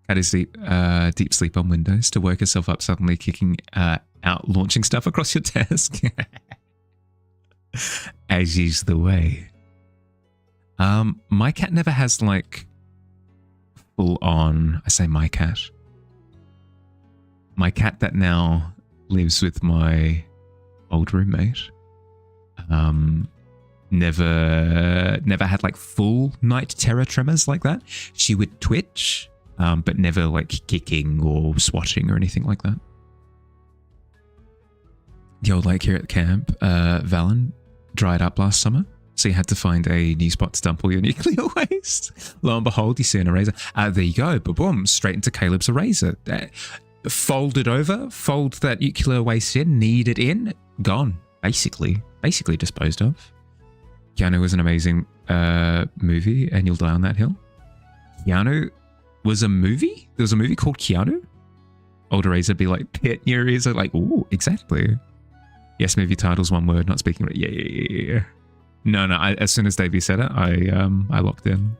Cat is deep sleep on Windows to woke herself up suddenly kicking out launching stuff across your desk. As is the way. My cat never has like full on, I say my cat. My cat that now lives with my old roommate. Never had like full night terror tremors like that. She would twitch, but never like kicking or swatting or anything like that. The old lake here at camp, Valen, dried up last summer. So you had to find a new spot to dump all your nuclear waste. Lo and behold, you see an eraser. There you go. Boom, straight into Caleb's eraser. Fold it over, fold that nuclear waste in, knead it in, gone. Basically disposed of. Keanu was an amazing movie, and You'll Die on That Hill. Keanu was a movie? There was a movie called Keanu? Old eraser be like, pit your eraser, like, ooh, exactly. Yes, movie titles, one word, not speaking. Yeah. No. As soon as Davey said it, I locked in.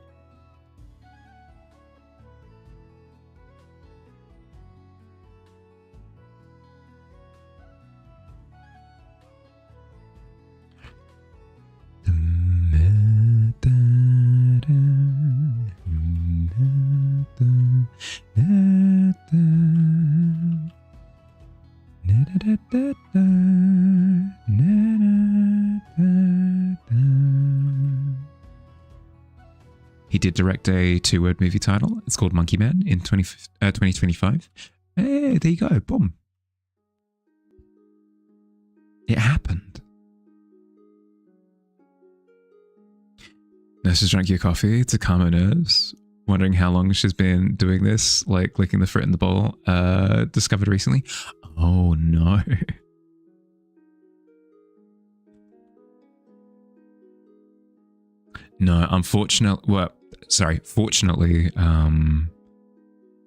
He did direct a 2-word movie title. It's called Monkey Man in 2025. Hey, there you go. Boom. It happened. Nurse has drank your coffee to calm her nerves. Wondering how long she's been doing this, like licking the fruit in the bowl. Discovered recently. Oh no. No, fortunately,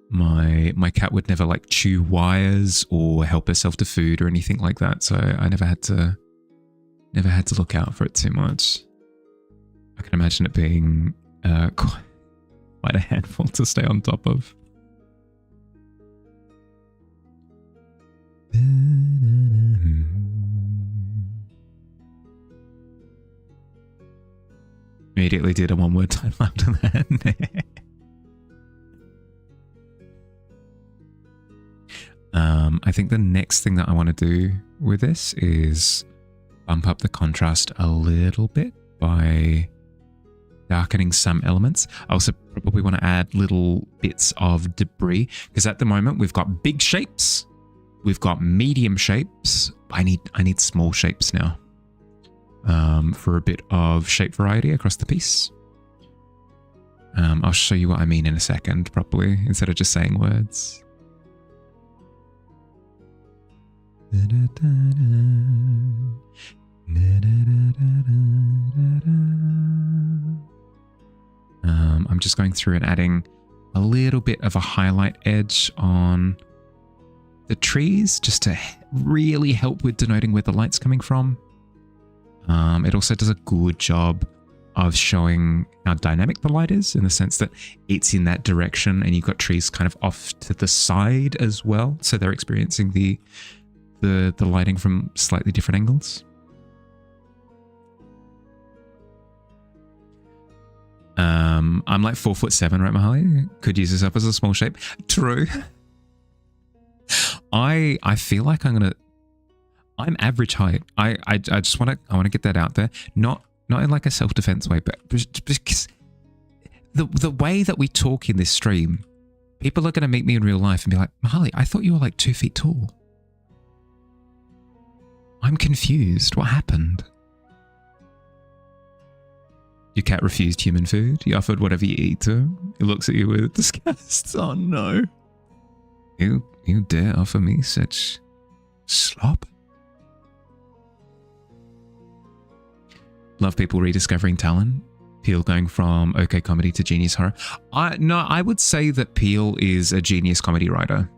my cat would never like chew wires or help herself to food or anything like that. So I never had to look out for it too much. I can imagine it being quite a handful to stay on top of. Immediately did a 1-word title after that. I think the next thing that I want to do with this is bump up the contrast a little bit by darkening some elements. I also probably want to add little bits of debris, because at the moment we've got big shapes, we've got medium shapes. I need small shapes now. For a bit of shape variety across the piece. I'll show you what I mean in a second, properly, instead of just saying words. I'm just going through and adding a little bit of a highlight edge on the trees, just to really help with denoting where the light's coming from. It also does a good job of showing how dynamic the light is, in the sense that it's in that direction and you've got trees kind of off to the side as well. So they're experiencing the lighting from slightly different angles. I'm like 4'7", right, Mahali? Could use this up as a small shape. True. I feel like I'm I'm average height. I just want to get that out there. Not in like a self-defense way, but because the way that we talk in this stream, people are going to meet me in real life and be like, Mahali, I thought you were like 2 feet tall. I'm confused. What happened? Your cat refused human food. You offered whatever you eat to him. He looks at you with disgust. Oh no. You dare offer me such slop? Love people rediscovering talent. Peel going from okay comedy to genius horror. I would say that Peel is a genius comedy writer.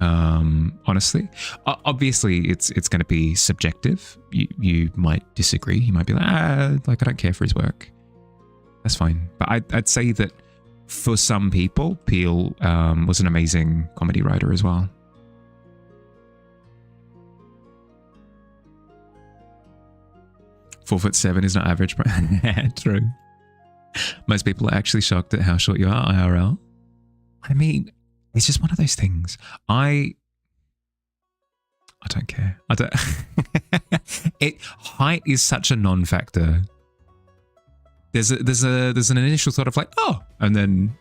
Honestly, obviously it's going to be subjective. You might disagree. You might be like, I don't care for his work. That's fine. But I'd say that for some people, Peel was an amazing comedy writer as well. 4'7" is not average. True. Most people are actually shocked at how short you are, IRL. I mean, it's just one of those things. I don't care. I don't. Height is such a non-factor. There's an initial thought of like, oh, and then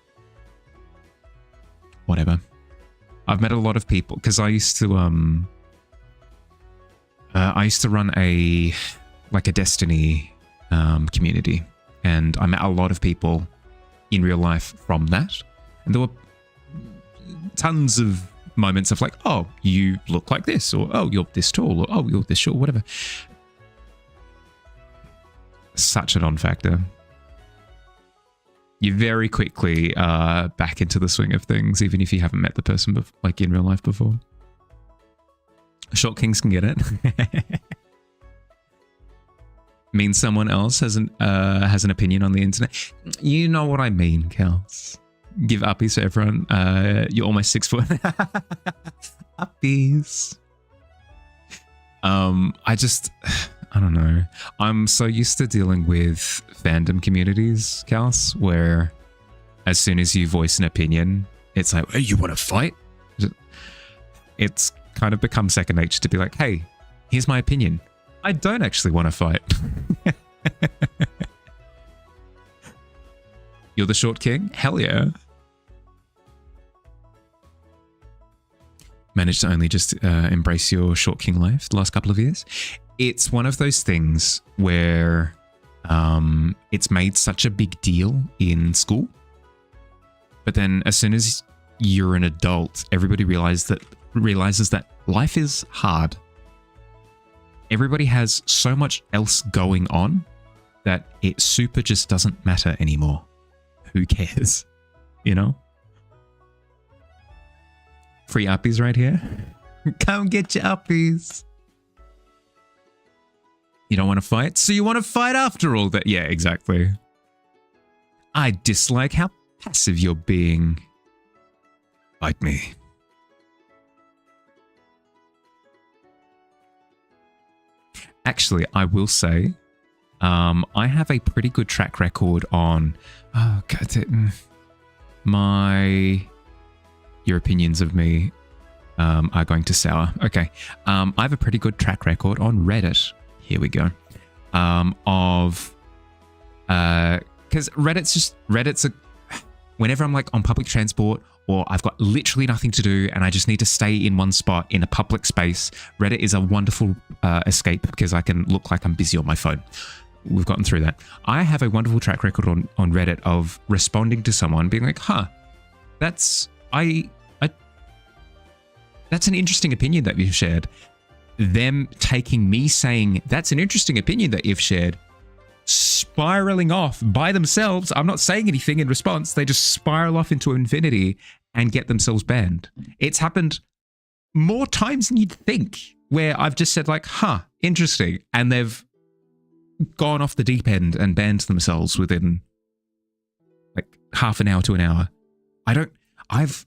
whatever. I've met a lot of people because I used to run a Destiny community, and I met a lot of people in real life from that, and there were tons of moments of like, oh, you look like this, or oh, you're this tall, or oh, you're this short, whatever. Such a non-factor. You very quickly back into the swing of things, even if you haven't met the person like in real life before. Short kings can get it. Means someone else has an opinion on the internet. You know what I mean, Kels. Give uppies to everyone. You're almost 6 foot. Uppies. I don't know. I'm so used to dealing with fandom communities, Kels, where as soon as you voice an opinion, it's like, hey, you want to fight? It's kind of become second nature to be like, hey, here's my opinion. I don't actually want to fight. You're the short king? Hell yeah. Managed to only just embrace your short king life the last couple of years. It's one of those things where it's made such a big deal in school. But then as soon as you're an adult, everybody realizes that life is hard. Everybody has so much else going on that it super just doesn't matter anymore. Who cares? You know? Free uppies right here. Come get your uppies. You don't want to fight? So you want to fight after all that? Yeah, exactly. I dislike how passive you're being. Fight me. Actually, I will say, I have a pretty good track record on... Oh, God. Your opinions of me are going to sour. Okay. I have a pretty good track record on Reddit. Here we go. Because Reddit's a... Whenever I'm like on public transport or I've got literally nothing to do and I just need to stay in one spot in a public space, Reddit is a wonderful escape because I can look like I'm busy on my phone. We've gotten through that. I have a wonderful track record on Reddit of responding to someone being like, huh, that's an interesting opinion that you've shared. Them taking me saying, that's an interesting opinion that you've shared, spiraling off by themselves. I'm not saying anything in response. They just spiral off into infinity and get themselves banned. It's happened more times than you'd think, where I've just said like, huh, interesting. And they've gone off the deep end and banned themselves within like half an hour to an hour. I've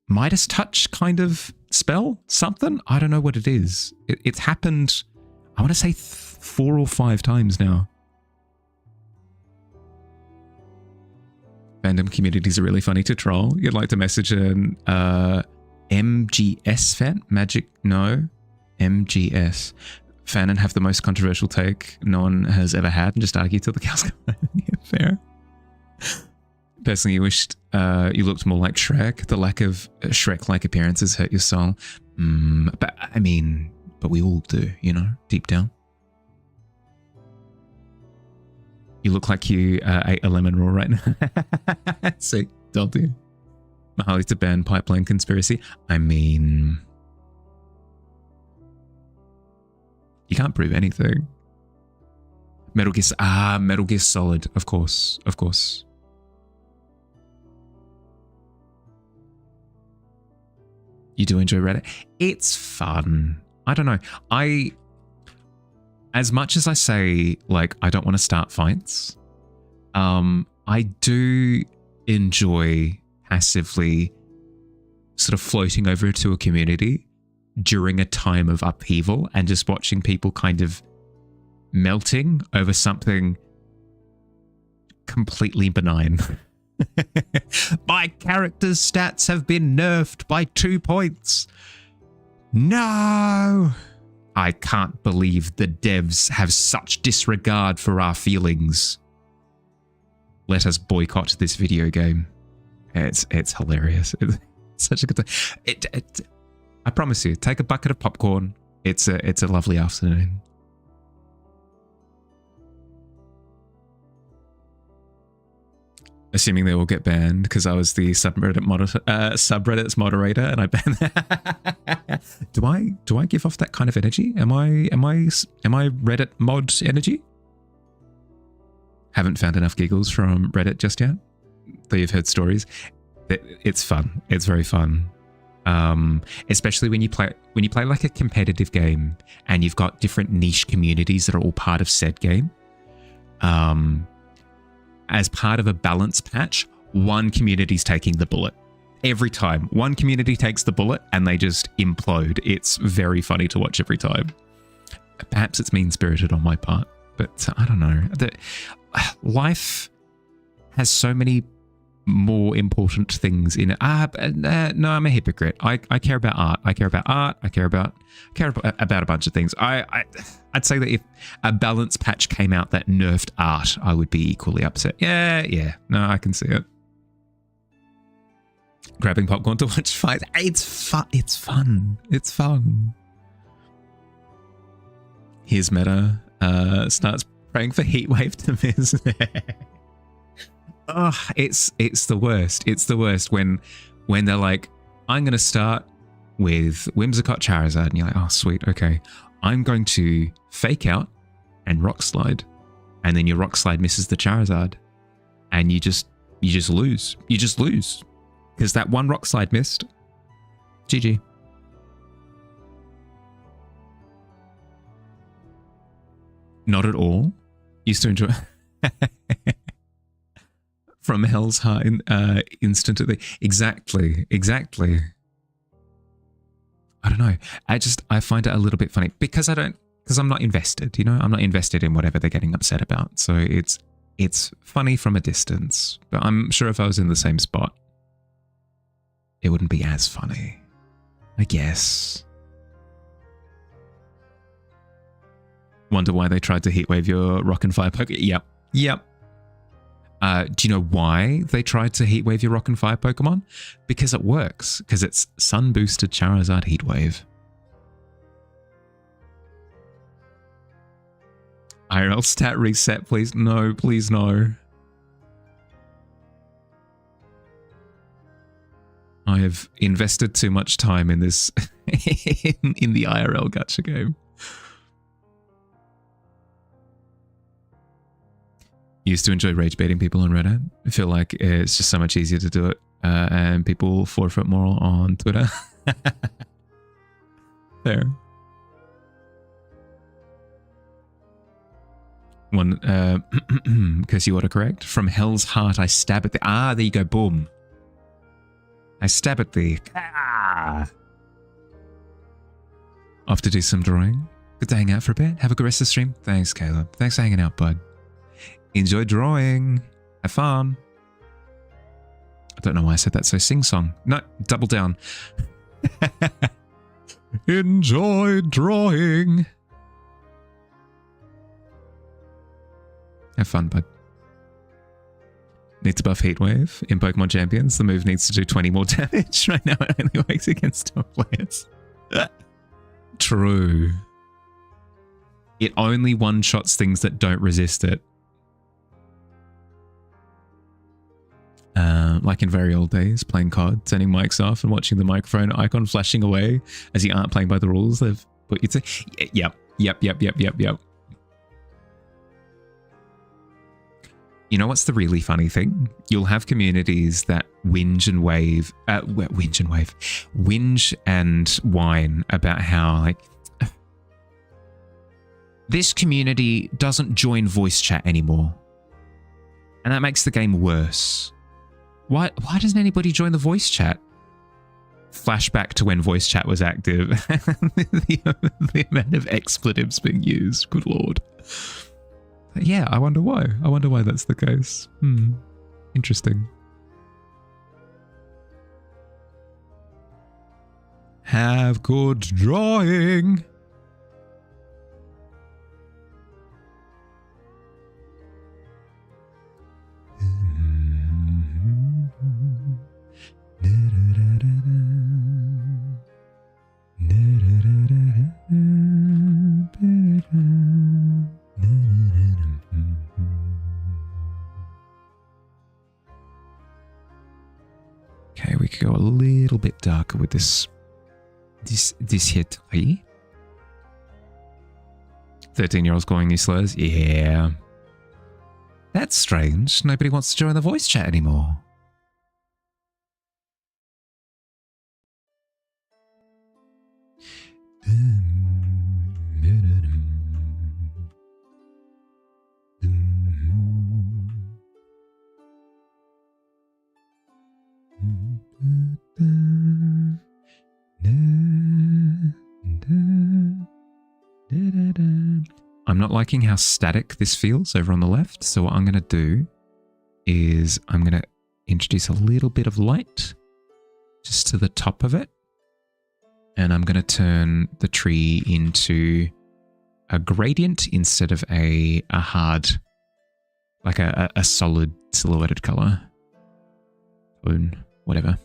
Midas touch kind of spell something. I don't know what it is. It's happened, I want to say 4 or 5 times now. Fandom communities are really funny to troll. You'd like to message an MGS fan? MGS fan and have the most controversial take no one has ever had and just argue till the cows come home. Yeah, fair. Personally, you wished you looked more like Shrek. The lack of Shrek-like appearances hurt your soul. But we all do, you know, deep down. You look like you ate a lemon raw right now. See, don't you? Mahali to ban pipeline conspiracy. I mean, you can't prove anything. Metal Gear Solid, of course. You do enjoy Reddit? It's fun. I don't know. As much as I say, like, I don't want to start fights, I do enjoy passively sort of floating over to a community during a time of upheaval and just watching people kind of melting over something completely benign. My character's stats have been nerfed by 2 points. No! I can't believe the devs have such disregard for our feelings. Let us boycott this video game. It's hilarious. It's such a good thing. I promise you, take a bucket of popcorn. It's a lovely afternoon. Assuming they all get banned because I was the subreddit's moderator and I banned that. Do I give off that kind of energy? Am I Reddit mod energy? Haven't found enough giggles from Reddit just yet. Though you've heard stories. It's fun. It's very fun. Especially when you play like a competitive game and you've got different niche communities that are all part of said game. As part of a balance patch, one community's taking the bullet. Every time. One community takes the bullet and they just implode. It's very funny to watch every time. Perhaps it's mean-spirited on my part, but I don't know. Life has so many more important things in it. No, I'm a hypocrite. I care about art. I care about art. I care about a bunch of things. I'd say that if a balance patch came out that nerfed art, I would be equally upset. Yeah. No, I can see it. Grabbing popcorn to watch fights. It's fun. It's fun. Here's Meta. Starts praying for Heatwave to miss. Oh, it's the worst. It's the worst when they're like, I'm going to start with Whimsicott Charizard. And you're like, oh, sweet. Okay. I'm going to fake out and rock slide. And then your rock slide misses the Charizard. And you just lose. You just lose. Because that one rock slide missed. GG. Not at all. Used to enjoy... From Hell's Heart instantly. Exactly. I don't know. I find it a little bit funny because I'm not invested, I'm not invested in whatever they're getting upset about. So it's funny from a distance, but I'm sure if I was in the same spot, it wouldn't be as funny, I guess. Wonder why they tried to heatwave your Rock and Fire Pokemon. Yep. Do you know why they tried to heatwave your Rock and Fire Pokemon? Because it works. Because it's Sun Boosted Charizard Heatwave. IRL stat reset, please. No, please no. I have invested too much time in this in the IRL gacha game. Used to enjoy rage baiting people on Reddit. I feel like it's just so much easier to do it, and people forfeit more on Twitter. Fair. One, because you autocorrect. From Hell's Heart, I stab at the... Ah, there you go, boom. I stab at the... Ah. Off to do some drawing. Good to hang out for a bit. Have a good rest of the stream. Thanks, Caleb. Thanks for hanging out, bud. Enjoy drawing. Have fun. I don't know why I said that so sing-song. No, double down. Enjoy drawing. Have fun, bud. Need to buff Heatwave. In Pokemon Champions, the move needs to do 20 more damage. Right now it only works against top players. True. It only one-shots things that don't resist it. Like in very old days, playing COD, turning mics off and watching the microphone icon flashing away as you aren't playing by the rules they've put you to. Yep. You know what's the really funny thing? You'll have communities that whinge and whine about how, like, this community doesn't join voice chat anymore. And that makes the game worse. Why doesn't anybody join the voice chat? Flashback to when voice chat was active. the amount of expletives being used. Good lord. Yeah, I wonder why. I wonder why that's the case. Interesting. Have good drawing. Okay, we could go a little bit darker with this here tree. 13-year-olds calling you slurs? Yeah. That's strange. Nobody wants to join the voice chat anymore. I'm not liking how static this feels over on the left, so what I'm going to do is I'm going to introduce a little bit of light just to the top of it, and I'm going to turn the tree into a gradient instead of a hard, like a solid silhouetted color. Whatever.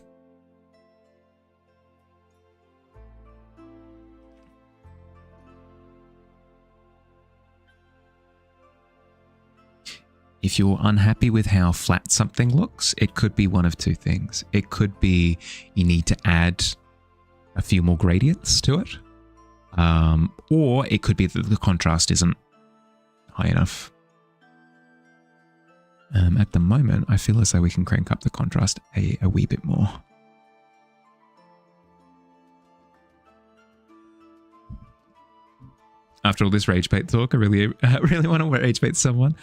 If you're unhappy with how flat something looks, it could be one of two things. It could be you need to add a few more gradients to it, or it could be that the contrast isn't high enough. At the moment, I feel as though we can crank up the contrast a wee bit more. After all this rage bait talk, I really want to rage bait someone.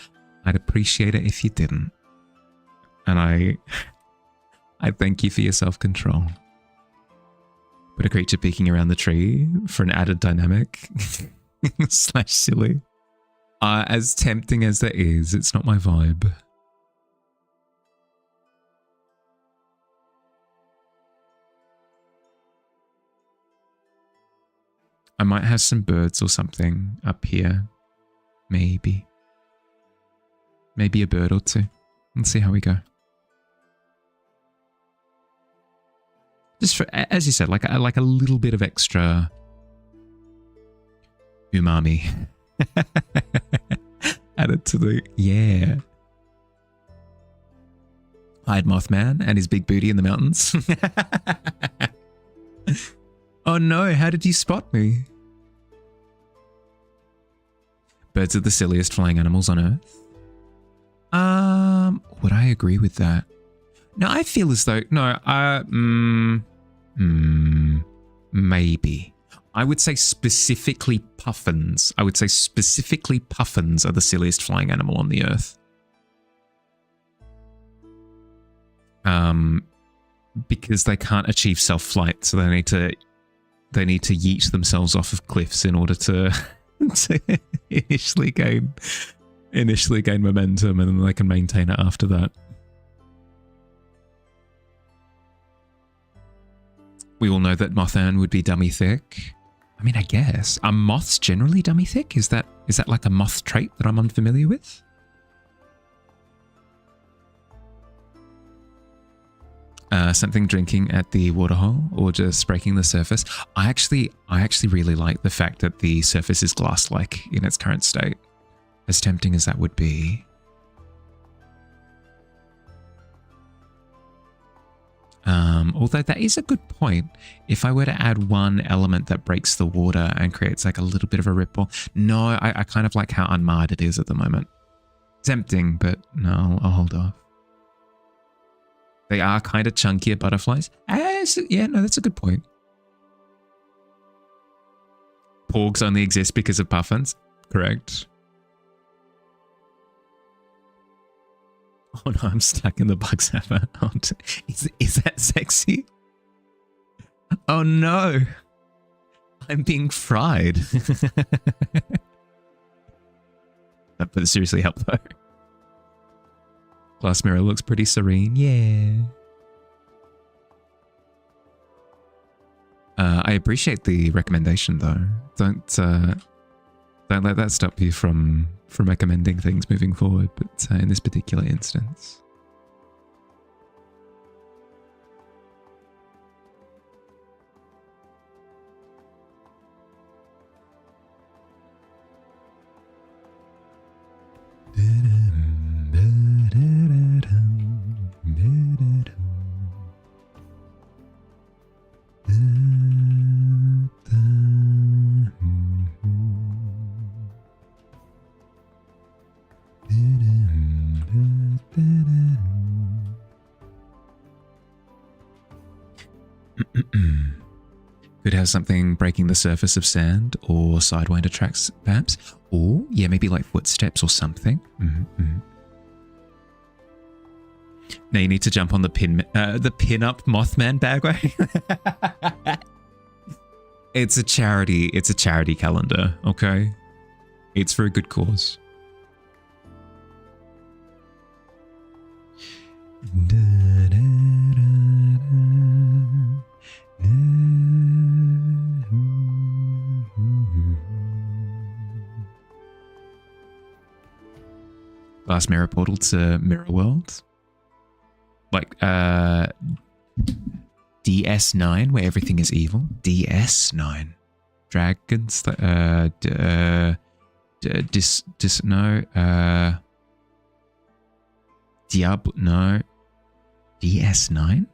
I'd appreciate it if you didn't. And I thank you for your self-control. But a creature peeking around the tree for an added dynamic / silly. As tempting as that is, it's not my vibe. I might have some birds or something up here. Maybe. Maybe a bird or two. Let's see how we go. Just for, as you said, like a little bit of extra umami added to the, yeah. Hide Mothman and his big booty in the mountains. Oh no, how did you spot me? Birds are the silliest flying animals on Earth. Would I agree with that? No, I feel as though, maybe. I would say specifically puffins. I would say specifically puffins are the silliest flying animal on the Earth. Because they can't achieve self-flight, so they need to yeet themselves off of cliffs in order to initially gain momentum, and then they can maintain it after that. We all know that Mothman would be dummy thick. I mean, I guess. Are moths generally dummy thick? Is that like a moth trait that I'm unfamiliar with? Something drinking at the waterhole or just breaking the surface. I actually really like the fact that the surface is glass-like in its current state. As tempting as that would be. Although that is a good point. If I were to add one element that breaks the water and creates like a little bit of a ripple. No, I kind of like how unmarred it is at the moment. Tempting, but no, I'll hold off. They are kind of chunkier butterflies. Yeah, no, that's a good point. Porgs only exist because of puffins. Correct. Oh no, I'm stuck in the bug zapper. Oh, is that sexy? Oh no. I'm being fried. But it seriously helped though. Glass mirror looks pretty serene. Yeah. I appreciate the recommendation though. Don't let that stop you from recommending things moving forward. But in this particular instance. Could have something breaking the surface of sand or sidewinder tracks, perhaps. Or, yeah, maybe like footsteps or something. Now you need to jump on the pin-up Mothman bagway. It's a charity calendar, okay? It's for a good cause. Glass mirror portal to Mirror World. Like DS9 where everything is evil. DS9. Dragons Diablo no. DS9?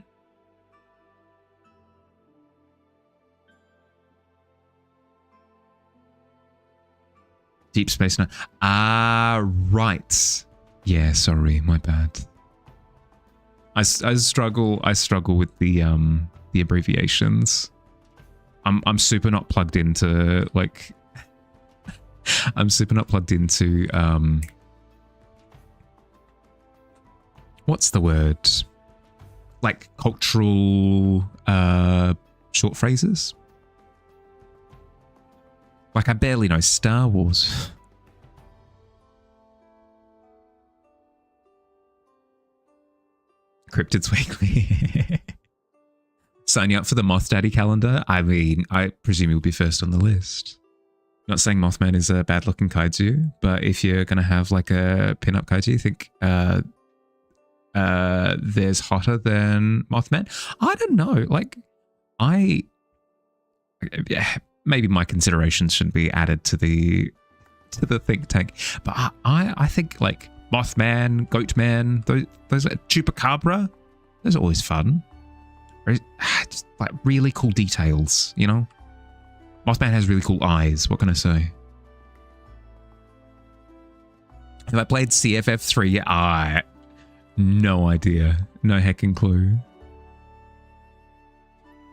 Deep Space Nine. Ah, right. Yeah, sorry, my bad. I struggle with the abbreviations. I'm super not plugged into like I'm super not plugged into what's the word? Like cultural short phrases. Like I barely know Star Wars. Cryptids Weekly. Signing up for the Moth Daddy calendar. I mean, I presume you'll be first on the list. Not saying Mothman is a bad looking kaiju, but if you're going to have like a pin-up kaiju, you think there's hotter than Mothman? I don't know. Like, maybe my considerations shouldn't be added to the think tank, but I think like Mothman, Goatman, those Chupacabra, those are always fun. Just like really cool details, you know? Mothman has really cool eyes, what can I say? Have I played CFF3? No idea. No heckin' clue.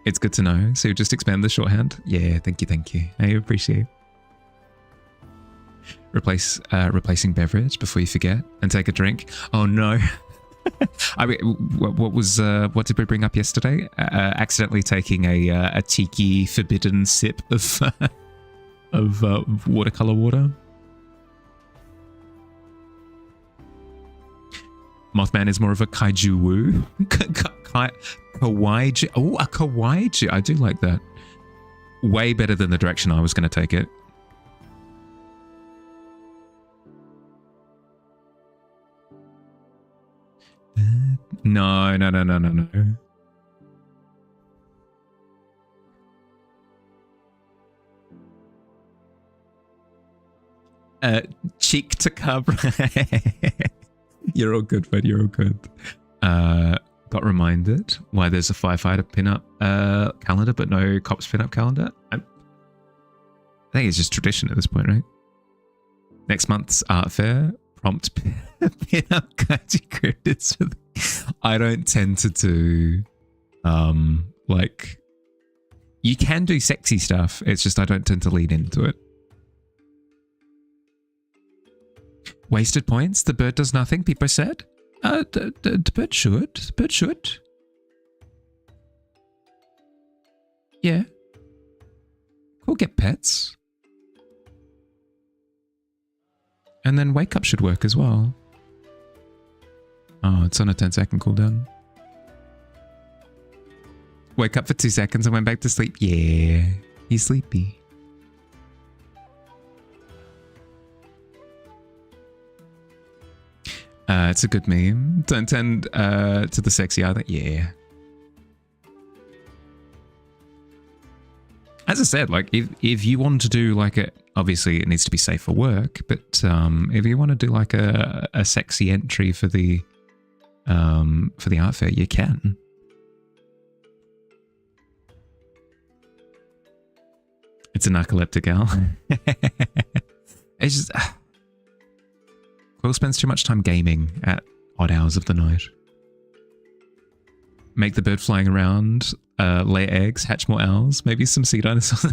It's good to know. So you just expand the shorthand? Yeah, thank you. I appreciate. Replacing beverage before you forget and take a drink. Oh no. I mean, what did we bring up yesterday? Accidentally taking a cheeky forbidden sip of watercolor water. Mothman is more of a kaiju-woo. Kawaii. Oh, a kawaii. I do like that. Way better than the direction I was going to take it. No. Cheek to cover. You're all good, bud. You're all good. Got reminded why there's a firefighter pinup calendar, but no cops pinup calendar. I think it's just tradition at this point, right? Next month's art fair, prompt pinup kaiju cryptids. I don't tend to do, like, you can do sexy stuff. It's just I don't tend to lean into it. Wasted points. The bird does nothing. People said. The bird should. The bird should. Yeah. Go get pets. And then wake up should work as well. Oh, it's on a 10-second cooldown. Wake up for 2 seconds and went back to sleep. Yeah, he's sleepy. It's a good meme. Don't tend to the sexy either. Yeah. As I said, like if you want to do like a, obviously it needs to be safe for work, but if you want to do like a sexy entry for the art fair, you can. It's a narcoleptic owl. It's just Quill spends too much time gaming at odd hours of the night. Make the bird flying around, lay eggs, hatch more owls, maybe some sea dinosaurs.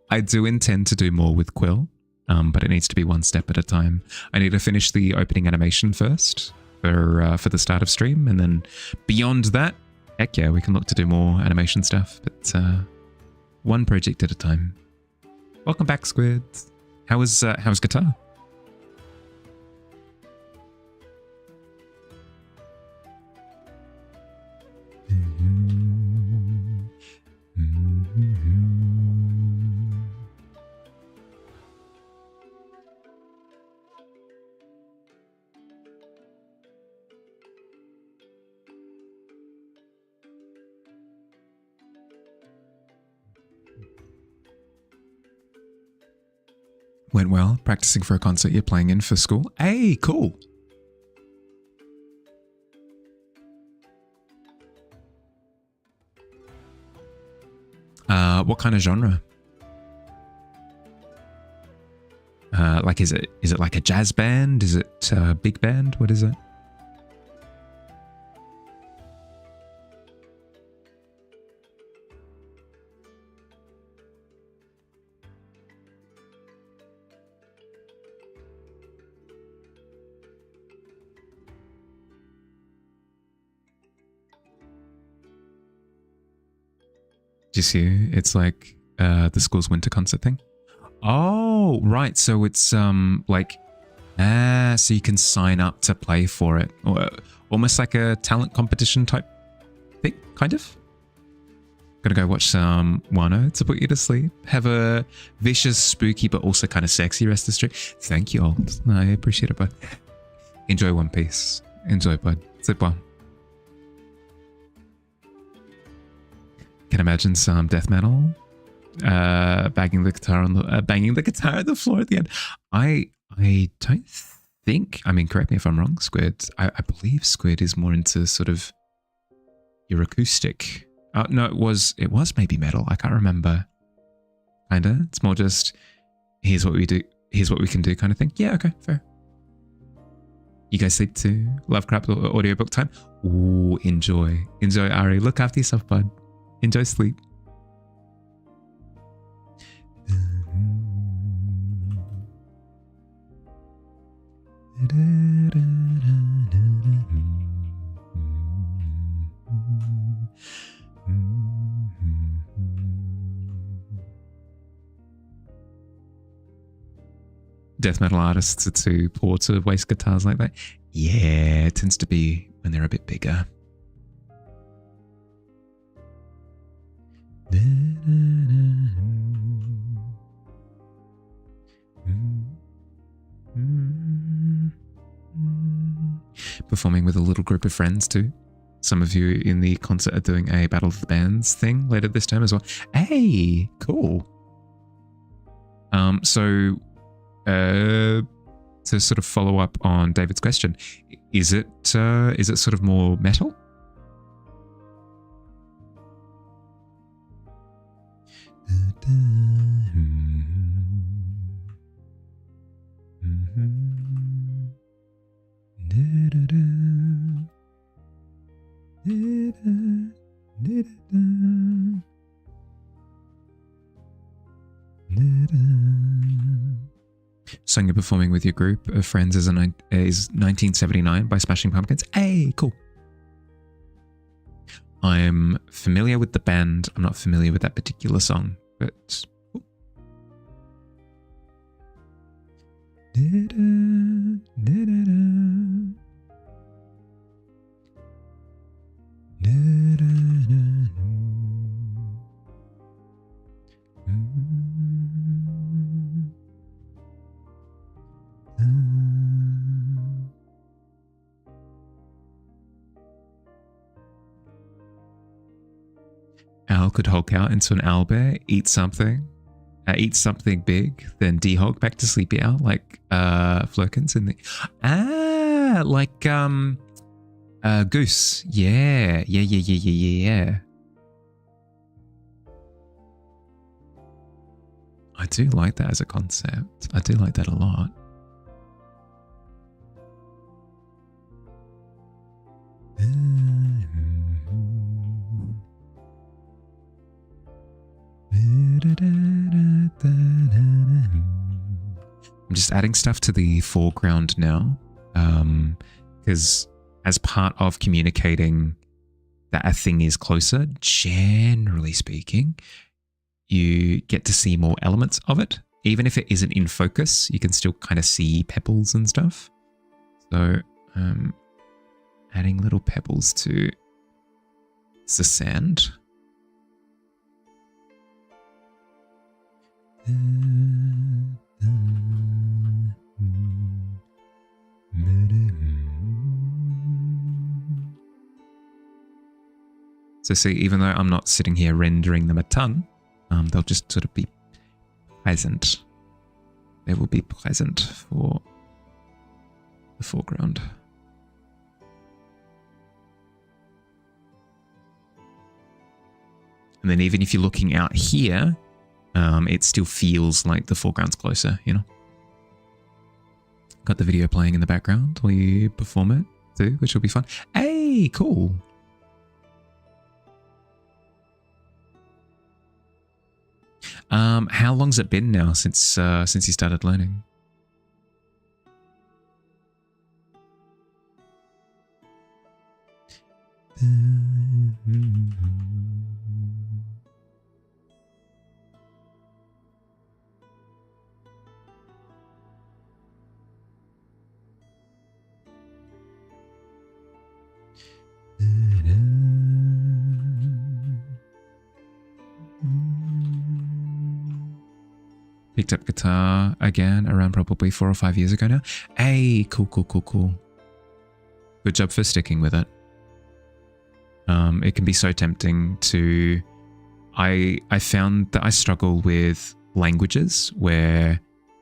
I do intend to do more with Quill, but it needs to be one step at a time. I need to finish the opening animation first for the start of stream, and then beyond that, heck yeah, we can look to do more animation stuff, but one project at a time. Welcome back, Squid. How was guitar? Went well, practicing for a concert you're playing in for school. Hey, cool. What kind of genre? Like, is it like a jazz band? Is it a big band? What is it? Just you. It's like the school's winter concert thing. Oh, right. So it's like so you can sign up to play for it, or almost like a talent competition type thing, kind of. Gonna go watch some Wano to put you to sleep. Have a vicious, spooky, but also kind of sexy rest of the stream. Thank you all. I appreciate it, bud. Enjoy One Piece. Enjoy, bud. Sleep well. Can imagine some death metal, banging the guitar on the floor at the end. I don't think. I mean, correct me if I'm wrong, Squid. I believe Squid is more into sort of your acoustic. No, it was maybe metal. I can't remember. Kinda. It's more just here's what we do, here's what we can do, kind of thing. Yeah. Okay. Fair. You guys sleep too. Lovecraft audiobook time. Ooh, enjoy, Ari. Look after yourself, bud. Enjoy sleep. Death metal artists are too poor to waste guitars like that. Yeah, it tends to be when they're a bit bigger. Performing with a little group of friends too. Some of you in the concert are doing a Battle of the Bands thing later this term as well. Hey, cool. So to sort of follow up on David's question, is it sort of more metal? Song you're performing with your group of friends is 1979 by Smashing Pumpkins. Hey, cool. I'm familiar with the band. I'm not familiar with that particular song, but cool. Owl could hulk out into an owlbear, eat something big, then dehulk back to sleepy owl, like Flurkins in the goose. Yeah. I do like that as a concept. I do like that a lot. I'm just adding stuff to the foreground now, because as part of communicating that a thing is closer, generally speaking, you get to see more elements of it. Even if it isn't in focus, you can still kind of see pebbles and stuff. So adding little pebbles to the sand. So see, even though I'm not sitting here rendering them a ton, they'll just sort of be present. They will be present for the foreground. And then even if you're looking out here, it still feels like the foreground's closer, you know? Got the video playing in the background while you perform it too, which will be fun. Hey, cool. How long's it been now since you started learning? Picked up guitar again around probably 4 or 5 years ago now. Hey, cool. Good job for sticking with it. It can be so tempting to... I found that I struggle with languages where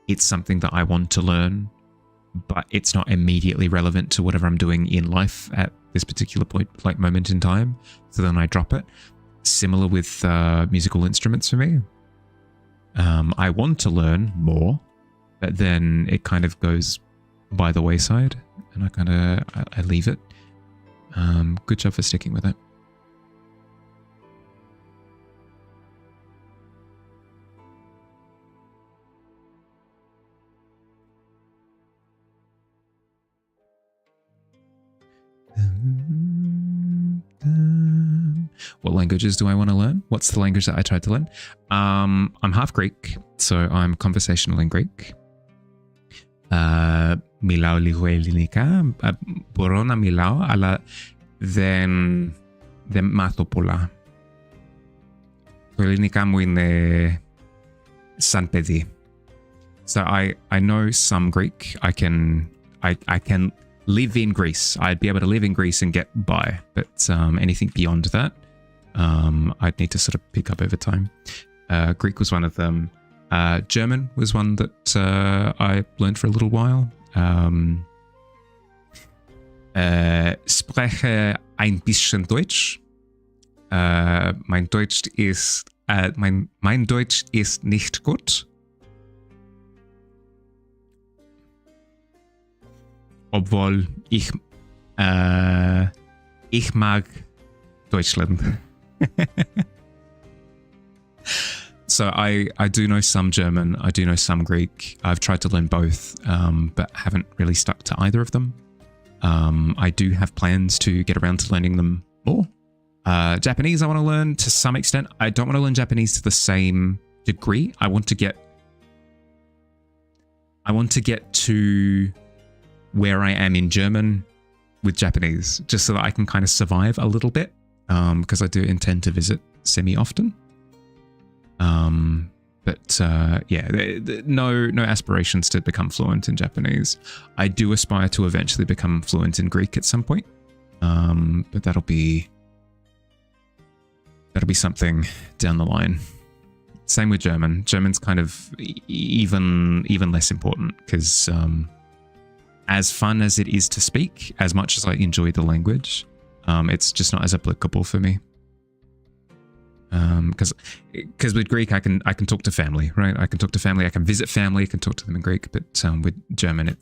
it's something that I want to learn, but it's not immediately relevant to whatever I'm doing in life at this particular point, like moment in time. So then I drop it. Similar with musical instruments for me. I want to learn more, but then it kind of goes by the wayside and I leave it. Good job for sticking with it. What languages do I want to learn? What's the language that I tried to learn? I'm half Greek, so I'm conversational in Greek. Μιλάω λίγο ελληνικά. Μπορώ να μιλάω, αλλά δεν μάθω πολλά. Το ελληνικά μου είναι σαν παιδί. So I know some Greek. I can live in Greece. I'd be able to live in Greece and get by. But anything beyond that, I'd need to sort of pick up over time. Greek was one of them. German was one that I learned for a little while. Spreche ein bisschen Deutsch. Mein Deutsch ist nicht gut. Obwohl ich mag Deutschland. So I do know some German, I do know some Greek. I've tried to learn both, but haven't really stuck to either of them. I do have plans to get around to learning them more. Japanese I want to learn to some extent. I don't want to learn Japanese to the same degree. I want to get I want to get to where I am in German with Japanese, just so that I can kind of survive a little bit, because I do intend to visit semi-often. No aspirations to become fluent in Japanese. I do aspire to eventually become fluent in Greek at some point, but that'll be something down the line. Same with German. German's kind of even less important because as fun as it is to speak, as much as I enjoy the language, it's just not as applicable for me. Because with Greek, I can talk to family, right? I can talk to family. I can visit family. I can talk to them in Greek. But with German,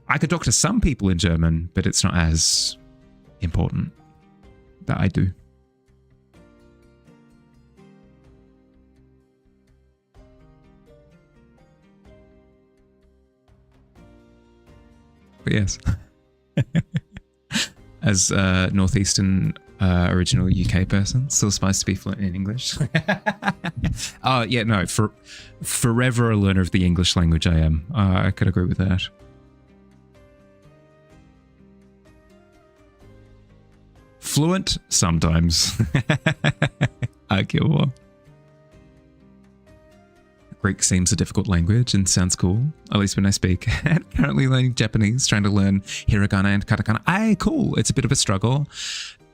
I could talk to some people in German, but it's not as important that I do. But yes, as a Northeastern original UK person, still supposed to be fluent in English. Oh yeah, no, forever a learner of the English language. I am. I could agree with that. Fluent sometimes. Arguable. Greek seems a difficult language and sounds cool, at least when I speak. Currently learning Japanese, trying to learn hiragana and katakana. Aye, cool. It's a bit of a struggle.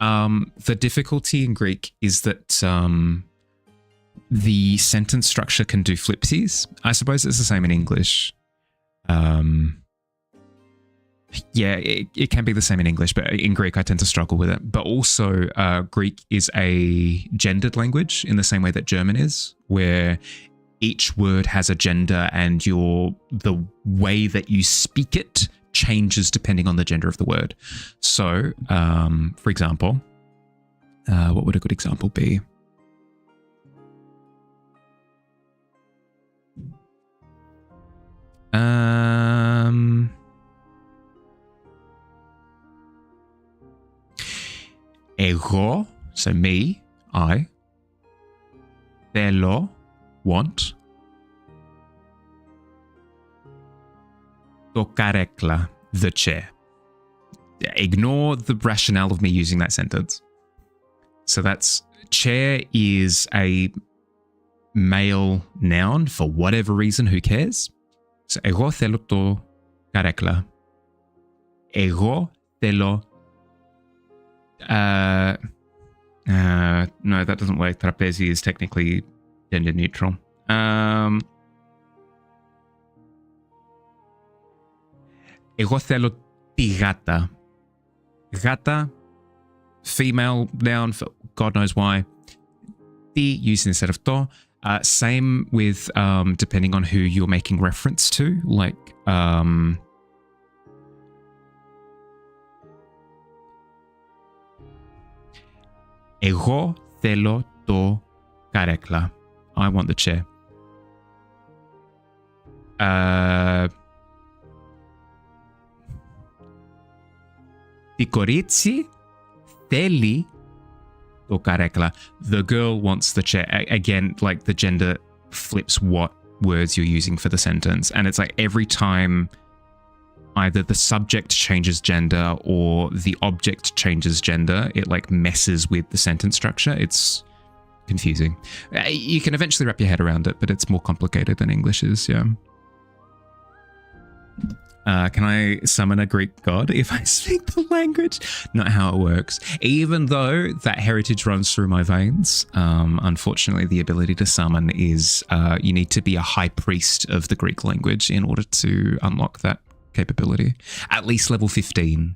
The difficulty in Greek is that the sentence structure can do flipsies. I suppose it's the same in English. It can be the same in English, but in Greek I tend to struggle with it. But also Greek is a gendered language in the same way that German is, where each word has a gender and the way that you speak it changes depending on the gender of the word. So, for example, what would a good example be? Εγώ, so me, I. Θέλω, want. Το καρέκλα, the chair. Ignore the rationale of me using that sentence. So that's, chair is a male noun for whatever reason, who cares? So εγώ θέλω το καρέκλα. Εγώ θέλω no, that doesn't work. Trapezi is technically gender neutral. Εγώ θέλω τη γάτα. Γάτα, female noun for God knows why. Τι used instead of το. Same with depending on who you're making reference to. Like εγώ θέλω το καρέκλα. I want the chair. Το κορίτσι θέλει το καρέκλα. The girl wants the chair. Again, like the gender flips what words you're using for the sentence. And it's like every time either the subject changes gender or the object changes gender, it like messes with the sentence structure. It's confusing. You can eventually wrap your head around it, but it's more complicated than English is, yeah. Can I summon a Greek god if I speak the language? Not how it works. Even though that heritage runs through my veins, unfortunately the ability to summon is you need to be a high priest of the Greek language in order to unlock that capability. At least level 15.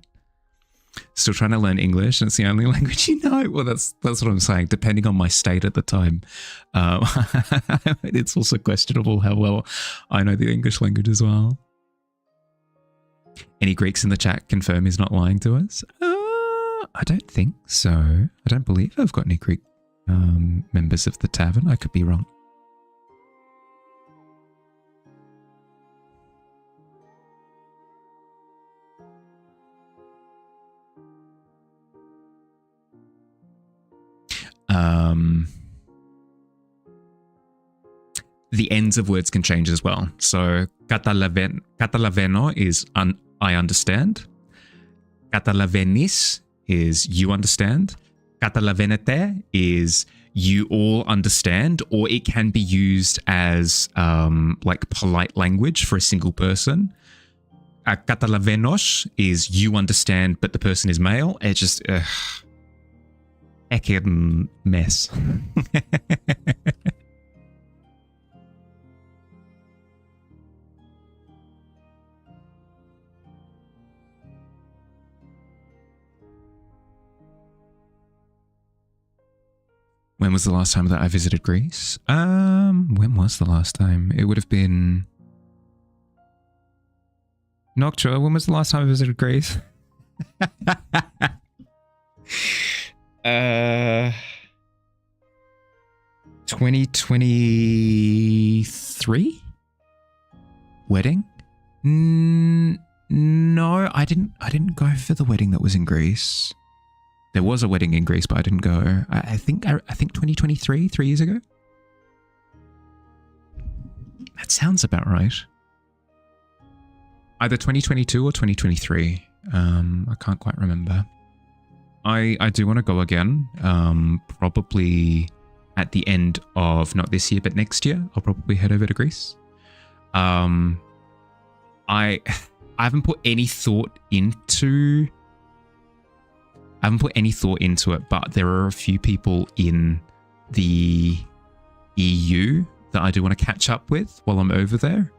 Still trying to learn English and it's the only language you know. Well, that's what I'm saying. Depending on my state at the time. It's also questionable how well I know the English language as well. Any Greeks in the chat confirm he's not lying to us? I don't think so. I don't believe I've got any Greek members of the Tavern. I could be wrong. the ends of words can change as well. So catalaveno is I understand. Catalavenis is you understand. Catalavenete is you all understand, or it can be used as like polite language for a single person. Catalavenos is you understand, but the person is male. It's just heckin' mess. When was the last time that I visited Greece? When was the last time? It would have been Noctua. When was the last time I visited Greece? 2023 wedding? No, I didn't go for the wedding that was in Greece. There was a wedding in Greece, but I didn't go. I think 2023, 3 years ago. That sounds about right. Either 2022 or 2023. I can't quite remember. I do want to go again. Probably at the end of not this year, but next year. I'll probably head over to Greece. I haven't put any thought into. I haven't put any thought into it, but there are a few people in the EU that I do want to catch up with while I'm over there.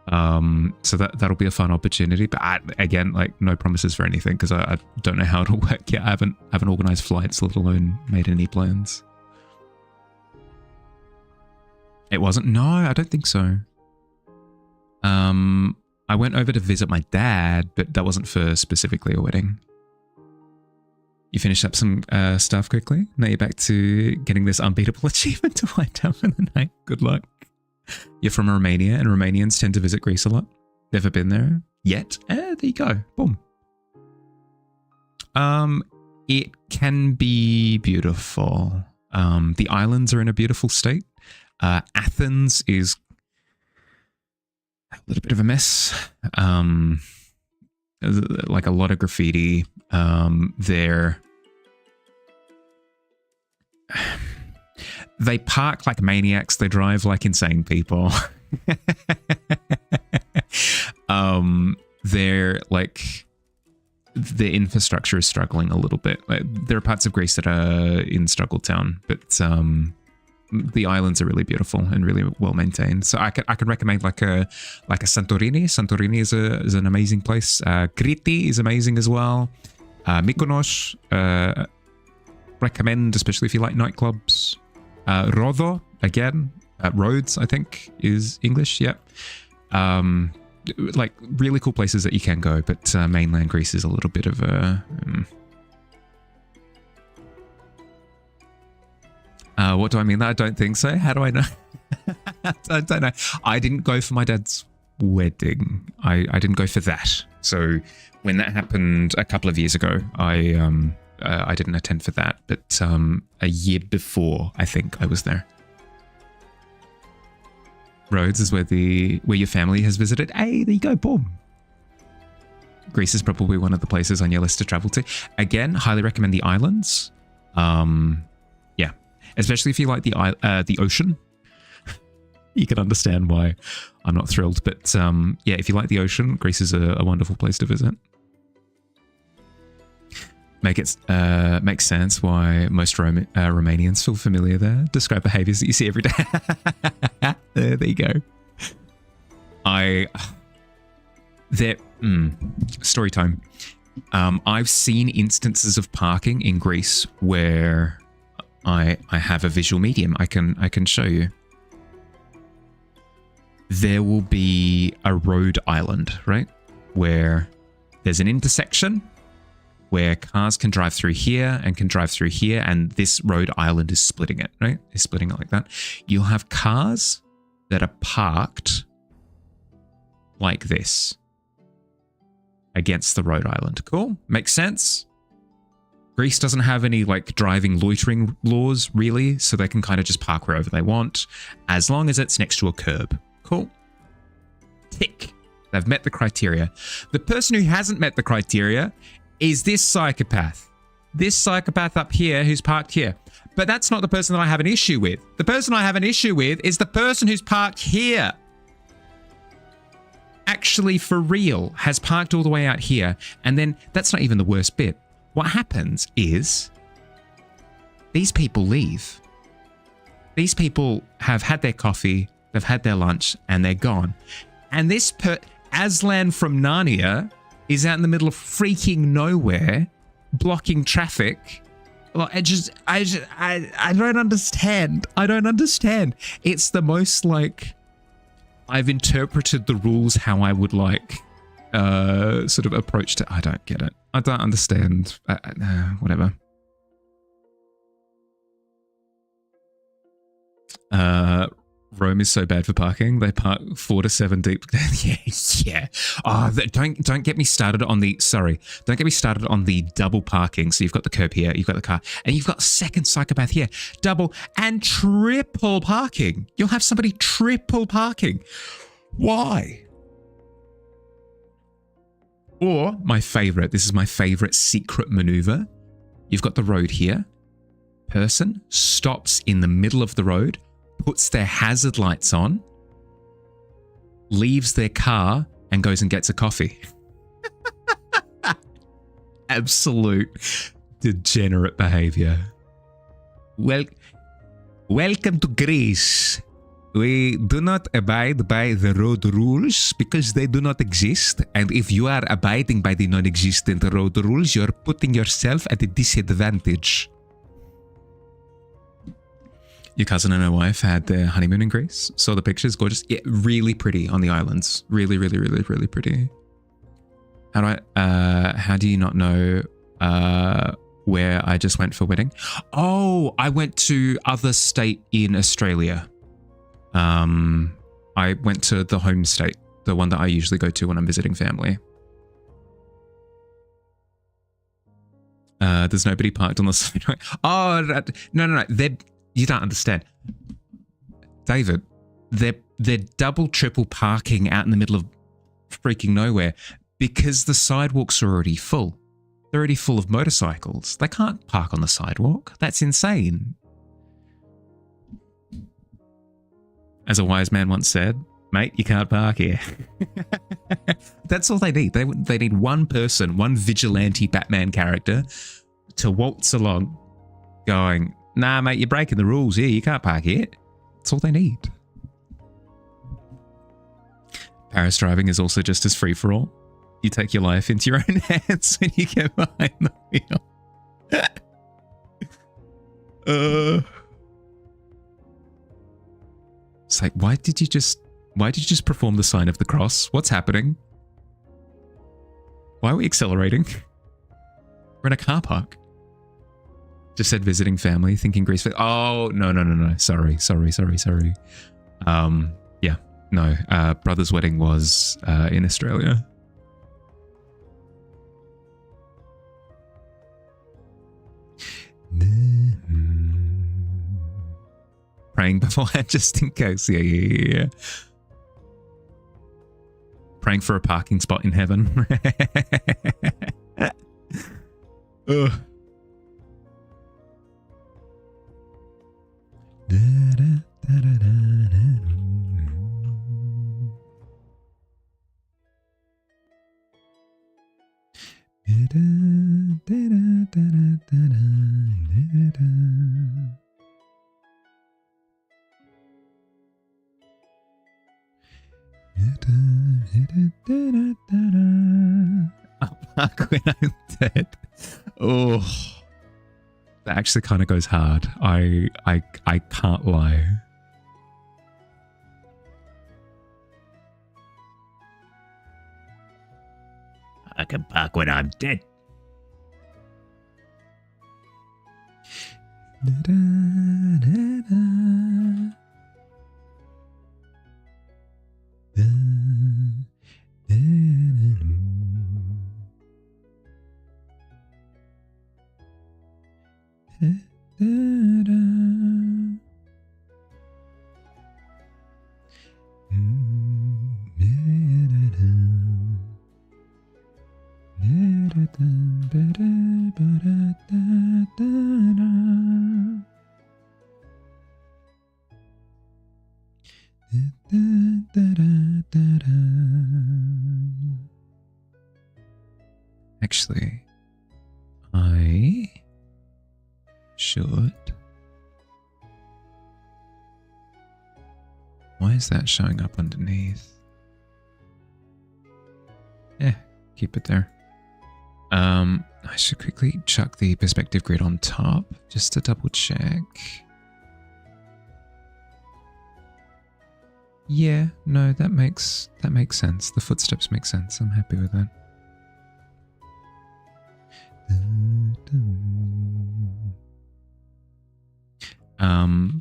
So that'll be a fun opportunity. But again, like no promises for anything because I don't know how it'll work yet. I haven't organized flights, let alone made any plans. It wasn't? No, I don't think so. I went over to visit my dad, but that wasn't for specifically a wedding. You finished up some stuff quickly. Now you're back to getting this unbeatable achievement to wind down for the night. Good luck. You're from Romania, and Romanians tend to visit Greece a lot. Never been there yet. There you go. Boom. It can be beautiful. The islands are in a beautiful state. Athens is a little bit of a mess. Like a lot of graffiti. They park like maniacs. They drive like insane people. They're like the infrastructure is struggling a little bit. Like, there are parts of Greece that are in struggle town, but the islands are really beautiful and really well maintained. So I could recommend like a Santorini. Santorini is an amazing place. Crete is amazing as well. Mykonos, recommend, especially if you like nightclubs. Rhodo, again, Rhodes, I think is English. Yep. Like really cool places that you can go, but mainland Greece is a little bit of a. What do I mean? I don't think so. How do I know? I don't know. I didn't go for my dad's wedding. I didn't go for that. So when that happened a couple of years ago, I didn't attend for that. But a year before, I think I was there. Rhodes is where your family has visited. Hey, there you go. Boom. Greece is probably one of the places on your list to travel to. Again, highly recommend the islands. Yeah, especially if you like the ocean. You can understand why I'm not thrilled. But yeah, if you like the ocean, Greece is a wonderful place to visit. Makes sense why most Romanians feel familiar there. Describe behaviors that you see every day. There you go. Story time. I've seen instances of parking in Greece where I have a visual medium. I can show you. There will be a road island, right? Where there's an intersection where cars can drive through here and can drive through here, and this road island is splitting it, right? It's splitting it like that. You'll have cars that are parked like this against the road island. Cool? Makes sense? Greece doesn't have any like driving loitering laws really, so they can kind of just park wherever they want as long as it's next to a curb. Cool. Tick. They've met the criteria. The person who hasn't met the criteria is this psychopath. This psychopath up here who's parked here. But that's not the person that I have an issue with. The person I have an issue with is the person who's parked here. Actually, for real, has parked all the way out here. And then that's not even the worst bit. What happens is these people leave. These people have had their coffee, they've had their lunch, and they're gone. And this Aslan from Narnia is out in the middle of freaking nowhere, blocking traffic. Well, I don't understand. I don't understand. It's the most like I've interpreted the rules how I would like sort of approach to. I don't get it. I don't understand. Whatever. Rome is so bad for parking. They park 4 to 7 deep. yeah. Oh, don't get me started on the. Sorry, don't get me started on the double parking. So you've got the curb here, you've got the car, and you've got second psychopath here. Double and triple parking. You'll have somebody triple parking. Why? Or my favorite. This is my favorite secret maneuver. You've got the road here. Person stops in the middle of the road, puts their hazard lights on, leaves their car, and goes and gets a coffee. Absolute degenerate behavior. Welcome to Greece. We do not abide by the road rules because they do not exist. And if you are abiding by the non-existent road rules, you're putting yourself at a disadvantage. Your cousin and her wife had their honeymoon in Greece. Saw the pictures, gorgeous. Yeah, really pretty on the islands. Really, really, really, really pretty. How do you not know where I just went for wedding? Oh, I went to other state in Australia. I went to the home state, the one that I usually go to when I'm visiting family. There's nobody parked on the side. Oh, no. You don't understand. David, they're double, triple parking out in the middle of freaking nowhere because the sidewalks are already full. They're already full of motorcycles. They can't park on the sidewalk. That's insane. As a wise man once said, mate, you can't park here. That's all they need. They need one person, one vigilante Batman character to waltz along going, nah, mate, you're breaking the rules here. You can't park here. That's all they need. Paris driving is also just as free for all. You take your life into your own hands when you get behind the wheel. It's like, why did you just perform the sign of the cross? What's happening? Why are we accelerating? We're in a car park. Just said visiting family, thinking Greece. Oh, no. Sorry. Yeah, no. Brother's wedding was in Australia. Praying beforehand just in case. Yeah. Praying for a parking spot in heaven. Ugh. I'll park when I'm dead. Oh, that actually kind of goes hard. I can't lie.
I can park when I'm dead.
Actually, I should. Why is that showing up underneath? Yeah, keep it there. I should quickly chuck the perspective grid on top just to double check. Yeah, no, that makes sense. The footsteps make sense. I'm happy with that.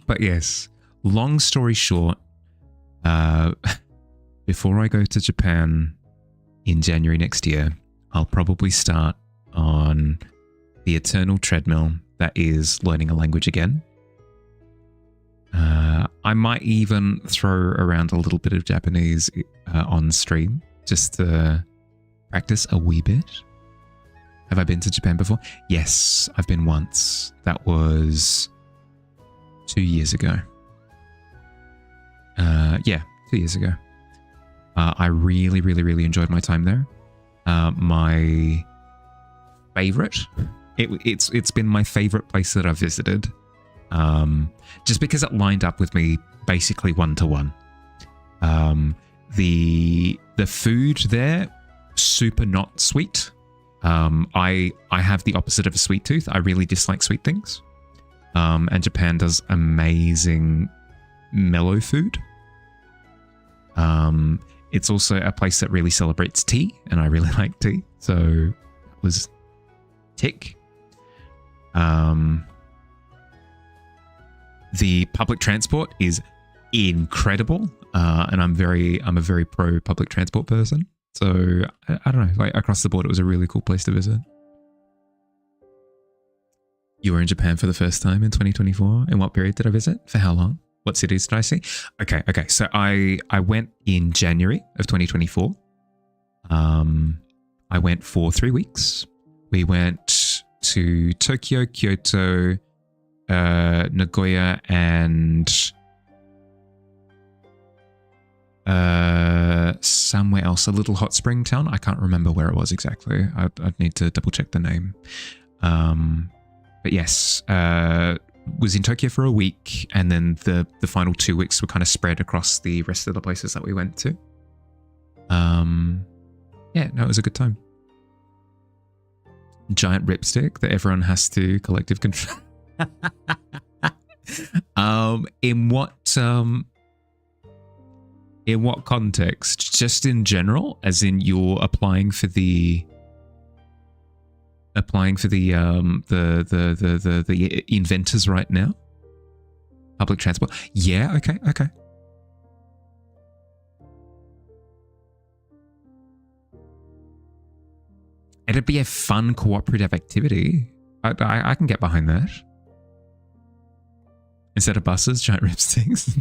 But yes, long story short, before I go to Japan in January next year, I'll probably start on the eternal treadmill that is learning a language again. I might even throw around a little bit of Japanese on stream just to practice a wee bit. Have I been to Japan before? Yes, I've been once. That was 2 years ago. Yeah, 2 years ago. I really, really, really enjoyed my time there. My favorite, it's been my favorite place that I've visited. Just because it lined up with me basically 1-to-1. The food there, super not sweet. I have the opposite of a sweet tooth. I really dislike sweet things. And Japan does amazing mellow food. It's also a place that really celebrates tea, and I really like tea. So it was tick. The public transport is incredible, and I'm a very pro public transport person. So I don't know, like across the board, it was a really cool place to visit. You were in Japan for the first time in 2024. In what period did I visit? For how long? What cities did I see? Okay. So I went in January of 2024. I went for 3 weeks. We went to Tokyo, Kyoto, Nagoya, and somewhere else, a little hot spring town. I can't remember where it was exactly. I'd need to double check the name. But yes, was in Tokyo for a week, and then the final 2 weeks were kind of spread across the rest of the places that we went to. Yeah, no, it was a good time. Giant ripstick that everyone has to collective control. In what context? Just in general, as in you're applying for the inventors right now? Public transport. Yeah, okay. It'd be a fun cooperative activity. I can get behind that. Instead of buses, giant ripsticks.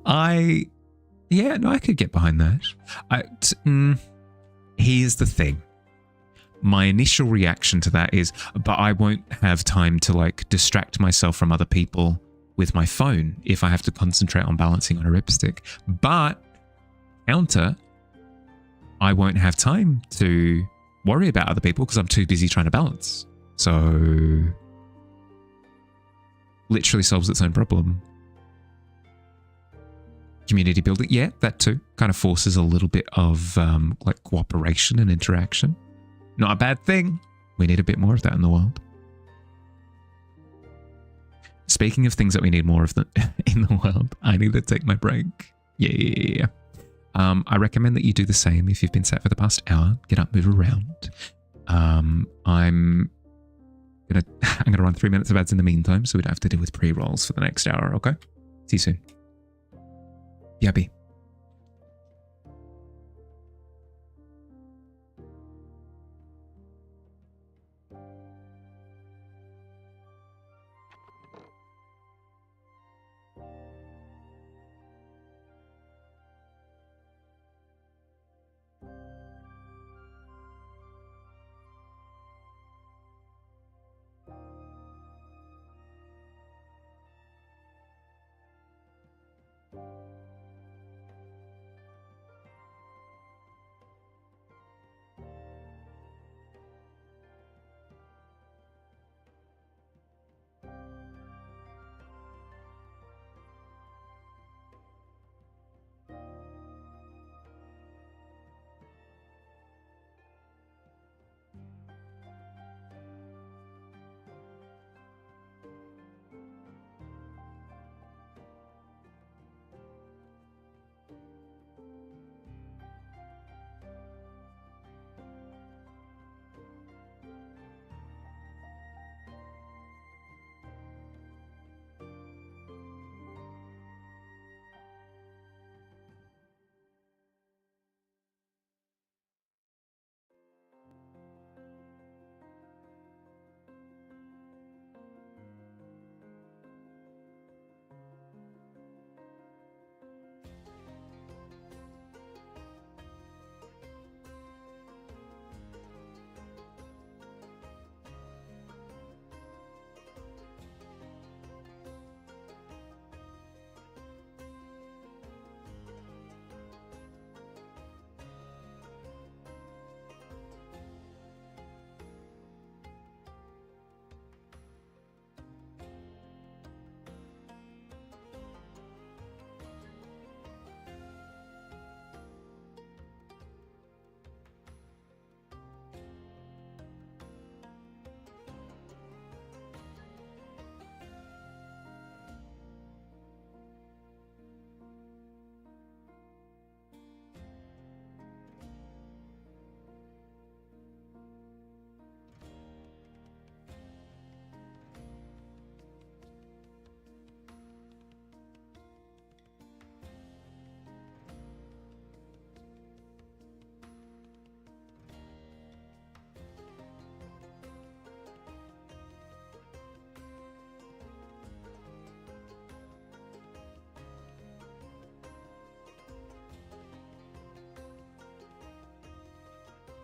I could get behind that. Here's the thing. My initial reaction to that is, but I won't have time to like distract myself from other people with my phone if I have to concentrate on balancing on a ripstick. But counter, I won't have time to worry about other people because I'm too busy trying to balance. So literally solves its own problem. Community building, yeah, that too. Kind of forces a little bit of like cooperation and interaction. Not a bad thing. We need a bit more of that in the world. Speaking of things that we need more of in the world, I need to take my break. Yeah. I recommend that you do the same if you've been sat for the past hour. Get up, move around. I'm gonna run 3 minutes of ads in the meantime, so we don't have to deal with pre-rolls for the next hour. Okay. See you soon. Yabby.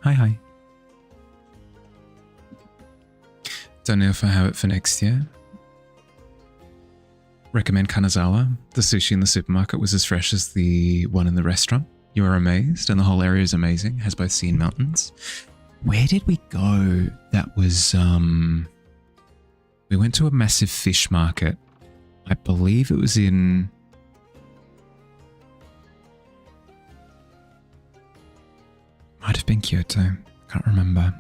Hi, hi. Don't know if I have it for next year. Recommend Kanazawa. The sushi in the supermarket was as fresh as the one in the restaurant. You are amazed, and the whole area is amazing. Has both sea and mountains. Where did we go? That was, we went to a massive fish market. I believe it was in... Might have been Kyoto. Can't remember.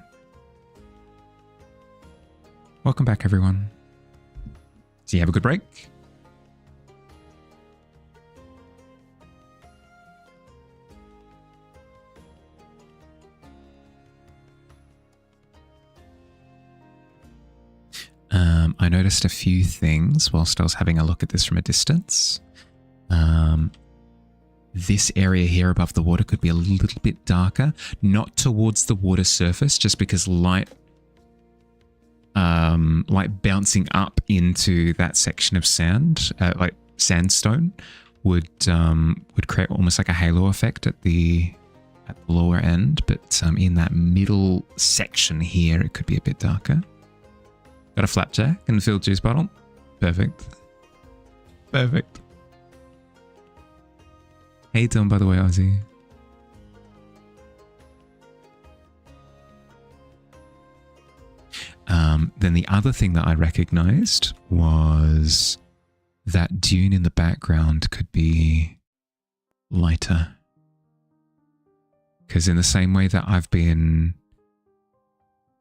Welcome back, everyone. So you have a good break? I noticed a few things whilst I was having a look at this from a distance. This area here above the water could be a little bit darker, not towards the water surface, just because light bouncing up into that section of sand, like sandstone, would create almost like a halo effect at the lower end. But in that middle section here, it could be a bit darker. Got a flapjack and a filled juice bottle. Perfect. Perfect. How you doing, by the way, Ozzy? Then the other thing that I recognized was that dune in the background could be lighter. Because in the same way that I've been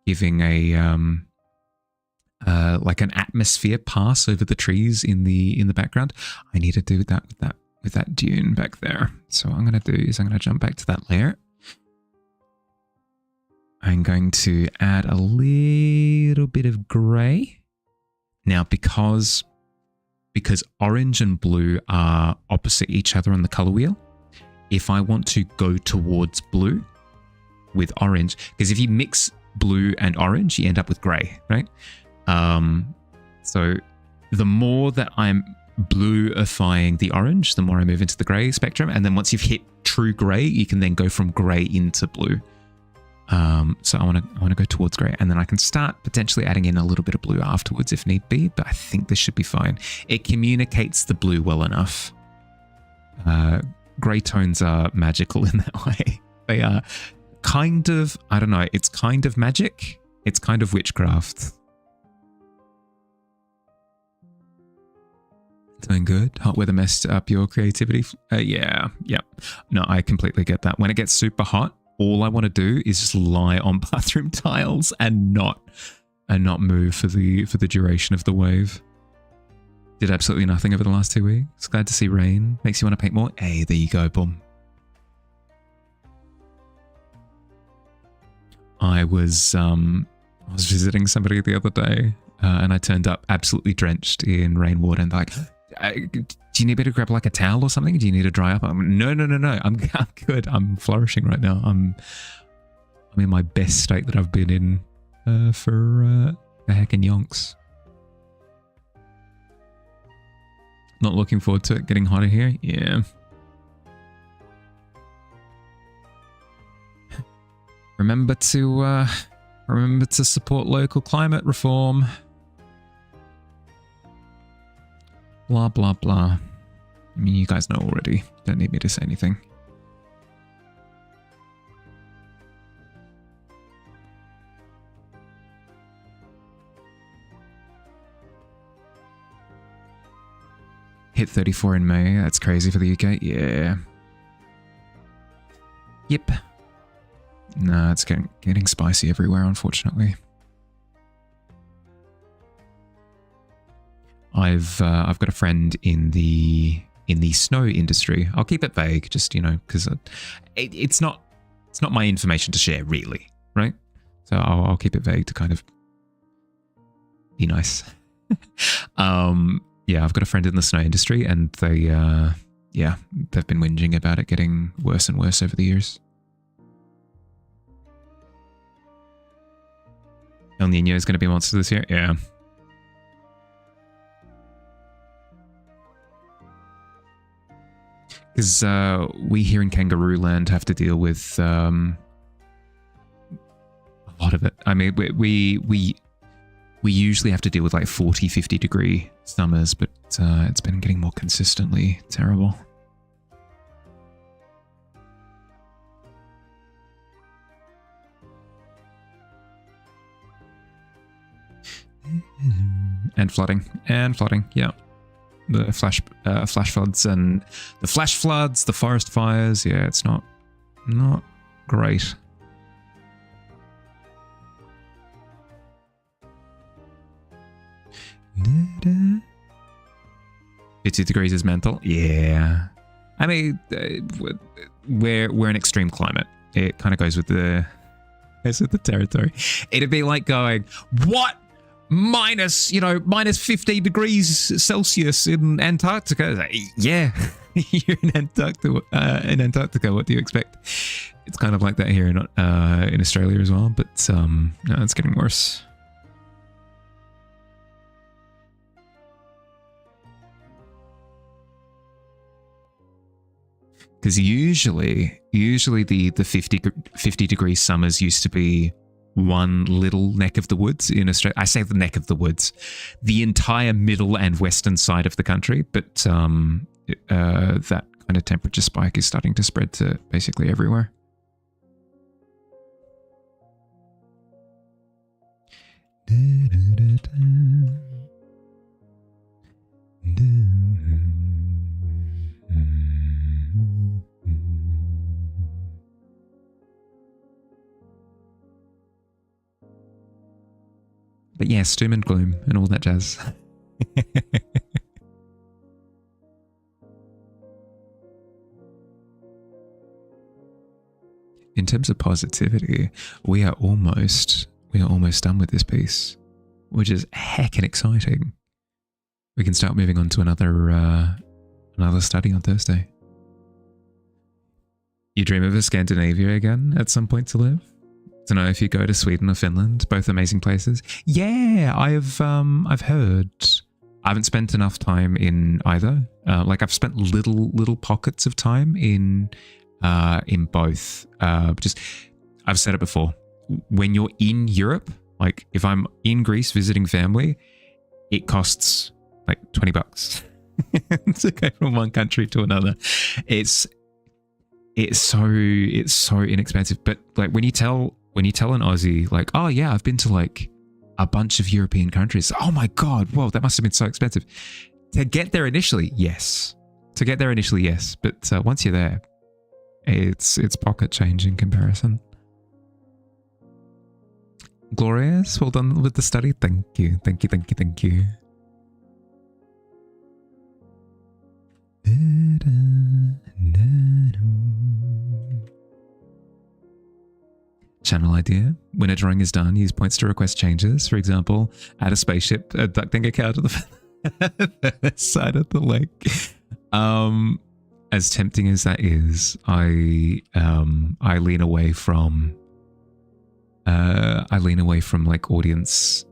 giving a like an atmosphere pass over the trees in the background, I need to do that with that dune back there. So what I'm going to do is I'm going to jump back to that layer. I'm going to add a little bit of grey. Now, because orange and blue are opposite each other on the color wheel, if I want to go towards blue with orange, because if you mix blue and orange, you end up with grey, right? So the more that I'm bluifying the orange, the more I move into the grey spectrum. And then once you've hit true grey, you can then go from grey into blue. So I want to go towards grey, and then I can start potentially adding in a little bit of blue afterwards if need be, but I think this should be fine. It communicates the blue well enough. Grey tones are magical in that way. They are kind of, I don't know, it's kind of magic. It's kind of witchcraft. Doing good. Hot weather messed up your creativity. Yeah. No, I completely get that. When it gets super hot, all I want to do is just lie on bathroom tiles and not move for the duration of the wave. Did absolutely nothing over the last 2 weeks. Glad to see rain. Makes you want to paint more. Hey, there you go. Boom. I was visiting somebody the other day, and I turned up absolutely drenched in rainwater, and they're like, do you need me to grab like a towel or something? Do you need to dry up? I'm no. I'm good. I'm flourishing right now. I'm in my best state that I've been in for the heckin' yonks. Not looking forward to it getting hotter here. Yeah. Remember to support local climate reform. Blah, blah, blah. I mean, you guys know already. Don't need me to say anything. Hit 34 in May. That's crazy for the UK. Yeah. Yep. No, it's getting spicy everywhere, unfortunately. I've got a friend in the snow industry. I'll keep it vague, just because it's not my information to share, really, right? So I'll keep it vague to kind of be nice. Yeah, I've got a friend in the snow industry, and they've been whinging about it getting worse and worse over the years. El Nino is going to be a monster this year? Yeah. Because we here in Kangaroo Land have to deal with lot of it. I mean, we usually have to deal with like 40, 50 degree summers, but it's been getting more consistently terrible. And flooding, yeah. The flash floods and the flash floods, the forest fires. Yeah, it's not great. Da-da. 50 degrees is mental. Yeah, I mean, we're an extreme climate. It kind of goes with the territory. It'd be like going, what? Minus 15 degrees Celsius in Antarctica. Like, yeah, you're in Antarctica. What do you expect? It's kind of like that here in Australia as well, but no, it's getting worse. Because usually the 50 degree summers used to be one little neck of the woods in Australia. I say the neck of the woods, the entire middle and western side of the country, but that kind of temperature spike is starting to spread to basically everywhere. But yes, doom and gloom and all that jazz. In terms of positivity, we are almost done with this piece, which is heckin' exciting. We can start moving on to another study on Thursday. You dream of a Scandinavia again at some point to live? To know if you go to Sweden or Finland, both amazing places. Yeah, I've heard. I haven't spent enough time in either. Like I've spent little pockets of time in both. Just I've said it before. When you're in Europe, like if I'm in Greece visiting family, it costs like $20 to go from one country to another. It's so inexpensive. But like when you tell an Aussie, like, oh yeah, I've been to like a bunch of European countries. Oh my God, whoa, that must have been so expensive. To get there initially, yes. But once you're there, it's pocket change in comparison. Glorious, well done with the study. Thank you. Channel idea. When a drawing is done, use points to request changes. For example, add a spaceship abducting a cow to the side of the lake. As tempting as that is, I lean away from like audience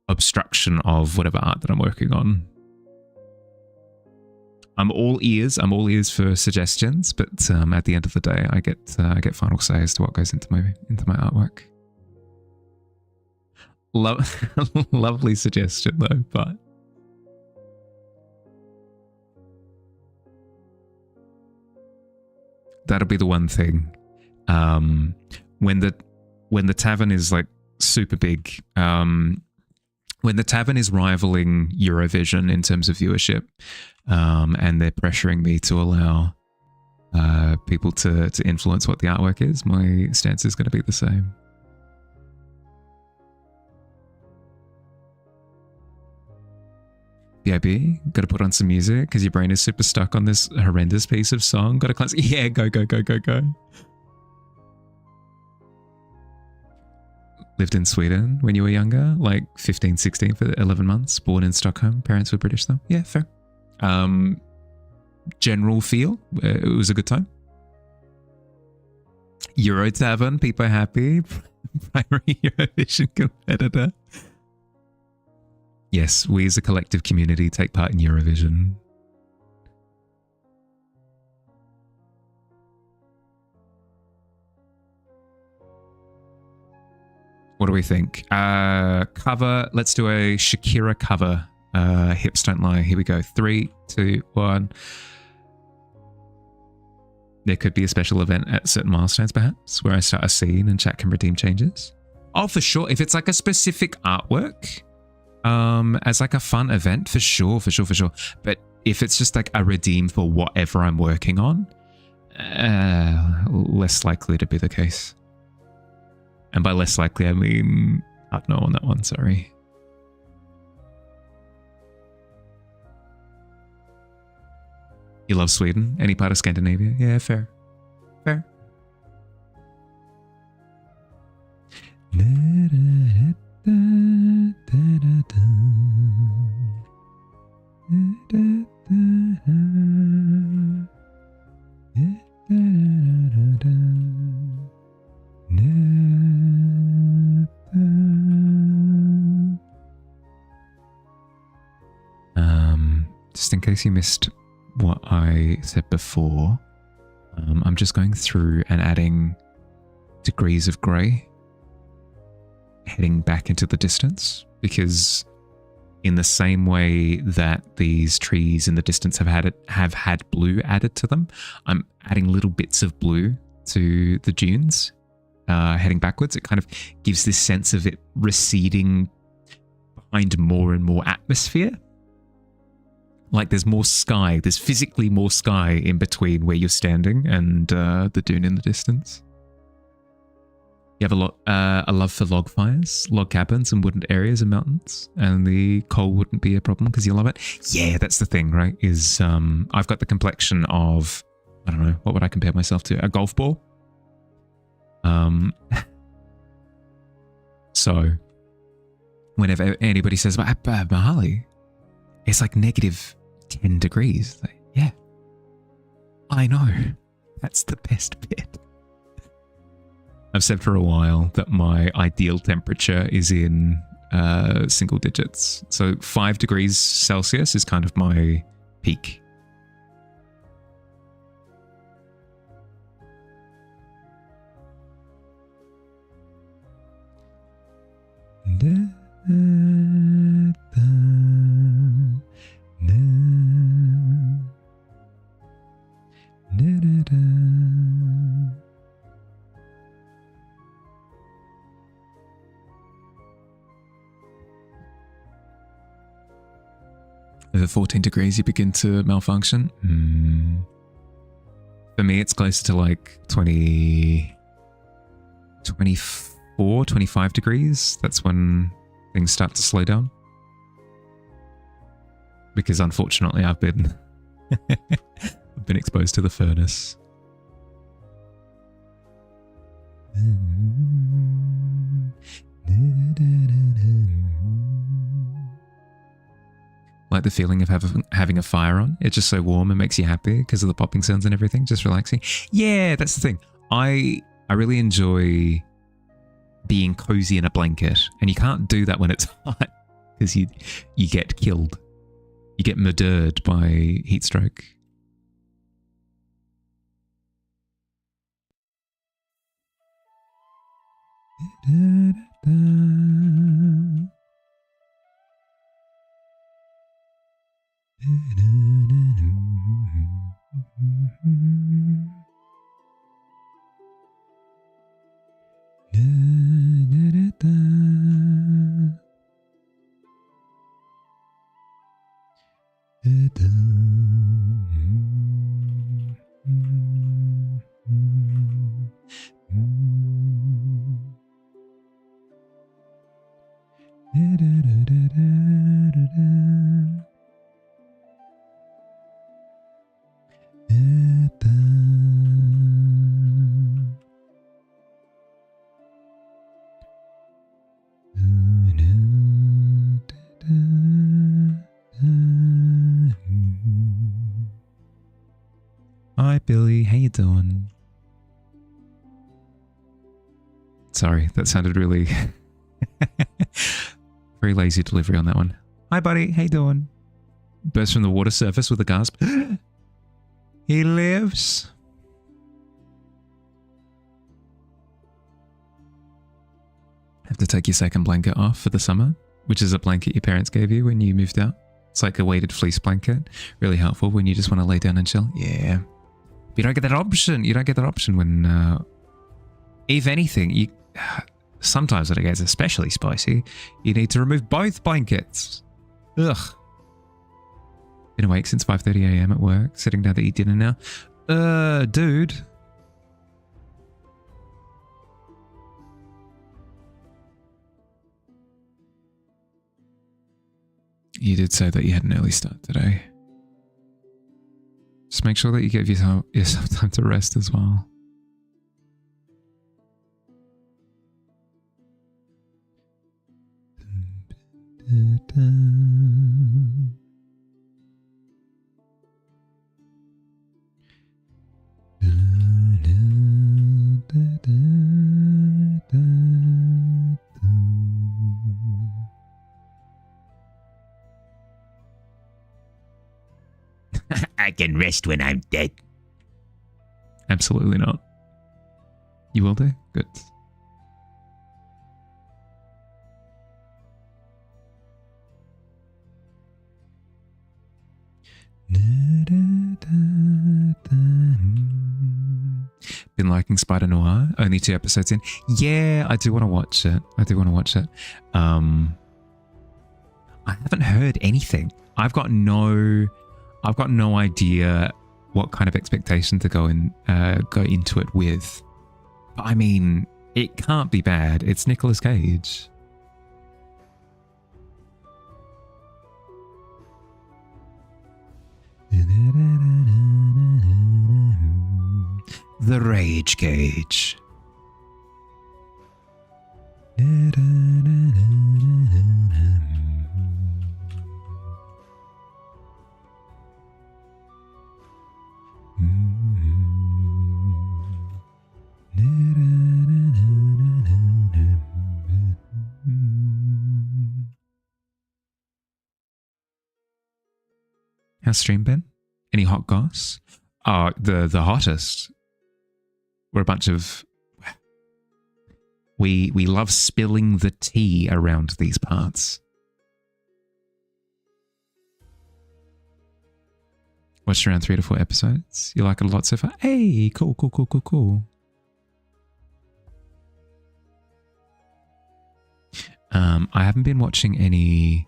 obstruction of whatever art that I'm working on. I'm all ears for suggestions, but at the end of the day, I get final say as to what goes into my artwork. Lovely suggestion though, but that'll be the one thing. When the tavern is like super big, when the tavern is rivaling Eurovision in terms of viewership, and they're pressuring me to allow people to influence what the artwork is, my stance is going to be the same. BIB, got to put on some music because your brain is super stuck on this horrendous piece of song. Got to cleanse. Yeah, go. Lived in Sweden when you were younger, like 15, 16 for 11 months. Born in Stockholm. Parents were British though. Yeah, fair. General feel, it was a good time. Euro Tavern, people are happy. Primary Eurovision competitor. Yes, we as a collective community take part in Eurovision. What do we think? Cover. Let's do a Shakira cover. Hips don't lie. Here we go. 3, 2, 1. There could be a special event at certain milestones, perhaps, where I start a scene and chat can redeem changes. Oh, for sure. If it's like a specific artwork, as like a fun event, for sure. But if it's just like a redeem for whatever I'm working on, less likely to be the case. And by less likely, I mean, I don't know on that one, sorry. You love Sweden? Any part of Scandinavia? Yeah, fair. Fair. Just in case you missed what I said before, I'm just going through and adding degrees of grey, heading back into the distance, because in the same way that these trees in the distance have had blue added to them, I'm adding little bits of blue to the dunes, heading backwards. It kind of gives this sense of it receding behind more and more atmosphere. Like there's more sky, there's physically more sky in between where you're standing and the dune in the distance. You have a love for log fires, log cabins and wooded areas and mountains, and the coal wouldn't be a problem because you love it. Yeah, that's the thing, right? Is I've got the complexion of, I don't know, what would I compare myself to? A golf ball. So whenever anybody says, Mahali, it's like negative 10 degrees. Like, yeah, I know. That's the best bit. I've said for a while that my ideal temperature is in single digits. So 5 degrees Celsius is kind of my peak. Over 14 degrees, you begin to malfunction. For me, it's closer to like 20, 24, 25 degrees. That's when things start to slow down. Because unfortunately, I've been exposed to the furnace. Like the feeling of having a fire on. It's just so warm and makes you happy because of the popping sounds and everything, just relaxing. Yeah, that's the thing. I really enjoy being cozy in a blanket, and you can't do that when it's hot because you get killed. You get murdered by heat stroke. Hi Billy, how you doing? Sorry, that sounded really very lazy delivery on that one. Hi buddy, how you doing? Burst from the water surface with a gasp. He lives. Have to take your second blanket off for the summer, which is a blanket your parents gave you when you moved out. It's like a weighted fleece blanket. Really helpful when you just want to lay down and chill. Yeah. But you don't get that option. You don't get that option when, if anything, you sometimes when it gets especially spicy, you need to remove both blankets. Ugh. Been awake since 5:30 a.m. at work, sitting down to eat dinner now. Dude. You did say that you had an early start today. Just make sure that you give yourself time to rest as well.
I can rest when I'm dead.
Absolutely not. You will do? Good. Been liking Spider Noir. Only 2 episodes in. Yeah, I do want to watch it. I haven't heard anything. I've got no idea what kind of expectation to go into it with. But I mean, it can't be bad. It's Nicolas Cage. The Rage Cage. How's stream been? Any hot goss? Oh, the hottest. We're a bunch of... We love spilling the tea around these parts. Watched around 3 to 4 episodes. You like it a lot so far? Hey, cool. I haven't been watching any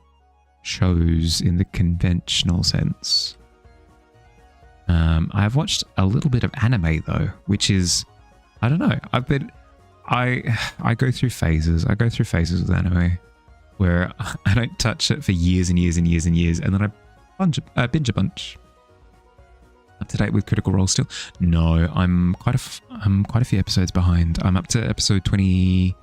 shows in the conventional sense. I've watched a little bit of anime though, which is, I don't know. I go through phases. I go through phases with anime where I don't touch it for years and years and years and years, and then I binge a bunch. Up to date with Critical Role still? No, I'm quite a few episodes behind. I'm up to episode 22.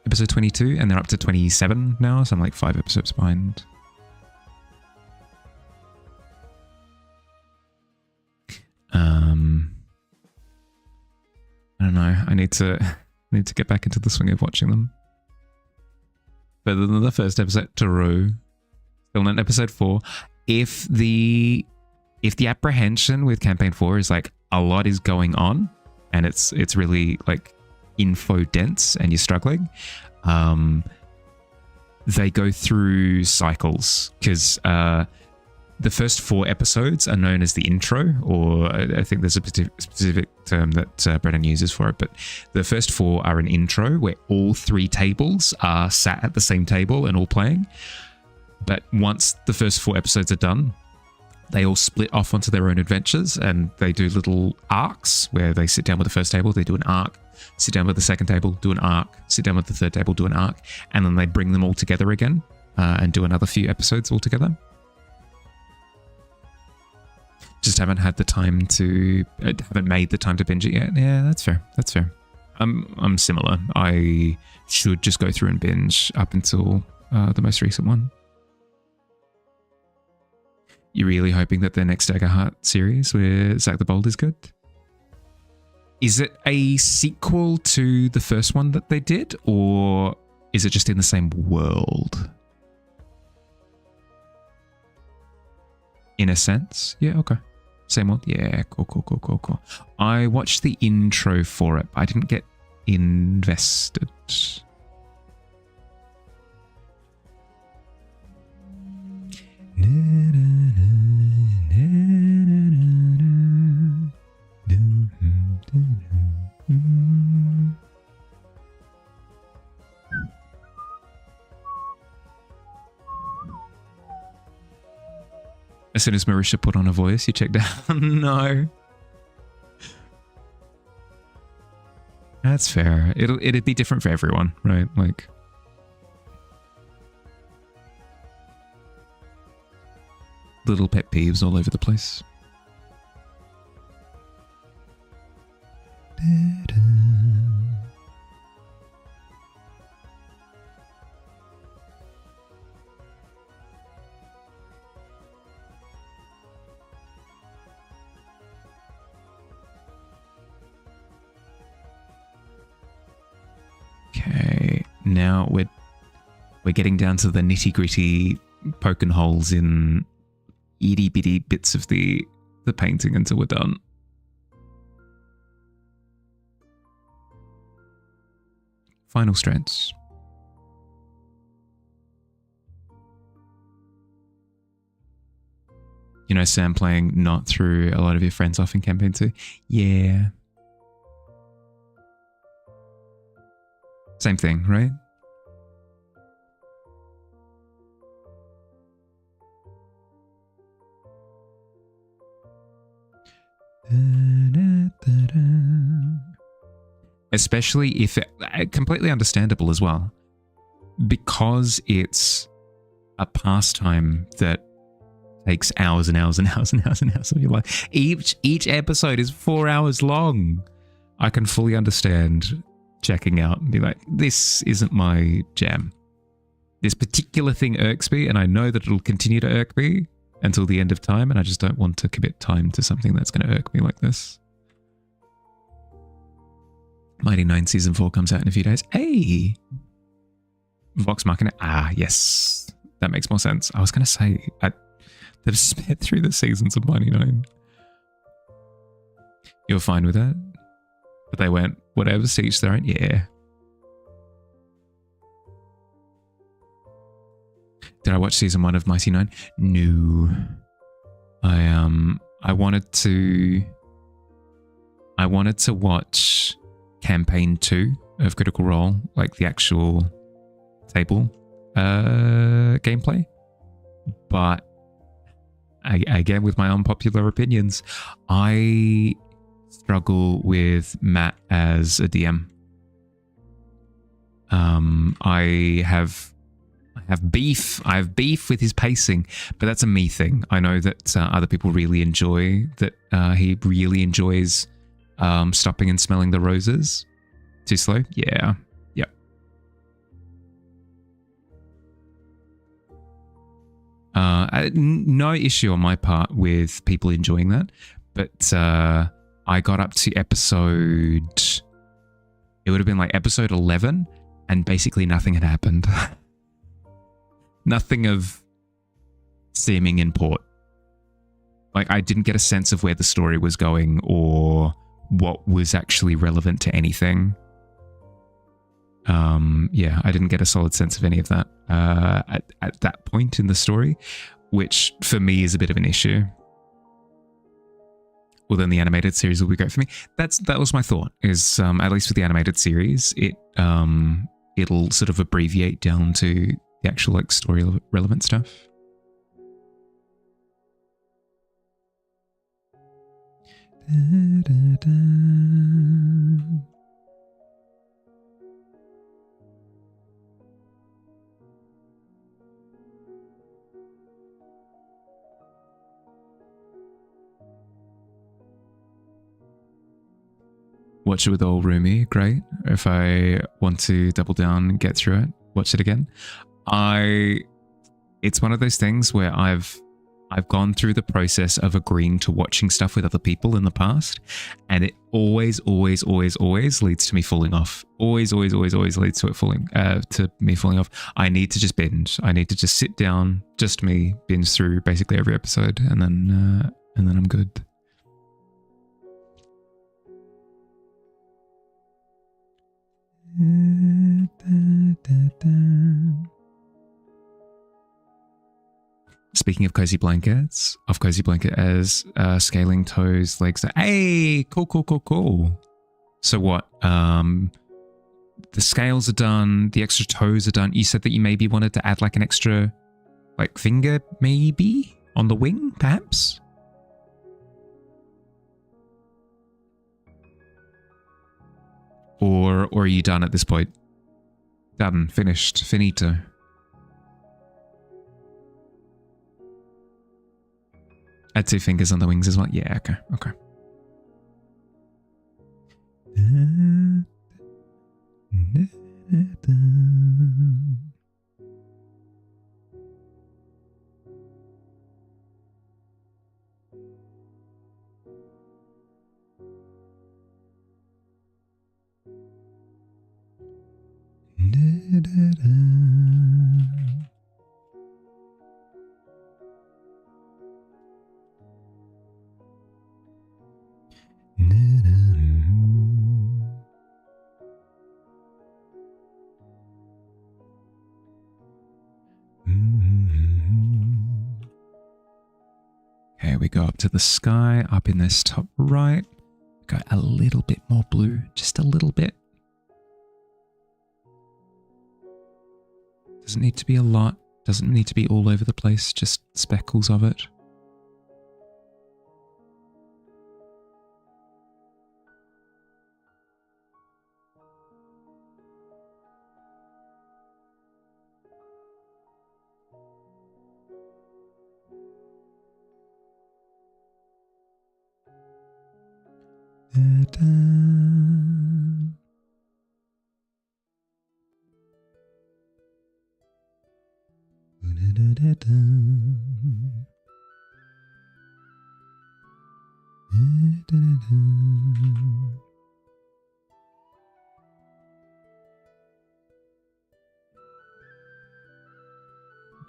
Episode 22, and they're up to 27 now, so I'm like 5 episodes behind. I don't know. I need to get back into the swing of watching them. Better than the first episode, Taru. Still in episode 4. If the apprehension with campaign 4 is like a lot is going on, and it's really like info dense, and you're struggling, they go through cycles because the first 4 episodes are known as the intro, or I think there's a specific term that Brennan uses for it, but the first 4 are an intro where all 3 tables are sat at the same table and all playing. But once the first 4 episodes are done, they all split off onto their own adventures, and they do little arcs where they sit down with the first table, they do an arc, sit down with the second table, do an arc, sit down with the third table, do an arc, and then they bring them all together again and do another few episodes all together. Just haven't had the time to, haven't made the time to binge it yet. Yeah, that's fair. That's fair. I'm similar. I should just go through and binge up until the most recent one. You're really hoping that the next Dagger Heart series where Zach the Bold is good? Is it a sequel to the first one that they did, or is it just in the same world? In a sense? Yeah, okay. Same world? Yeah, cool. I watched the intro for it, but I didn't get invested. As soon as Marisha put on a voice, you checked out. No. That's fair. It'd be different for everyone, right? Like, little pet peeves all over the place. Okay, now we're getting down to the nitty-gritty poking holes in itty-bitty bits of the painting until we're done. Final strengths. You know, Sam playing not through a lot of your friends off in campaign 2? Yeah. Same thing, right? Especially if completely understandable as well, because it's a pastime that takes hours and hours and hours and hours and hours of your life. Each episode is 4 hours long. I can fully understand checking out and be like, this isn't my jam. This particular thing irks me, and I know that it'll continue to irk me until the end of time, and I just don't want to commit time to something that's going to irk me like this. Mighty 9 Season 4 comes out in a few days. Hey! Vox Machina. Ah, yes. That makes more sense. I was going to say, they've sped through the seasons of Mighty 9. You're fine with that? But they went, whatever, each their own. Yeah. Did I watch season 1 of Mighty 9? No. I wanted to watch campaign 2 of Critical Role, like the actual table gameplay. But again, with my unpopular opinions, I struggle with Matt as a DM. I have beef. I have beef with his pacing, but that's a me thing. I know that other people really enjoy that. He really enjoys stopping and smelling the roses. Too slow? Yeah. Yep. No issue on my part with people enjoying that, but I got up to episode... It would have been like episode 11, and basically nothing had happened. Nothing of seeming import. Like, I didn't get a sense of where the story was going or what was actually relevant to anything. Yeah, I didn't get a solid sense of any of that at that point in the story, which for me is a bit of an issue. Well, then the animated series will be great for me. That was my thought, is at least with the animated series, it'll sort of abbreviate down to the actual like story relevant stuff. Watch it with all Rumi, great. If I want to double down and get through it, watch it again. It's one of those things where I've gone through the process of agreeing to watching stuff with other people in the past, and it always leads to me falling off. Always leads to it falling to me falling off. I need to just binge. I need to just sit down, just me, binge through basically every episode, and then I'm good. Speaking of cozy blankets, off cozy blanket as scaling toes, legs. Hey, cool. So what? The scales are done. The extra toes are done. You said that you maybe wanted to add like an extra, like finger, maybe on the wing, perhaps. Or are you done at this point? Done, finished, finito. Add 2 fingers on the wings as well. Yeah, okay. Okay, we go up to the sky, up in this top right. Go a little bit more blue, just a little bit. Doesn't need to be a lot, doesn't need to be all over the place, just speckles of it.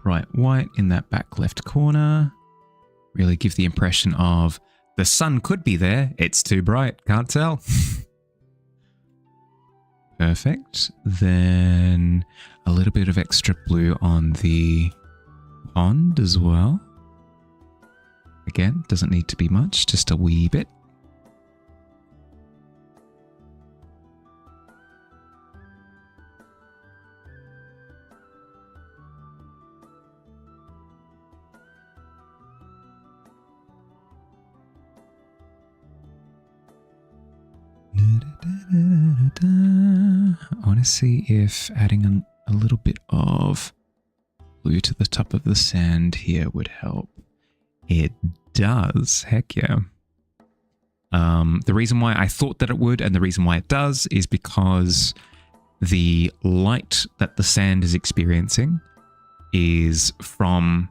Bright white in that back left corner. Really give the impression of the sun could be there. It's too bright. Can't tell. Perfect. Then a little bit of extra blue on the pond as well. Again, doesn't need to be much, just a wee bit. I want to see if adding a little bit of blue to the top of the sand here would help. It does. Heck yeah. The reason why I thought that it would and the reason why it does is because the light that the sand is experiencing is from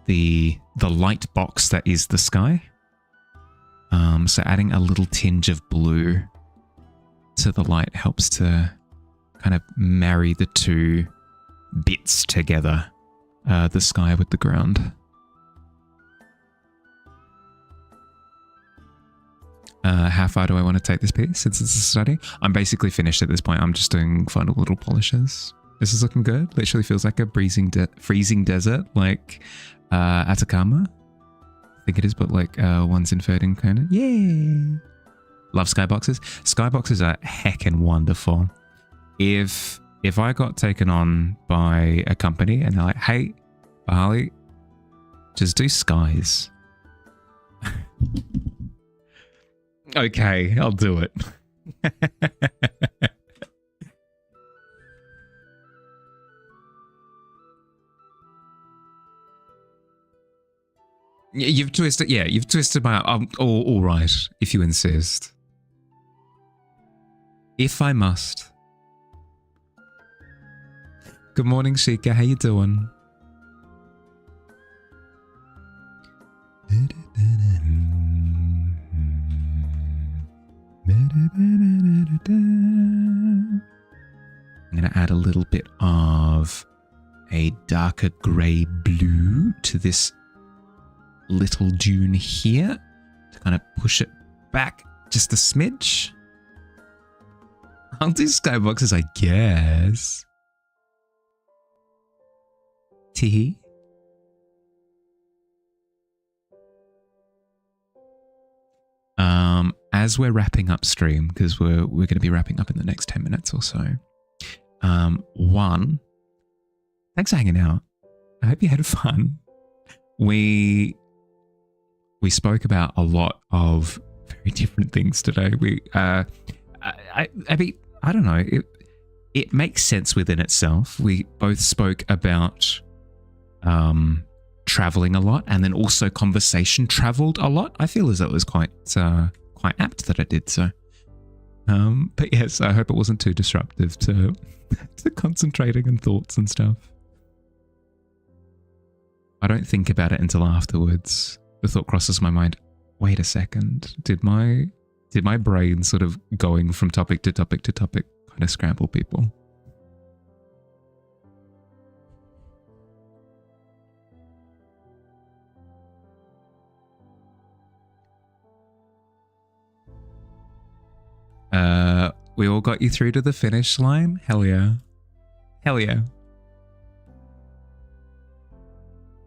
the light box that is the sky. So adding a little tinge of blue to the light helps to kind of marry the two bits together, the sky with the ground. How far do I want to take this piece since it's a study? I'm basically finished at this point. I'm just doing final little polishes. This is looking good. Literally feels like a freezing desert, like Atacama. I think it is, but like one's inverting kind of. Yay! Love skyboxes. Skyboxes are heckin' wonderful. If I got taken on by a company and they're like, hey, Bahali, just do skies. Okay, I'll do it. You've twisted, yeah, you've twisted my, all right, if you insist. If I must. Good morning, Sheikah, how you doing? I'm going to add a little bit of a darker grey blue to this little dune here to kind of push it back just a smidge. I'll do skyboxes, I guess. Tee. As we're wrapping up stream, because we're going to be wrapping up in the next 10 minutes or so. One, thanks for hanging out. I hope you had fun. We spoke about a lot of very different things today. I mean, I don't know. It makes sense within itself. We both spoke about traveling a lot, and then also conversation traveled a lot. I feel as though it was quite apt that I did so. But yes, I hope it wasn't too disruptive to concentrating and thoughts and stuff. I don't think about it until afterwards. The thought crosses my mind. Wait a second. Did my brain sort of going from topic to topic to topic kind of scramble people? We all got you through to the finish line? Hell yeah. Hell yeah.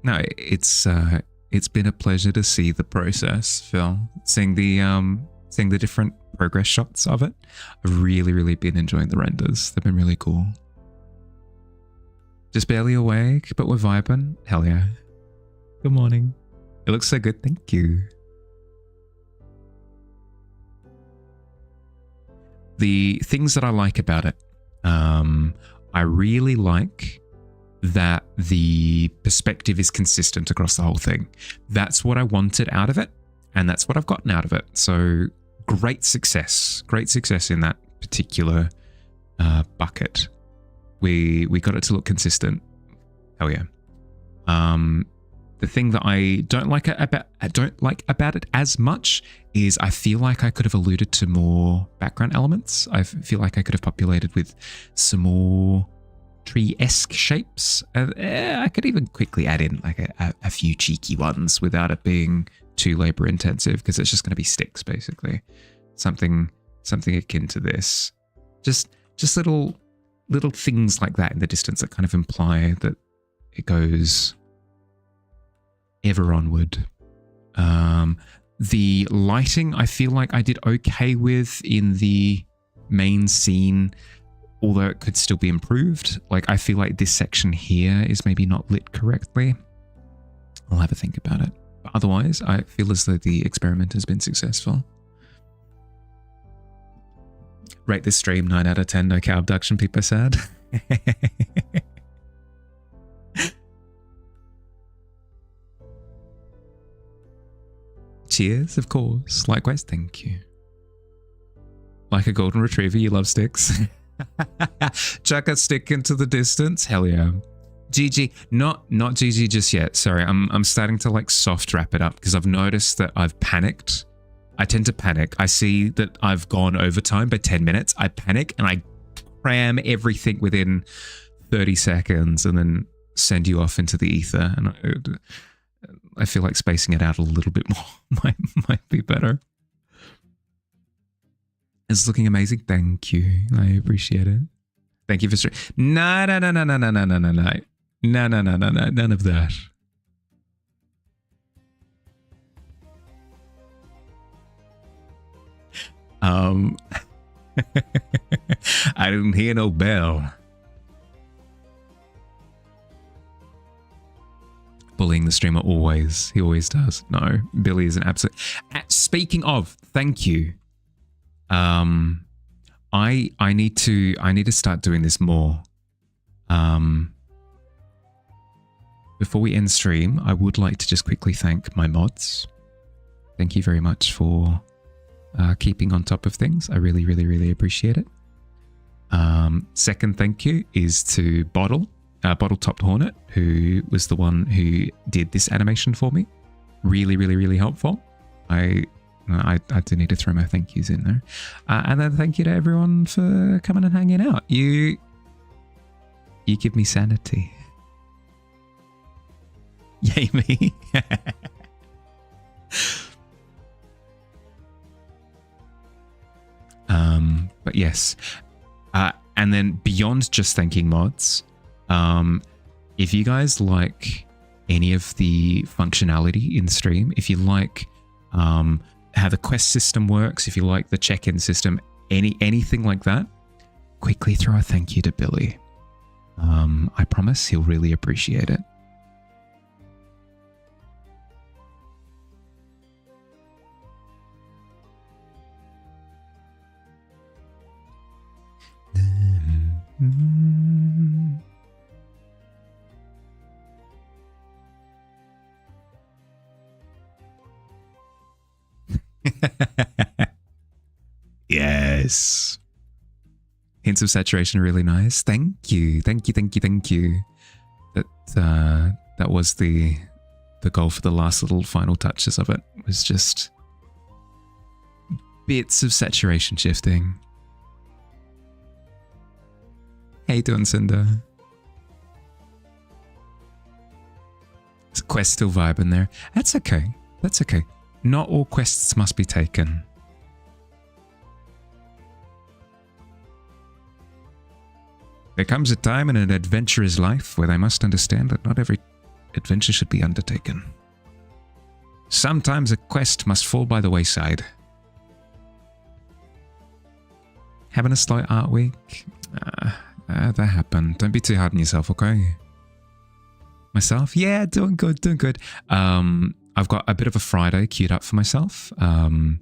No, it's been a pleasure to see the process, Phil. Seeing the different progress shots of it. I've really, really been enjoying the renders. They've been really cool. Just barely awake, but we're vibing. Hell yeah. Good morning. It looks so good, thank you. The things that I like about it, I really like that the perspective is consistent across the whole thing. That's what I wanted out of it, and that's what I've gotten out of it. So great success in that particular bucket. We got it to look consistent. Hell yeah. The thing that I don't like about it as much is I feel like I could have alluded to more background elements. I feel like I could have populated with some more tree-esque shapes. I could even quickly add in like a few cheeky ones without it being too labor intensive, because it's just going to be sticks basically. Something akin to this. Just little things like that in the distance that kind of imply that it goes ever onward. The lighting I feel like I did okay with in the main scene, although it could still be improved. Like I feel like this section here is maybe not lit correctly. I'll have a think about it. But otherwise, I feel as though the experiment has been successful. Rate this stream 9 out of 10, no cow abduction, people are sad. Cheers, of course. Likewise, thank you. Like a golden retriever, you love sticks. Chuck a stick into the distance. Hell yeah. GG. Not GG just yet. Sorry, I'm starting to like soft wrap it up because I've noticed that I've panicked. I tend to panic. I see that I've gone overtime by 10 minutes. I panic and I cram everything within 30 seconds and then send you off into the ether. And I feel like spacing it out a little bit more might be better. It's looking amazing. Thank you. I appreciate it. Thank you for No. None of that. I didn't hear no bell. Bullying the streamer always. He always does. No, Billy is an absolute... Speaking of, thank you. I need to start doing this more. Before we end stream, I would like to just quickly thank my mods. Thank you very much for keeping on top of things. I really, really, really appreciate it. Second thank you is to Bottle Topped Hornet, who was the one who did this animation for me. Really, really, really helpful. I do need to throw my thank yous in there. And then thank you to everyone for coming and hanging out. You give me sanity. Yay me. But yes. And then beyond just thanking mods, if you guys like any of the functionality in stream, if you like how the quest system works, if you like the check-in system, anything like that, quickly throw a thank you to Billy. I promise he'll really appreciate it. Yes. Hints of saturation are really nice. Thank you. Thank you, thank you, thank you. That was the goal for the last little final touches of it. Was just bits of saturation shifting. How you doing, Cinder? Is the quest still vibing there? That's okay. That's okay. Not all quests must be taken. There comes a time in an adventurer's life where they must understand that not every adventure should be undertaken. Sometimes a quest must fall by the wayside. Having a slight art week? That happened. Don't be too hard on yourself, okay? Myself? Yeah, doing good, doing good. I've got a bit of a Friday queued up for myself. Bit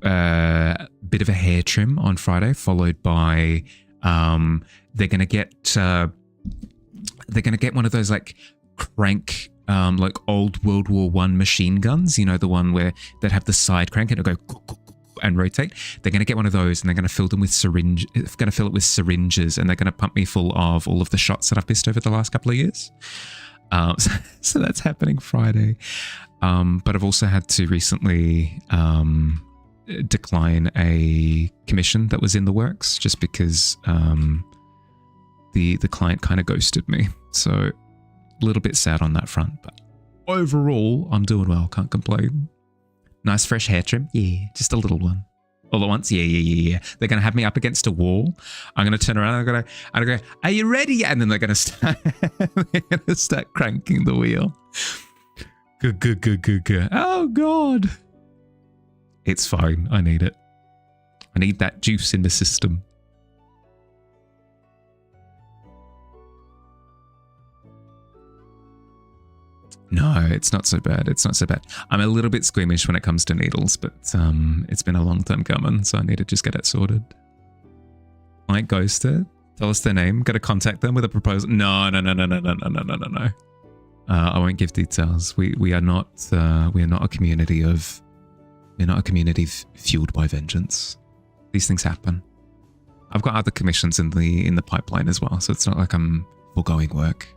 of a hair trim on Friday, followed by they're gonna get one of those like crank like old World War I machine guns, you know, the one where that have the side crank and it'll go and rotate. They're gonna get one of those and they're gonna fill it with syringes and they're gonna pump me full of all of the shots that I've missed over the last couple of years. So that's happening Friday. But I've also had to recently decline a commission that was in the works just because the client kind of ghosted me. So a little bit sad on that front, but overall I'm doing well, can't complain. Nice fresh hair trim, yeah, just a little one. All at once, yeah. They're gonna have me up against a wall. I'm gonna turn around. I'm gonna go. Are you ready? And then they're gonna start. They're gonna start cranking the wheel. Good. Oh God. It's fine. I need it. I need that juice in the system. No, it's not so bad. It's not so bad. I'm a little bit squeamish when it comes to needles, but it's been a long time coming, so I need to just get it sorted. Like Ghosted, tell us their name. Got to contact them with a proposal. No. I won't give details. We are not a community of. We're not a community fueled by vengeance. These things happen. I've got other commissions in the pipeline as well, so it's not like I'm foregoing work.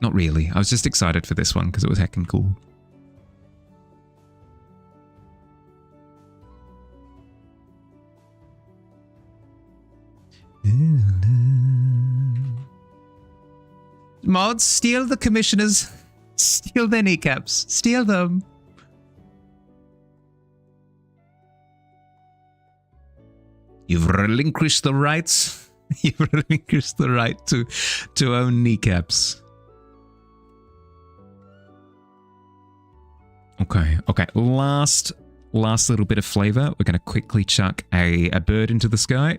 Not really. I was just excited for this one because it was heckin' cool. Mods, steal the commissioners. Steal their kneecaps. Steal them. You've relinquished the rights. You've relinquished the right to own kneecaps. Okay. Last little bit of flavor. We're going to quickly chuck a bird into the sky.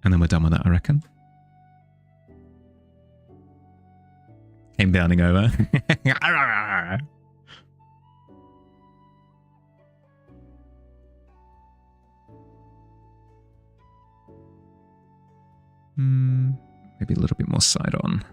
And then we're done with that, I reckon. Came bounding over. Maybe a little bit more side on.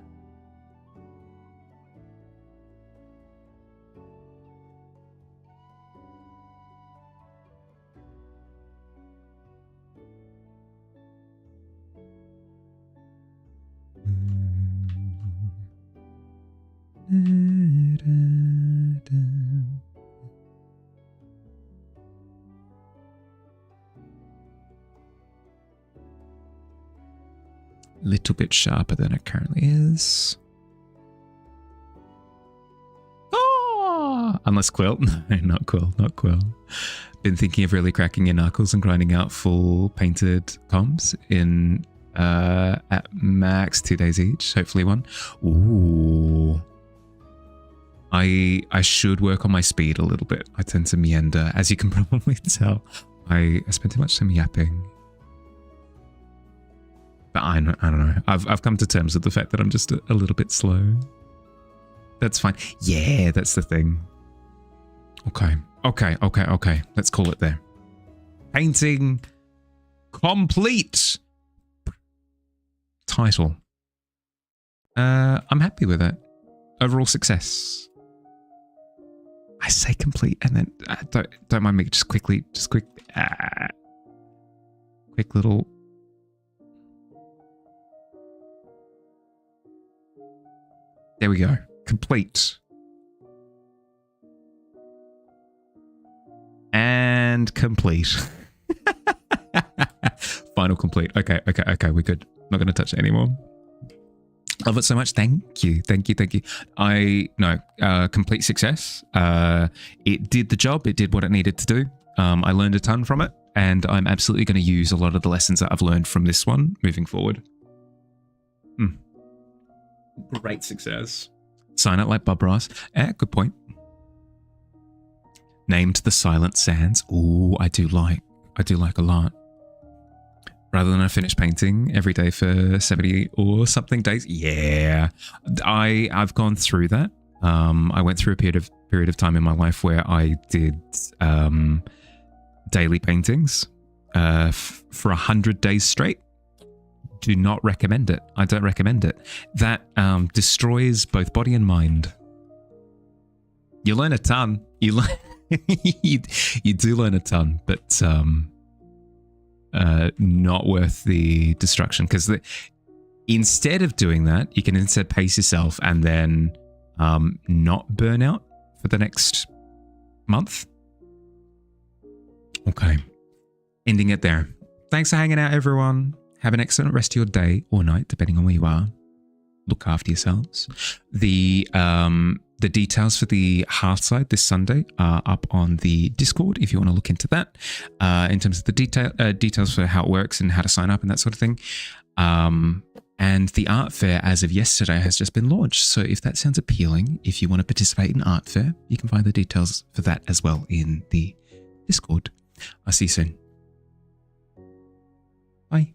Little bit sharper than it currently is. Oh! Unless Quill. No, not Quill. Been thinking of really cracking your knuckles and grinding out full painted comms in At max 2 days each, hopefully one. Ooh. I should work on my speed a little bit. I tend to meander, as you can probably tell. I spend too much time yapping. But I don't know. I've come to terms with the fact that I'm just a little bit slow. That's fine. Yeah, that's the thing. Okay. Let's call it there. Painting complete. Title. I'm happy with it. Overall success. I say complete, and then don't mind me. Quick little. There we go. Complete. And complete. Final complete. Okay. We're good. Not going to touch it anymore. Love it so much. Thank you. Complete success. It did the job. It did what it needed to do. I learned a ton from it, and I'm absolutely going to use a lot of the lessons that I've learned from this one moving forward. Great success. Sign it like Bob Ross. Good point. Named the Silent Sands. Ooh, I do like a lot. Rather than I finish painting every day for 70 or something days. Yeah, I've gone through that. I went through a period of time in my life where I did daily paintings for 100 days straight. Do not recommend it. I don't recommend it. That destroys both body and mind. You learn a ton. You do learn a ton, but not worth the destruction, because instead of doing that, you can instead pace yourself and then not burn out for the next month. Okay. Ending it there. Thanks for hanging out, everyone. Have an excellent rest of your day or night, depending on where you are. Look after yourselves. The details for the Hearthside this Sunday are up on the Discord if you want to look into that, in terms of the details for how it works and how to sign up and that sort of thing. And the art fair as of yesterday has just been launched. So if that sounds appealing, if you want to participate in art fair, you can find the details for that as well in the Discord. I'll see you soon. Bye.